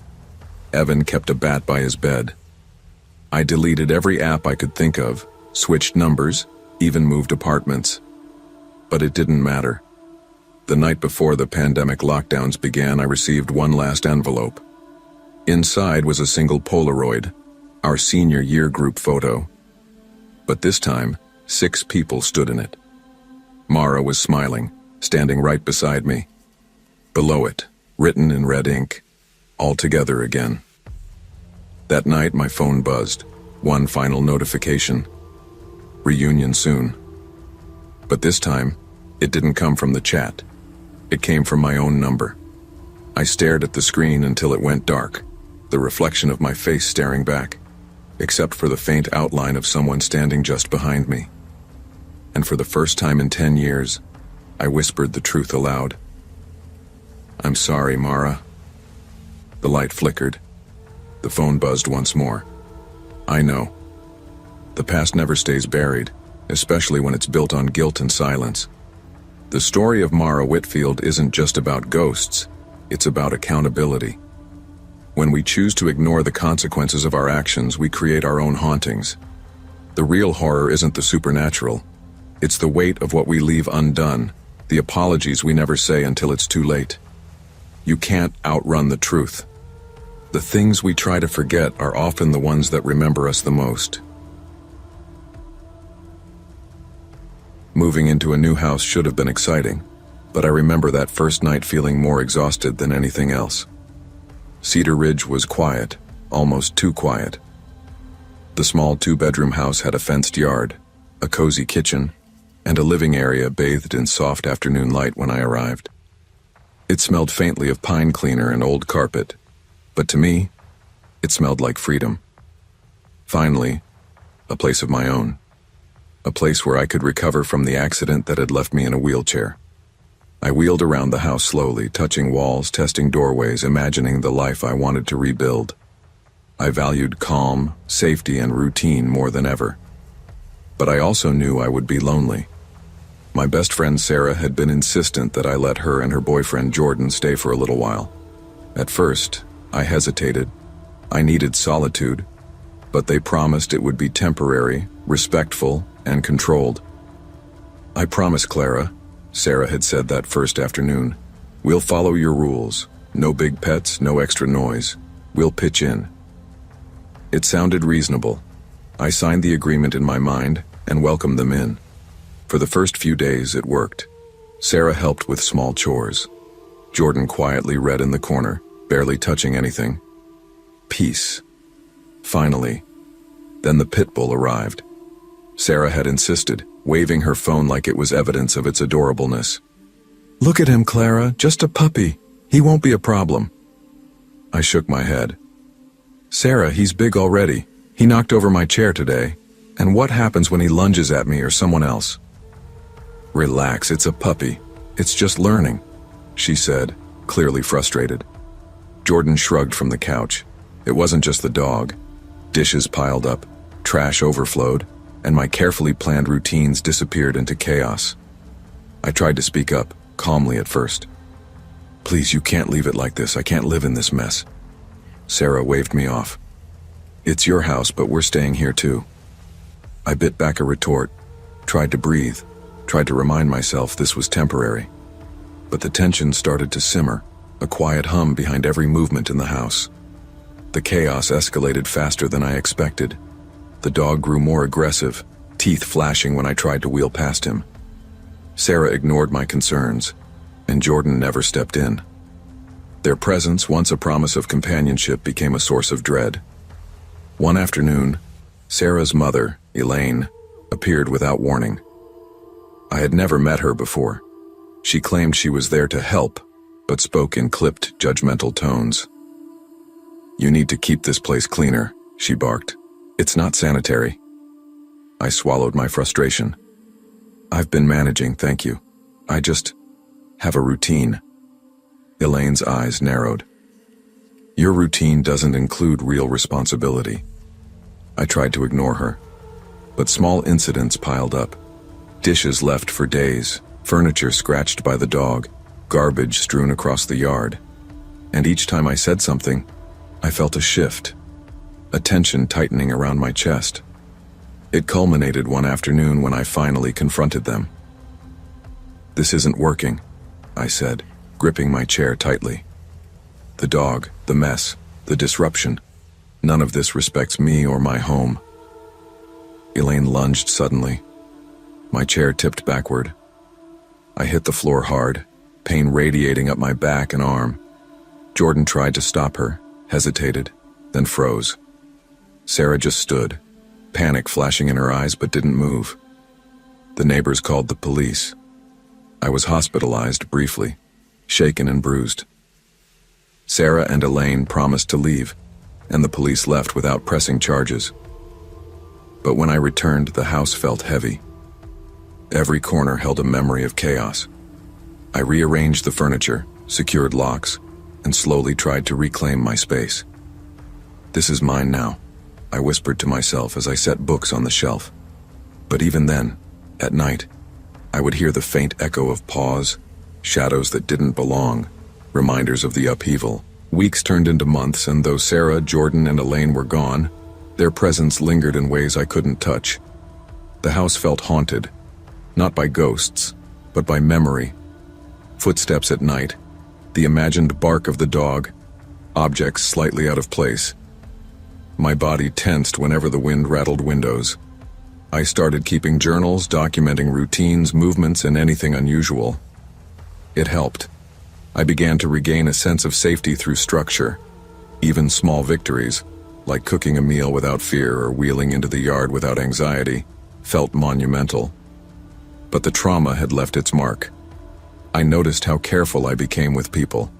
Evan kept a bat by his bed. I deleted every app I could think of, switched numbers, even moved apartments. But it didn't matter. The night before the pandemic lockdowns began, I received one last envelope. Inside was a single Polaroid, our senior year group photo. But this time, 6 people stood in it. Mara was smiling, standing right beside me. Below it, written in red ink, "All together again." That night my phone buzzed, one final notification. Reunion soon. But this time, it didn't come from the chat. It came from my own number. I stared at the screen until it went dark, the reflection of my face staring back, except for the faint outline of someone standing just behind me. And for the first time in 10 years, I whispered the truth aloud. "I'm sorry, Mara." The light flickered. The phone buzzed once more. I know. The past never stays buried, especially when it's built on guilt and silence. The story of Mara Whitfield isn't just about ghosts, it's about accountability. When we choose to ignore the consequences of our actions, we create our own hauntings. The real horror isn't the supernatural. It's the weight of what we leave undone, the apologies we never say until it's too late. You can't outrun the truth. The things we try to forget are often the ones that remember us the most. Moving into a new house should have been exciting, but I remember that first night feeling more exhausted than anything else. Cedar Ridge was quiet, almost too quiet. The small two-bedroom house had a fenced yard, a cozy kitchen, and a living area bathed in soft afternoon light when I arrived. It smelled faintly of pine cleaner and old carpet, but to me, it smelled like freedom. Finally, a place of my own. A place where I could recover from the accident that had left me in a wheelchair. I wheeled around the house slowly, touching walls, testing doorways, imagining the life I wanted to rebuild. I valued calm, safety, and routine more than ever. But I also knew I would be lonely. My best friend Sarah had been insistent that I let her and her boyfriend Jordan stay for a little while. At first, I hesitated. I needed solitude, but they promised it would be temporary, respectful, and controlled. "I promise, Clara," Sarah had said that first afternoon. "We'll follow your rules. No big pets, no extra noise. We'll pitch in." It sounded reasonable. I signed the agreement in my mind and welcomed them in. For the first few days, it worked. Sarah helped with small chores. Jordan quietly read in the corner, barely touching anything. Peace. Finally. Then the pit bull arrived. Sarah had insisted, waving her phone like it was evidence of its adorableness. "Look at him, Clara, just a puppy. He won't be a problem." I shook my head. "Sarah, he's big already. He knocked over my chair today. And what happens when he lunges at me or someone else?" "Relax, it's a puppy. It's just learning," she said, clearly frustrated. Jordan shrugged from the couch. It wasn't just the dog. Dishes piled up, trash overflowed, and my carefully planned routines disappeared into chaos. I tried to speak up, calmly at first. "Please, you can't leave it like this. I can't live in this mess." Sarah waved me off. "It's your house, but we're staying here too." I bit back a retort, tried to breathe, tried to remind myself this was temporary. But the tension started to simmer, a quiet hum behind every movement in the house. The chaos escalated faster than I expected. The dog grew more aggressive, teeth flashing when I tried to wheel past him. Sarah ignored my concerns, and Jordan never stepped in. Their presence, once a promise of companionship, became a source of dread. One afternoon, Sarah's mother, Elaine, appeared without warning. I had never met her before. She claimed she was there to help, but spoke in clipped, judgmental tones. "You need to keep this place cleaner," she barked. "It's not sanitary." I swallowed my frustration. "I've been managing, thank you. I just have a routine." Elaine's eyes narrowed. "Your routine doesn't include real responsibility." I tried to ignore her, but small incidents piled up. Dishes left for days, furniture scratched by the dog, garbage strewn across the yard. And each time I said something, I felt a shift, a tension tightening around my chest. It culminated one afternoon when I finally confronted them. "This isn't working," I said, gripping my chair tightly. "The dog, the mess, the disruption. None of this respects me or my home." Elaine lunged suddenly. My chair tipped backward. I hit the floor hard, pain radiating up my back and arm. Jordan tried to stop her, hesitated, then froze. Sarah just stood, panic flashing in her eyes but didn't move. The neighbors called the police. I was hospitalized briefly, shaken and bruised. Sarah and Elaine promised to leave, and the police left without pressing charges. But when I returned, the house felt heavy. Every corner held a memory of chaos. I rearranged the furniture, secured locks, and slowly tried to reclaim my space. "This is mine now," I whispered to myself as I set books on the shelf. But even then, at night, I would hear the faint echo of paws, shadows that didn't belong, reminders of the upheaval. Weeks turned into months, and though Sarah, Jordan, and Elaine were gone, their presence lingered in ways I couldn't touch. The house felt haunted, not by ghosts, but by memory. Footsteps at night, the imagined bark of the dog, objects slightly out of place. My body tensed whenever the wind rattled windows. I started keeping journals, documenting routines, movements, and anything unusual. It helped. I began to regain a sense of safety through structure. Even small victories, like cooking a meal without fear or wheeling into the yard without anxiety, felt monumental. But the trauma had left its mark. I noticed how careful I became with people,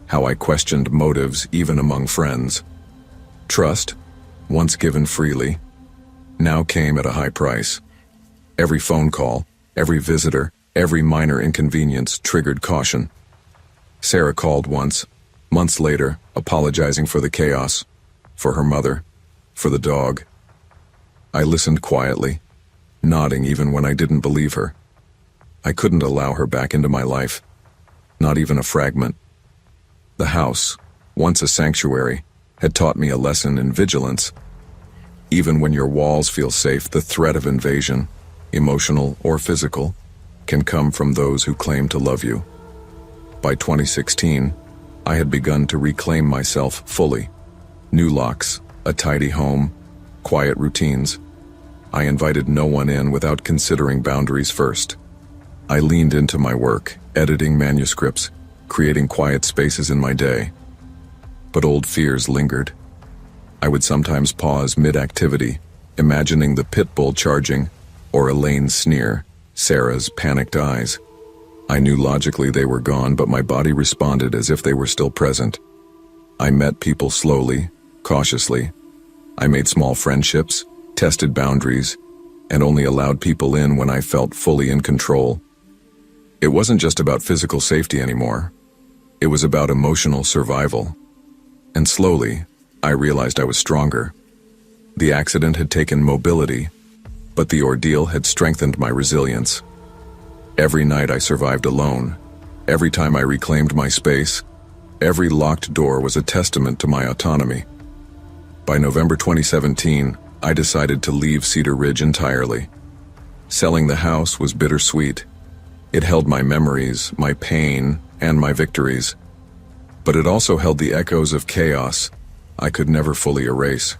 how I questioned motives even among friends. Trust, once given freely, now came at a high price. Every phone call, every visitor, every minor inconvenience triggered caution. Sarah called once, months later, apologizing for the chaos, for her mother, for the dog. I listened quietly, nodding even when I didn't believe her. I couldn't allow her back into my life, not even a fragment. The house, once a sanctuary, had taught me a lesson in vigilance. Even when your walls feel safe, the threat of invasion, emotional or physical, can come from those who claim to love you. By 2016, I had begun to reclaim myself fully. New locks, a tidy home, quiet routines. I invited no one in without considering boundaries first. I leaned into my work, editing manuscripts, creating quiet spaces in my day. But old fears lingered. I would sometimes pause mid-activity, imagining the pit bull charging, or Elaine's sneer, Sarah's panicked eyes. I knew logically they were gone, but my body responded as if they were still present. I met people slowly, cautiously. I made small friendships, tested boundaries, and only allowed people in when I felt fully in control. It wasn't just about physical safety anymore. It was about emotional survival. And slowly, I realized I was stronger. The accident had taken mobility, but the ordeal had strengthened my resilience. Every night I survived alone. Every time I reclaimed my space, every locked door was a testament to my autonomy. By November 2017, I decided to leave Cedar Ridge entirely. Selling the house was bittersweet. It held my memories, my pain, and my victories. But it also held the echoes of chaos I could never fully erase.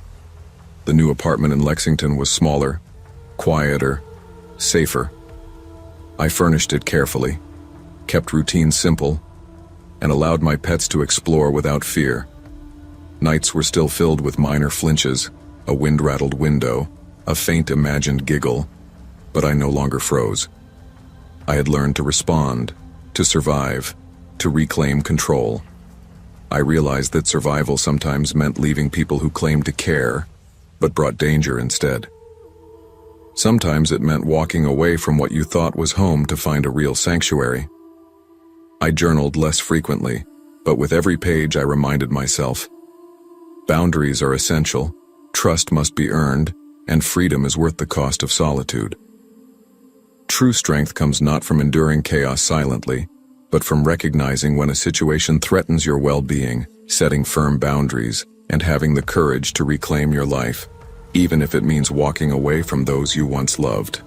The new apartment in Lexington was smaller, quieter, safer. I furnished it carefully, kept routines simple, and allowed my pets to explore without fear. Nights were still filled with minor flinches, a wind-rattled window, a faint imagined giggle, but I no longer froze. I had learned to respond, to survive, to reclaim control. I realized that survival sometimes meant leaving people who claimed to care, but brought danger instead. Sometimes it meant walking away from what you thought was home to find a real sanctuary. I journaled less frequently, but with every page I reminded myself, boundaries are essential, trust must be earned, and freedom is worth the cost of solitude. True strength comes not from enduring chaos silently, but from recognizing when a situation threatens your well-being, setting firm boundaries, and having the courage to reclaim your life, even if it means walking away from those you once loved.